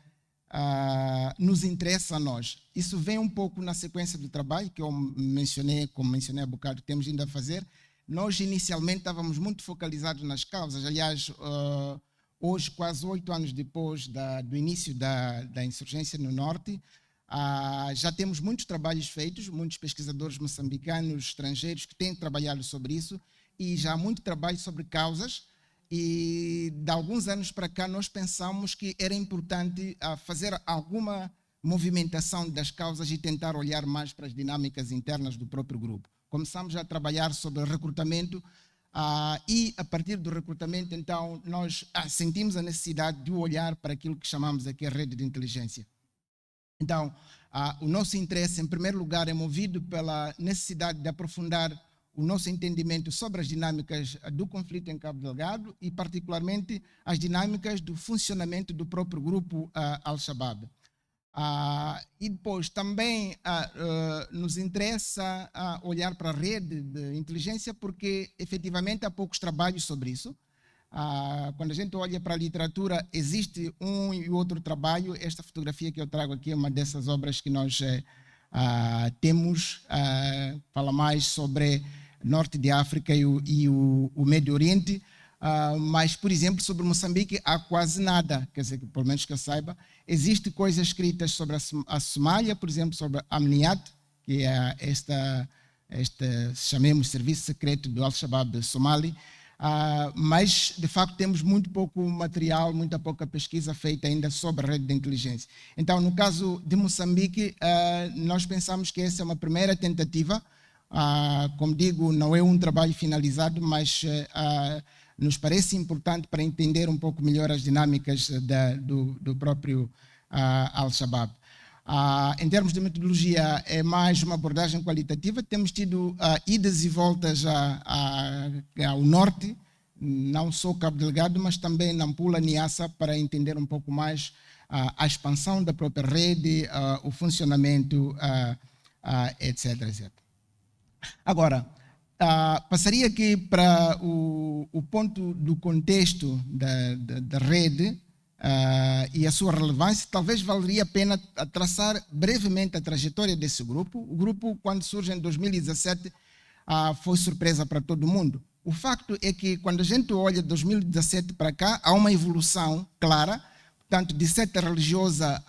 nos interessa a nós? Isso vem um pouco na sequência do trabalho que eu mencionei, como mencionei há bocado, temos ainda a fazer. Nós inicialmente estávamos muito focalizados nas causas. Aliás, hoje, quase 8 anos depois do início da insurgência no norte, Já temos muitos trabalhos feitos, muitos pesquisadores moçambicanos, estrangeiros que têm trabalhado sobre isso, e já há muito trabalho sobre causas, e de alguns anos para cá nós pensamos que era importante fazer alguma movimentação das causas e tentar olhar mais para as dinâmicas internas do próprio grupo. Começamos a trabalhar sobre recrutamento, e a partir do recrutamento, então, nós sentimos a necessidade de olhar para aquilo que chamamos aqui a rede de inteligência. Então, o nosso interesse, em primeiro lugar, é movido pela necessidade de aprofundar o nosso entendimento sobre as dinâmicas do conflito em Cabo Delgado e, particularmente, as dinâmicas do funcionamento do próprio grupo Al-Shabaab. E depois também nos interessa olhar para a rede de inteligência porque, efetivamente, há poucos trabalhos sobre isso. Quando a gente olha para a literatura, existe um e outro trabalho. Esta fotografia que eu trago aqui é uma dessas obras que nós temos, fala mais sobre Norte de África e o Médio Oriente, mas, por exemplo, sobre Moçambique há quase nada, quer dizer, pelo menos que eu saiba. Existem coisas escritas sobre a Somália, por exemplo, sobre a Amniat, que é chamemos serviço secreto do Al-Shabaab somali, mas, de facto, temos muito pouco material, muita pouca pesquisa feita ainda sobre a rede de inteligência. Então, no caso de Moçambique, nós pensamos que essa é uma primeira tentativa. Como digo, não é um trabalho finalizado, mas nos parece importante para entender um pouco melhor as dinâmicas do próprio Al-Shabaab. Em termos de metodologia, é mais uma abordagem qualitativa. Temos tido idas e voltas ao norte, não só Cabo Delgado, mas também Nampula, Niassa, para entender um pouco mais a expansão da própria rede, o funcionamento, etc, etc. Agora, passaria aqui para o ponto do contexto da rede e a sua relevância. Talvez valeria a pena traçar brevemente a trajetória desse grupo. O grupo, quando surge em 2017, foi surpresa para todo mundo. O facto é que, quando a gente olha de 2017 para cá, há uma evolução clara. Portanto, de seta religiosa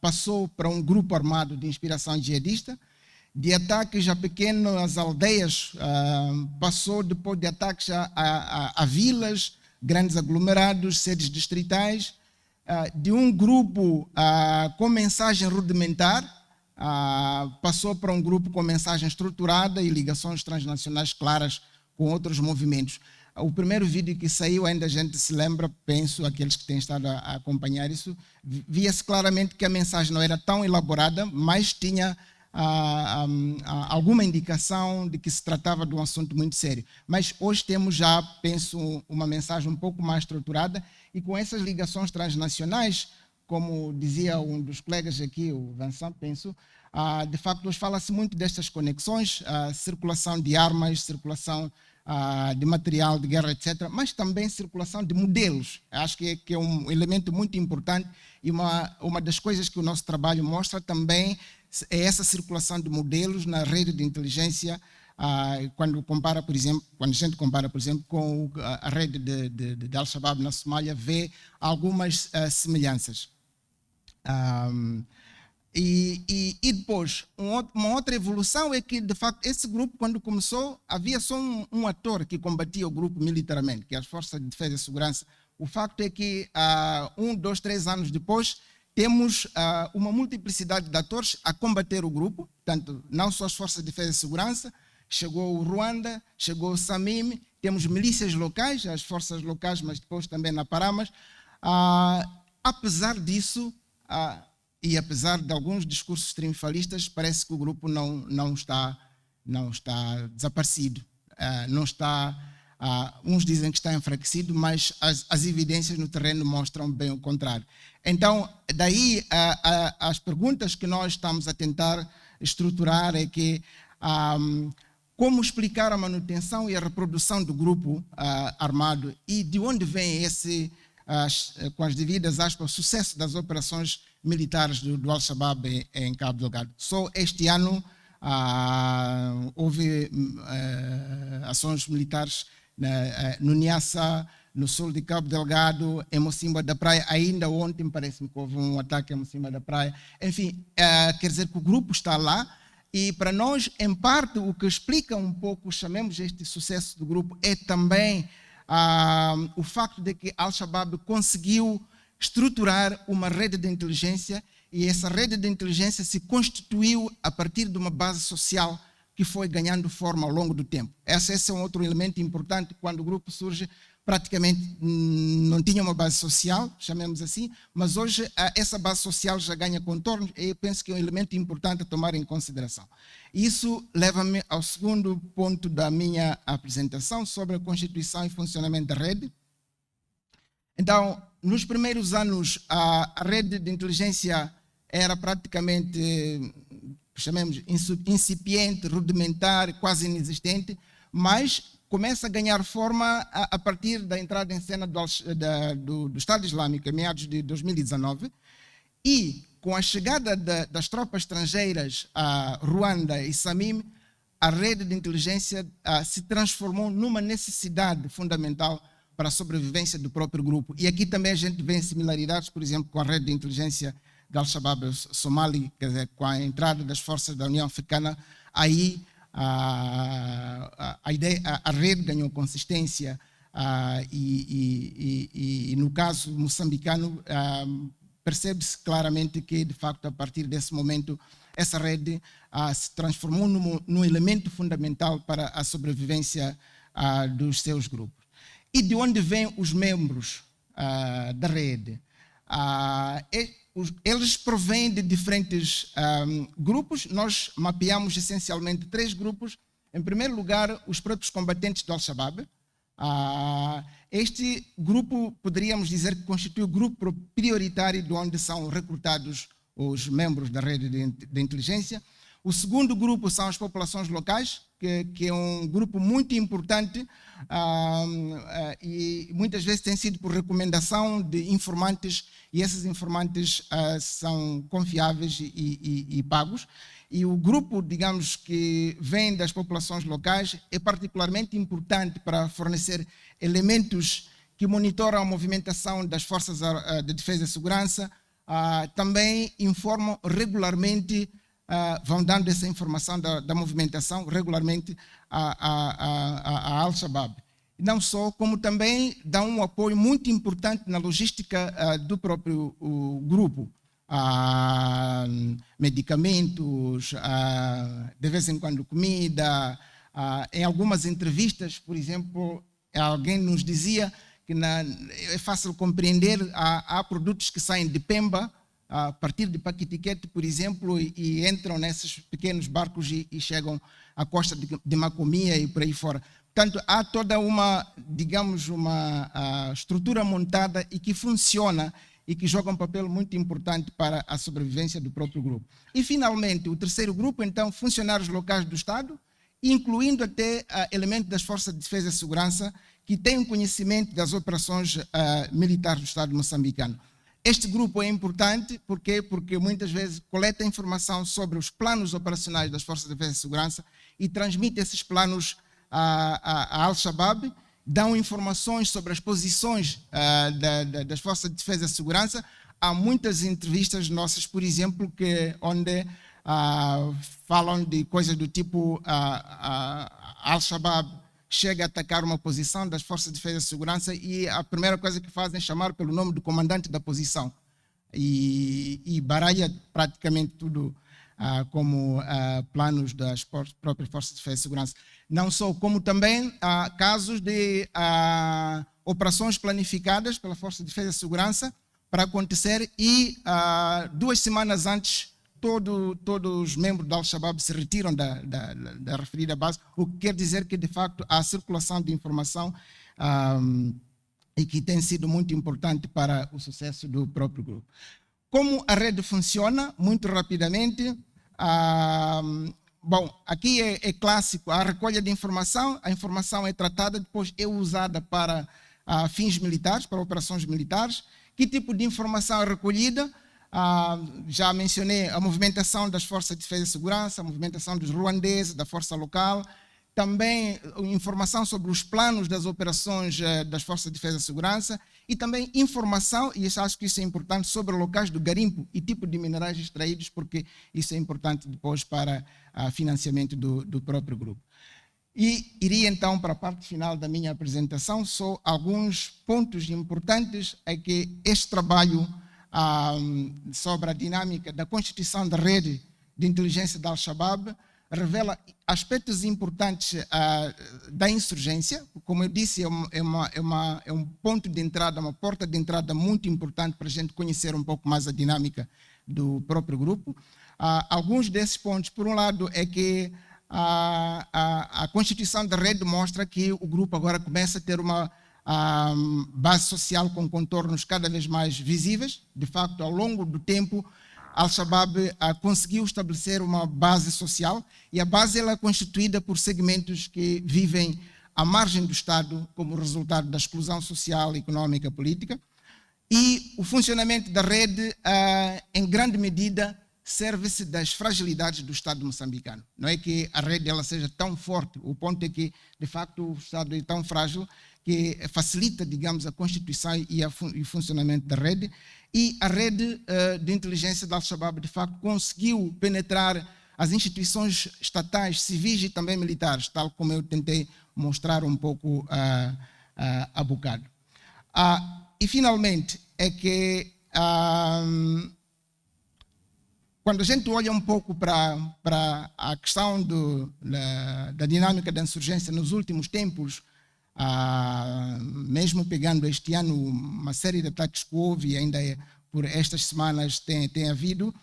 passou para um grupo armado de inspiração jihadista. De ataques a pequenas aldeias, passou depois de ataques a vilas, grandes aglomerados, sedes distritais, de um grupo com mensagem rudimentar, passou para um grupo com mensagem estruturada e ligações transnacionais claras com outros movimentos. O primeiro vídeo que saiu, ainda a gente se lembra, penso, aqueles que têm estado a acompanhar isso, via-se claramente que a mensagem não era tão elaborada, mas tinha alguma indicação de que se tratava de um assunto muito sério. Mas hoje temos já, penso, uma mensagem um pouco mais estruturada e com essas ligações transnacionais, como dizia um dos colegas aqui, o Vincent, penso, de facto hoje fala-se muito destas conexões, circulação de armas, circulação de material de guerra, etc., mas também circulação de modelos. Acho que é um elemento muito importante e uma das coisas que o nosso trabalho mostra também é essa circulação de modelos na rede de inteligência, quando a gente compara, por exemplo, com a rede de Al-Shabaab na Somália, vê algumas semelhanças. E depois, uma outra evolução é que, de facto, esse grupo, quando começou, havia só um ator que combatia o grupo militarmente, que é as Forças de Defesa e Segurança. O facto é que, 1, 2, 3 anos depois, temos uma multiplicidade de atores a combater o grupo, portanto, não só as Forças de Defesa e Segurança, chegou o Ruanda, chegou o Samim, temos milícias locais, as forças locais, mas depois também na Paramas. Apesar disso, e apesar de alguns discursos triunfalistas, parece que o grupo não está desaparecido, não está... uns dizem que está enfraquecido, mas as evidências no terreno mostram bem o contrário. Então, daí as perguntas que nós estamos a tentar estruturar é que como explicar a manutenção e a reprodução do grupo armado e de onde vem esse, com as devidas aspas, sucesso das operações militares do Al-Shabaab em Cabo Delgado. Só este ano houve ações militares no Niassa, no sul de Cabo Delgado, em Mocimboa da Praia. Ainda ontem parece-me que houve um ataque em Mocimboa da Praia. Enfim, quer dizer que o grupo está lá. E para nós, em parte, o que explica um pouco, chamemos este sucesso do grupo, é também o facto de que Al-Shabaab conseguiu estruturar uma rede de inteligência, e essa rede de inteligência se constituiu a partir de uma base social que foi ganhando forma ao longo do tempo. Esse é um outro elemento importante. Quando o grupo surge, praticamente não tinha uma base social, chamemos assim, mas hoje essa base social já ganha contornos, e eu penso que é um elemento importante a tomar em consideração. Isso leva-me ao segundo ponto da minha apresentação, sobre a constituição e funcionamento da rede. Então, nos primeiros anos, a rede de inteligência era praticamente, chamemos, incipiente, rudimentar, quase inexistente, mas começa a ganhar forma a partir da entrada em cena do Estado Islâmico, em meados de 2019, e com a chegada das tropas estrangeiras a Ruanda e Samim, a rede de inteligência se transformou numa necessidade fundamental para a sobrevivência do próprio grupo. E aqui também a gente vê similaridades, por exemplo, com a rede de inteligência de Al-Shabaab Somali, quer dizer, com a entrada das forças da União Africana. Aí a rede ganhou consistência, e no caso moçambicano percebe-se claramente que, de facto, a partir desse momento, essa rede se transformou num elemento fundamental para a sobrevivência dos seus grupos. E de onde vêm os membros da rede? Eles provêm de diferentes grupos. Nós mapeamos essencialmente 3 grupos. Em primeiro lugar, os próprios combatentes do Al-Shabaab. Este grupo, poderíamos dizer que constitui o grupo prioritário de onde são recrutados os membros da rede de inteligência. O segundo grupo são as populações locais, que é um grupo muito importante, e muitas vezes tem sido por recomendação de informantes, e esses informantes são confiáveis e pagos. E o grupo, digamos, que vem das populações locais é particularmente importante para fornecer elementos que monitoram a movimentação das forças de defesa e segurança, também informam regularmente, vão dando essa informação da movimentação regularmente a Al-Shabaab. Não só, como também dão um apoio muito importante na logística do próprio grupo. Medicamentos, de vez em quando comida. Em algumas entrevistas, por exemplo, alguém nos dizia que é fácil compreender, há produtos que saem de Pemba, a partir de Paquitiquete, por exemplo, e entram nesses pequenos barcos e chegam à costa de Macomia e por aí fora. Portanto, há toda uma, digamos, uma estrutura montada e que funciona e que joga um papel muito importante para a sobrevivência do próprio grupo. E, finalmente, o terceiro grupo, então, funcionários locais do Estado, incluindo até elementos das Forças de Defesa e Segurança, que têm um conhecimento das operações militares do Estado moçambicano. Este grupo é importante porque muitas vezes coleta informação sobre os planos operacionais das Forças de Defesa e Segurança e transmite esses planos a Al-Shabaab, dão informações sobre as posições das Forças de Defesa e Segurança. Há muitas entrevistas nossas, por exemplo, onde falam de coisas do tipo Al-Shabaab chega a atacar uma posição das Forças de Defesa e Segurança e a primeira coisa que fazem é chamar pelo nome do comandante da posição e baralha praticamente tudo como planos das próprias Forças de Defesa e Segurança. Não só, como também casos de operações planificadas pela Força de Defesa e Segurança para acontecer e 2 semanas antes todos os membros da Al-Shabaab se retiram da referida base, o que quer dizer que, de facto, há circulação de informação e que tem sido muito importante para o sucesso do próprio grupo. Como a rede funciona? Muito rapidamente. Bom, aqui é clássico a recolha de informação. A informação é tratada, depois é usada para fins militares, para operações militares. Que tipo de informação é recolhida? Já mencionei a movimentação das Forças de Defesa e Segurança, a movimentação dos ruandeses, da força local, também informação sobre os planos das operações das Forças de Defesa e Segurança e também informação, e eu acho que isso é importante, sobre locais do garimpo e tipo de minerais extraídos, porque isso é importante depois para financiamento do próprio grupo. E iria então para a parte final da minha apresentação, só alguns pontos importantes é que este trabalho sobre a dinâmica da constituição da rede de inteligência da Al-Shabaab revela aspectos importantes da insurgência. Como eu disse, é um ponto de entrada, uma porta de entrada muito importante para a gente conhecer um pouco mais a dinâmica do próprio grupo. Alguns desses pontos, por um lado, é que a constituição da rede mostra que o grupo agora começa a ter uma base social com contornos cada vez mais visíveis. De facto, ao longo do tempo, Al-Shabaab conseguiu estabelecer uma base social, e a base ela é constituída por segmentos que vivem à margem do Estado como resultado da exclusão social, económica, política, e o funcionamento da rede, em grande medida, serve-se das fragilidades do Estado moçambicano. Não é que a rede ela seja tão forte, o ponto é que, de facto, o Estado é tão frágil que facilita, digamos, a constituição e o funcionamento da rede. E a rede de inteligência da Al-Shabaab, de facto, conseguiu penetrar as instituições estatais, civis e também militares, tal como eu tentei mostrar um pouco há bocado. E, finalmente, é que quando a gente olha um pouco para a questão da dinâmica da insurgência nos últimos tempos, mesmo pegando este ano uma série de ataques que houve e ainda por estas semanas tem havido,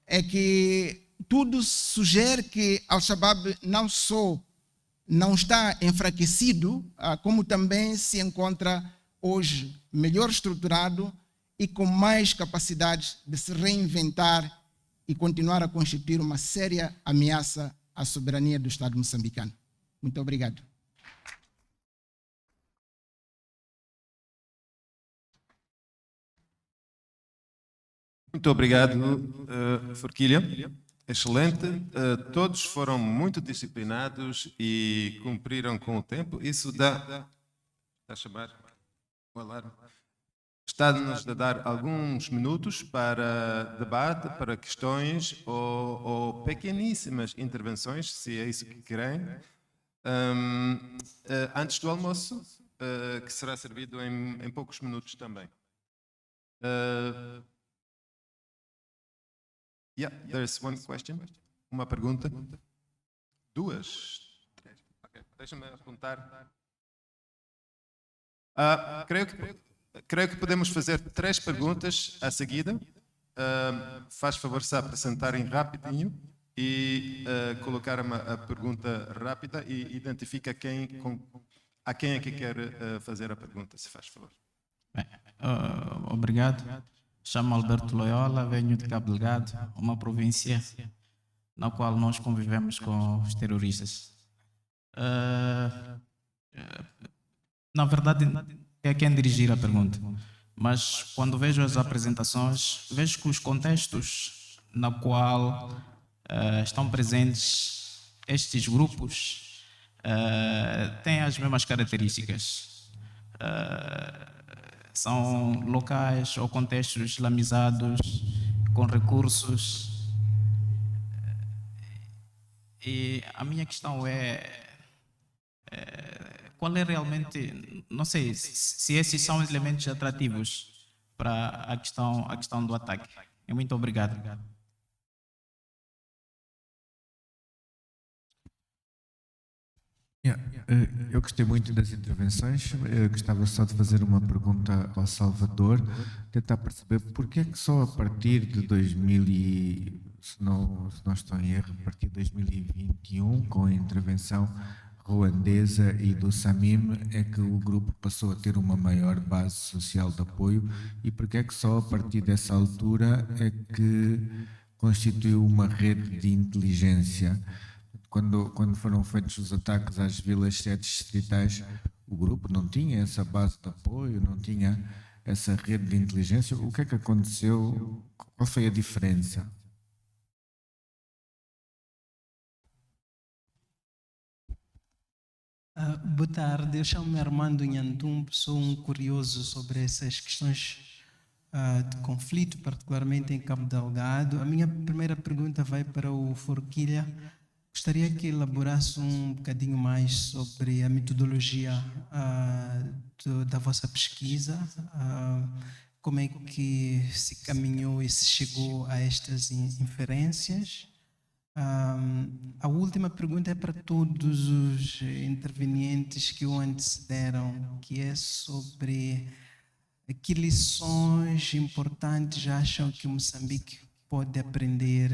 é que tudo sugere que Al-Shabaab não só não está enfraquecido, como também se encontra hoje melhor estruturado e com mais capacidades de se reinventar e continuar a constituir uma séria ameaça à soberania do Estado moçambicano. Muito obrigado. Muito obrigado, Forquilha. Excelente. Todos foram muito disciplinados e cumpriram com o tempo. Isso dá a chamar o alarme. Está-nos a dar alguns minutos para debate, para questões ou pequeníssimas intervenções, se é isso que querem. Antes do almoço, que será servido em poucos minutos também. Yeah, there's one question. Uma pergunta. Duas. Três. Okay. Deixa-me apontar. Creio que podemos fazer 3 perguntas à seguida. Faz favor se apresentarem rapidinho e colocar a pergunta rápida e identifica a quem é que quer fazer a pergunta, se faz favor. Bem, obrigado. Chamo Alberto Loyola, venho de Cabo Delgado, uma província na qual nós convivemos com os terroristas. Na verdade, é quem dirigir a pergunta, mas quando vejo as apresentações, vejo que os contextos na qual estão presentes estes grupos têm as mesmas características. São locais ou contextos islamizados, com recursos. E a minha questão qual é realmente, não sei se esses são os elementos atrativos para a questão do ataque. Muito obrigado. Eu gostei muito das intervenções. Eu gostava só de fazer uma pergunta ao Salvador, tentar perceber porque é que só a partir de 2000 se não estou em erro, a partir de 2021, com a intervenção ruandesa e do Samim, é que o grupo passou a ter uma maior base social de apoio, e porque é que só a partir dessa altura é que constituiu uma rede de inteligência? Quando foram feitos os ataques às vilas 7 distritais, o grupo não tinha essa base de apoio, não tinha essa rede de inteligência. O que é que aconteceu? Qual foi a diferença? Boa tarde, eu chamo-me Armando Nhantumbo, sou um curioso sobre essas questões de conflito, particularmente em Cabo Delgado. A minha primeira pergunta vai para o Forquilha. Gostaria que elaborasse um bocadinho mais sobre a metodologia da vossa pesquisa, como é que se caminhou e se chegou a estas inferências. A última pergunta é para todos os intervenientes que o antecederam, que é sobre que lições importantes acham que Moçambique pode aprender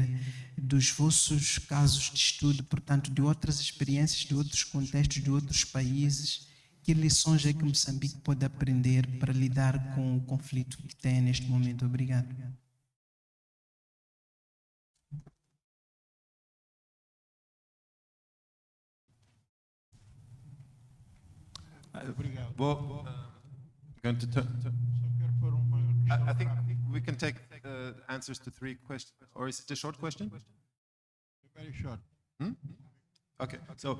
dos vossos casos de estudo, portanto, de outras experiências, de outros contextos, de outros países. Que lições é que Moçambique pode aprender para lidar com o conflito que tem neste momento? Obrigado. Well, going to I think we can take answers to 3 questions, or is it a short question? Very short. Okay, so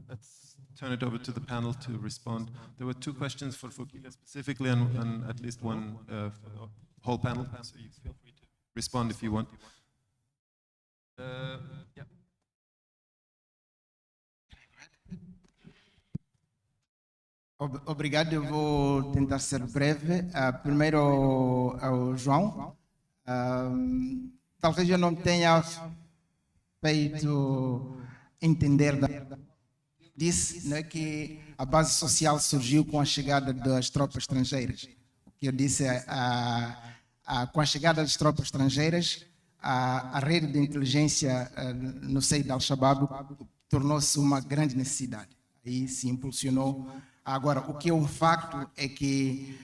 let's turn it over to the panel to respond. There were 2 questions for Fukila specifically, and at least one for the whole panel, so you feel free to respond if you want. Yeah. Obrigado, eu vou tentar ser breve. Primeiro ao João. Talvez eu não tenha feito entender, disse, né, que a base social surgiu com a chegada das tropas estrangeiras. O que eu disse é, com a chegada das tropas estrangeiras, a rede de inteligência no seio da Al-Shabaab tornou-se uma grande necessidade. Aí se impulsionou. Agora, o que é um facto é que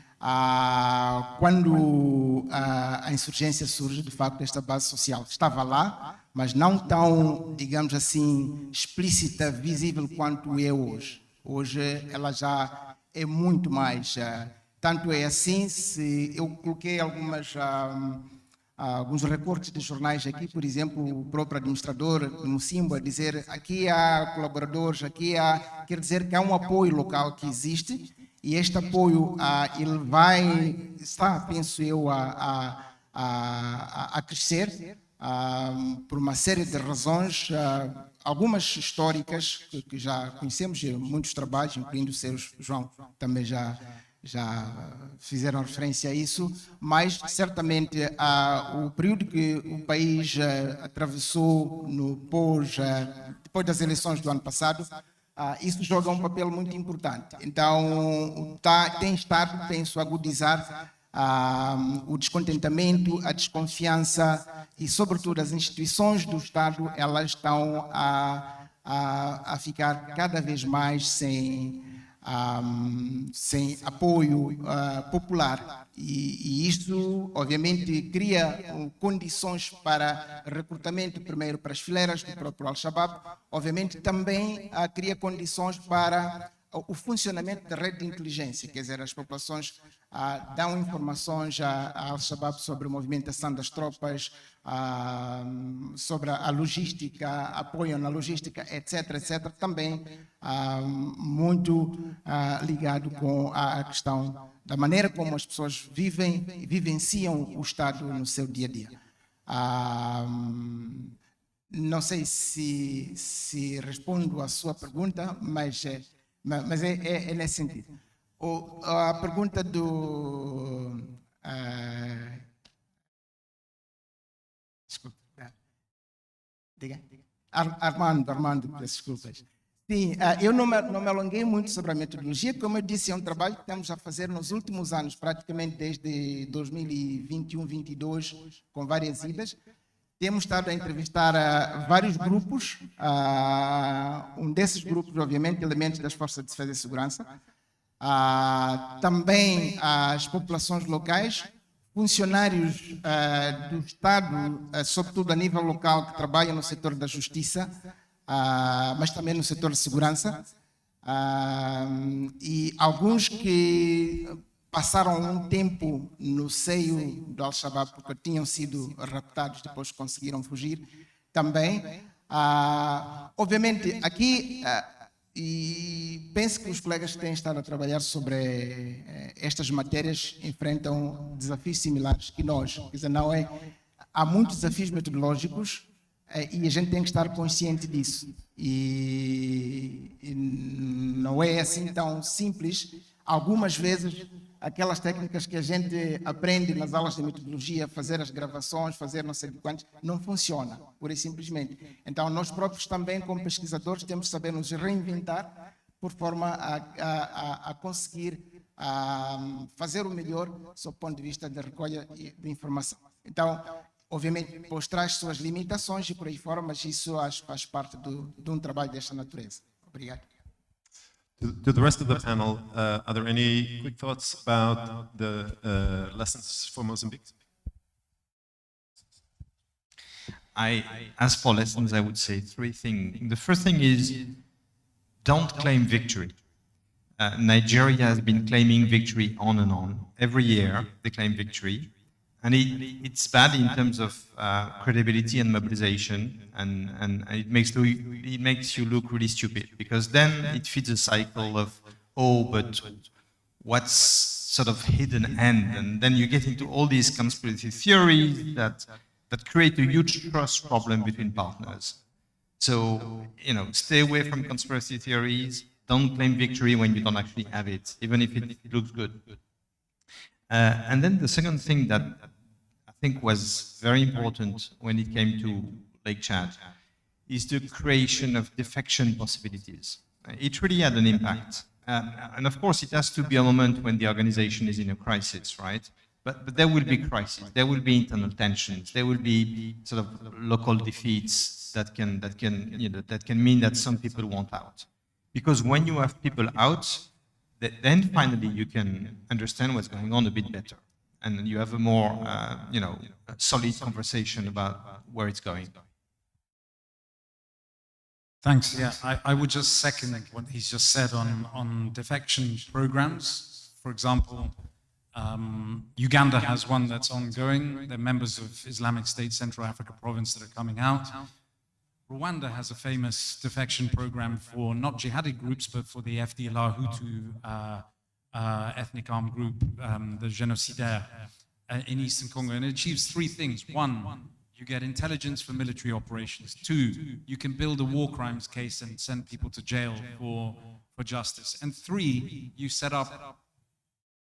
quando a insurgência surge, de facto, esta base social estava lá, mas não tão, digamos assim, explícita, visível quanto é hoje. Hoje ela já é muito mais. Tanto é assim, se eu coloquei alguns recortes de jornais aqui, por exemplo, o próprio administrador no Simbo a dizer aqui há colaboradores, aqui há, quer dizer que há um apoio local que existe e este apoio ele está, penso eu, a crescer por uma série de razões, algumas históricas que já conhecemos, muitos trabalhos, incluindo os seus, João também já fizeram referência a isso, mas certamente o período que o país atravessou depois das eleições do ano passado, isso joga um papel muito importante. Então, tem estado, penso, a agudizar o descontentamento, a desconfiança e, sobretudo, as instituições do Estado, elas estão a ficar cada vez mais sem apoio popular e isto obviamente cria condições para recrutamento primeiro para as fileiras do próprio Al-Shabaab, obviamente também cria condições para o funcionamento da rede de inteligência, quer dizer, as populações dão informações a Al-Shabaab sobre a movimentação das tropas, sobre a logística, apoio na logística, etc., etc., também muito ligado com a questão da maneira como as pessoas vivenciam o Estado no seu dia a dia. Não sei se respondo à sua pergunta, mas é nesse sentido. A pergunta do... desculpa. Diga. Armando, desculpas. Sim, eu não me alonguei muito sobre a metodologia. Como eu disse, é um trabalho que estamos a fazer nos últimos anos, praticamente desde 2021, 2022, com várias idas. Temos estado a entrevistar vários grupos, um desses grupos, obviamente, elementos das Forças de Defesa e Segurança, também as populações locais, funcionários do Estado, sobretudo a nível local, que trabalham no setor da justiça, mas também no setor de segurança, e alguns que passaram um tempo no seio do Al-Shabaab porque tinham sido raptados, depois conseguiram fugir também. Obviamente, aqui E penso que os colegas que têm estado a trabalhar sobre estas matérias enfrentam desafios similares que nós. Quer dizer, não é, há muitos desafios metodológicos e a gente tem que estar consciente disso. E não é assim tão simples. Algumas vezes, aquelas técnicas que a gente aprende nas aulas de metodologia, fazer as gravações, fazer não sei de quantos, não funciona, pura e simplesmente. Então, nós próprios também, como pesquisadores, temos que saber nos reinventar por forma a conseguir fazer o melhor sob o ponto de vista da recolha de informação. Então, obviamente, depois traz suas limitações e por aí fora, mas isso acho que faz parte de um trabalho desta natureza. Obrigado. To the rest of the panel, are there any quick thoughts about the lessons for Mozambique? As for lessons, I would say three things. The first thing is, don't claim victory. Nigeria has been claiming victory on and on. Every year, they claim victory. And it's bad in terms of credibility and mobilization, and it makes you look really stupid, because then it feeds a cycle of, oh, but what's sort of hidden end? And then you get into all these conspiracy theories that create a huge trust problem between partners. So, stay away from conspiracy theories. Don't claim victory when you don't actually have it, even if it looks good. And then the second thing that I think was very important when it came to Lake Chad is the creation of defection possibilities. It really had an impact. And of course, it has to be a moment when the organization is in a crisis, right? But there will be crises, there will be internal tensions, there will be sort of local defeats that can mean that some people want out. Because when you have people out, then finally you can understand what's going on a bit better, and you have a more, solid conversation about where it's going. Thanks. Yeah, I would just second what he's just said on defection programs. For example, Uganda has one that's ongoing. They're members of Islamic State Central Africa Province that are coming out. Rwanda has a famous defection program for not jihadi groups, but for the FDLR Hutu ethnic armed group, the Génocidaires in Eastern Congo. And it achieves three things. One, you get intelligence for military operations. Two, you can build a war crimes case and send people to jail for justice. And three, you set up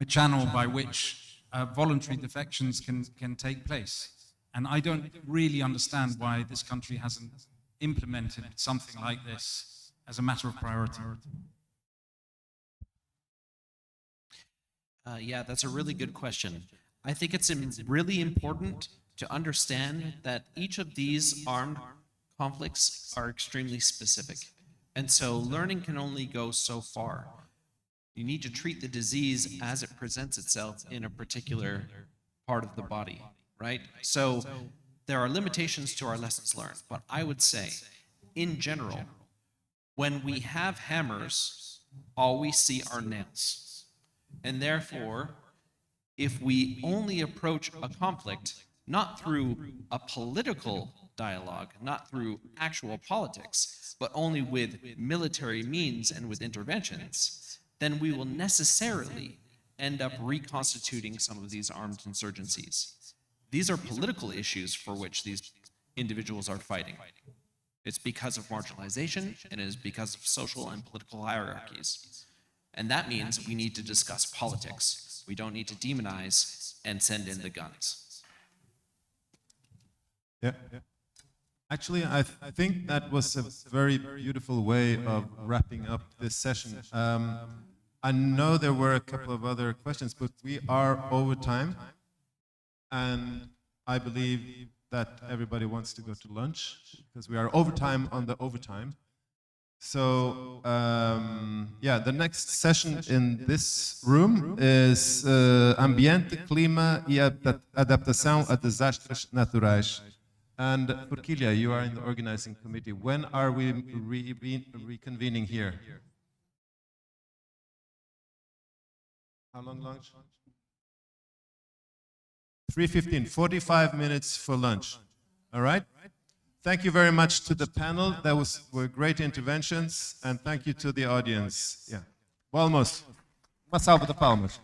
a channel by which voluntary defections can take place. And I don't really understand why this country hasn't implemented something like this as a matter of priority. Yeah, that's a really good question. I think it's really important to understand that each of these armed conflicts are extremely specific. And so learning can only go so far. You need to treat the disease as it presents itself in a particular part of the body, right? So there are limitations to our lessons learned, but I would say, in general, when we have hammers, all we see are nails. And therefore, if we only approach a conflict not through a political dialogue, not through actual politics, but only with military means and with interventions, then we will necessarily end up reconstituting some of these armed insurgencies. These are political issues for which these individuals are fighting. It's because of marginalization, and it is because of social and political hierarchies. And that means we need to discuss politics. We don't need to demonize and send in the guns. Yeah. Actually, I think that was a very beautiful way of wrapping up this session. I know there were a couple of other questions, but we are over time. And I believe that everybody wants to go to lunch because we are overtime on the overtime. So, yeah, the next session in this room is Ambiente, Clima e Adaptação a Desastres Naturais. And Furquilia, you are in the organizing committee. When are we reconvening here? How long lunch? 3:15, 45 minutes for lunch. All right? Thank you very much to the panel. Were great interventions, and thank you to the audience. Yeah. Almost. Uma salva de palmas.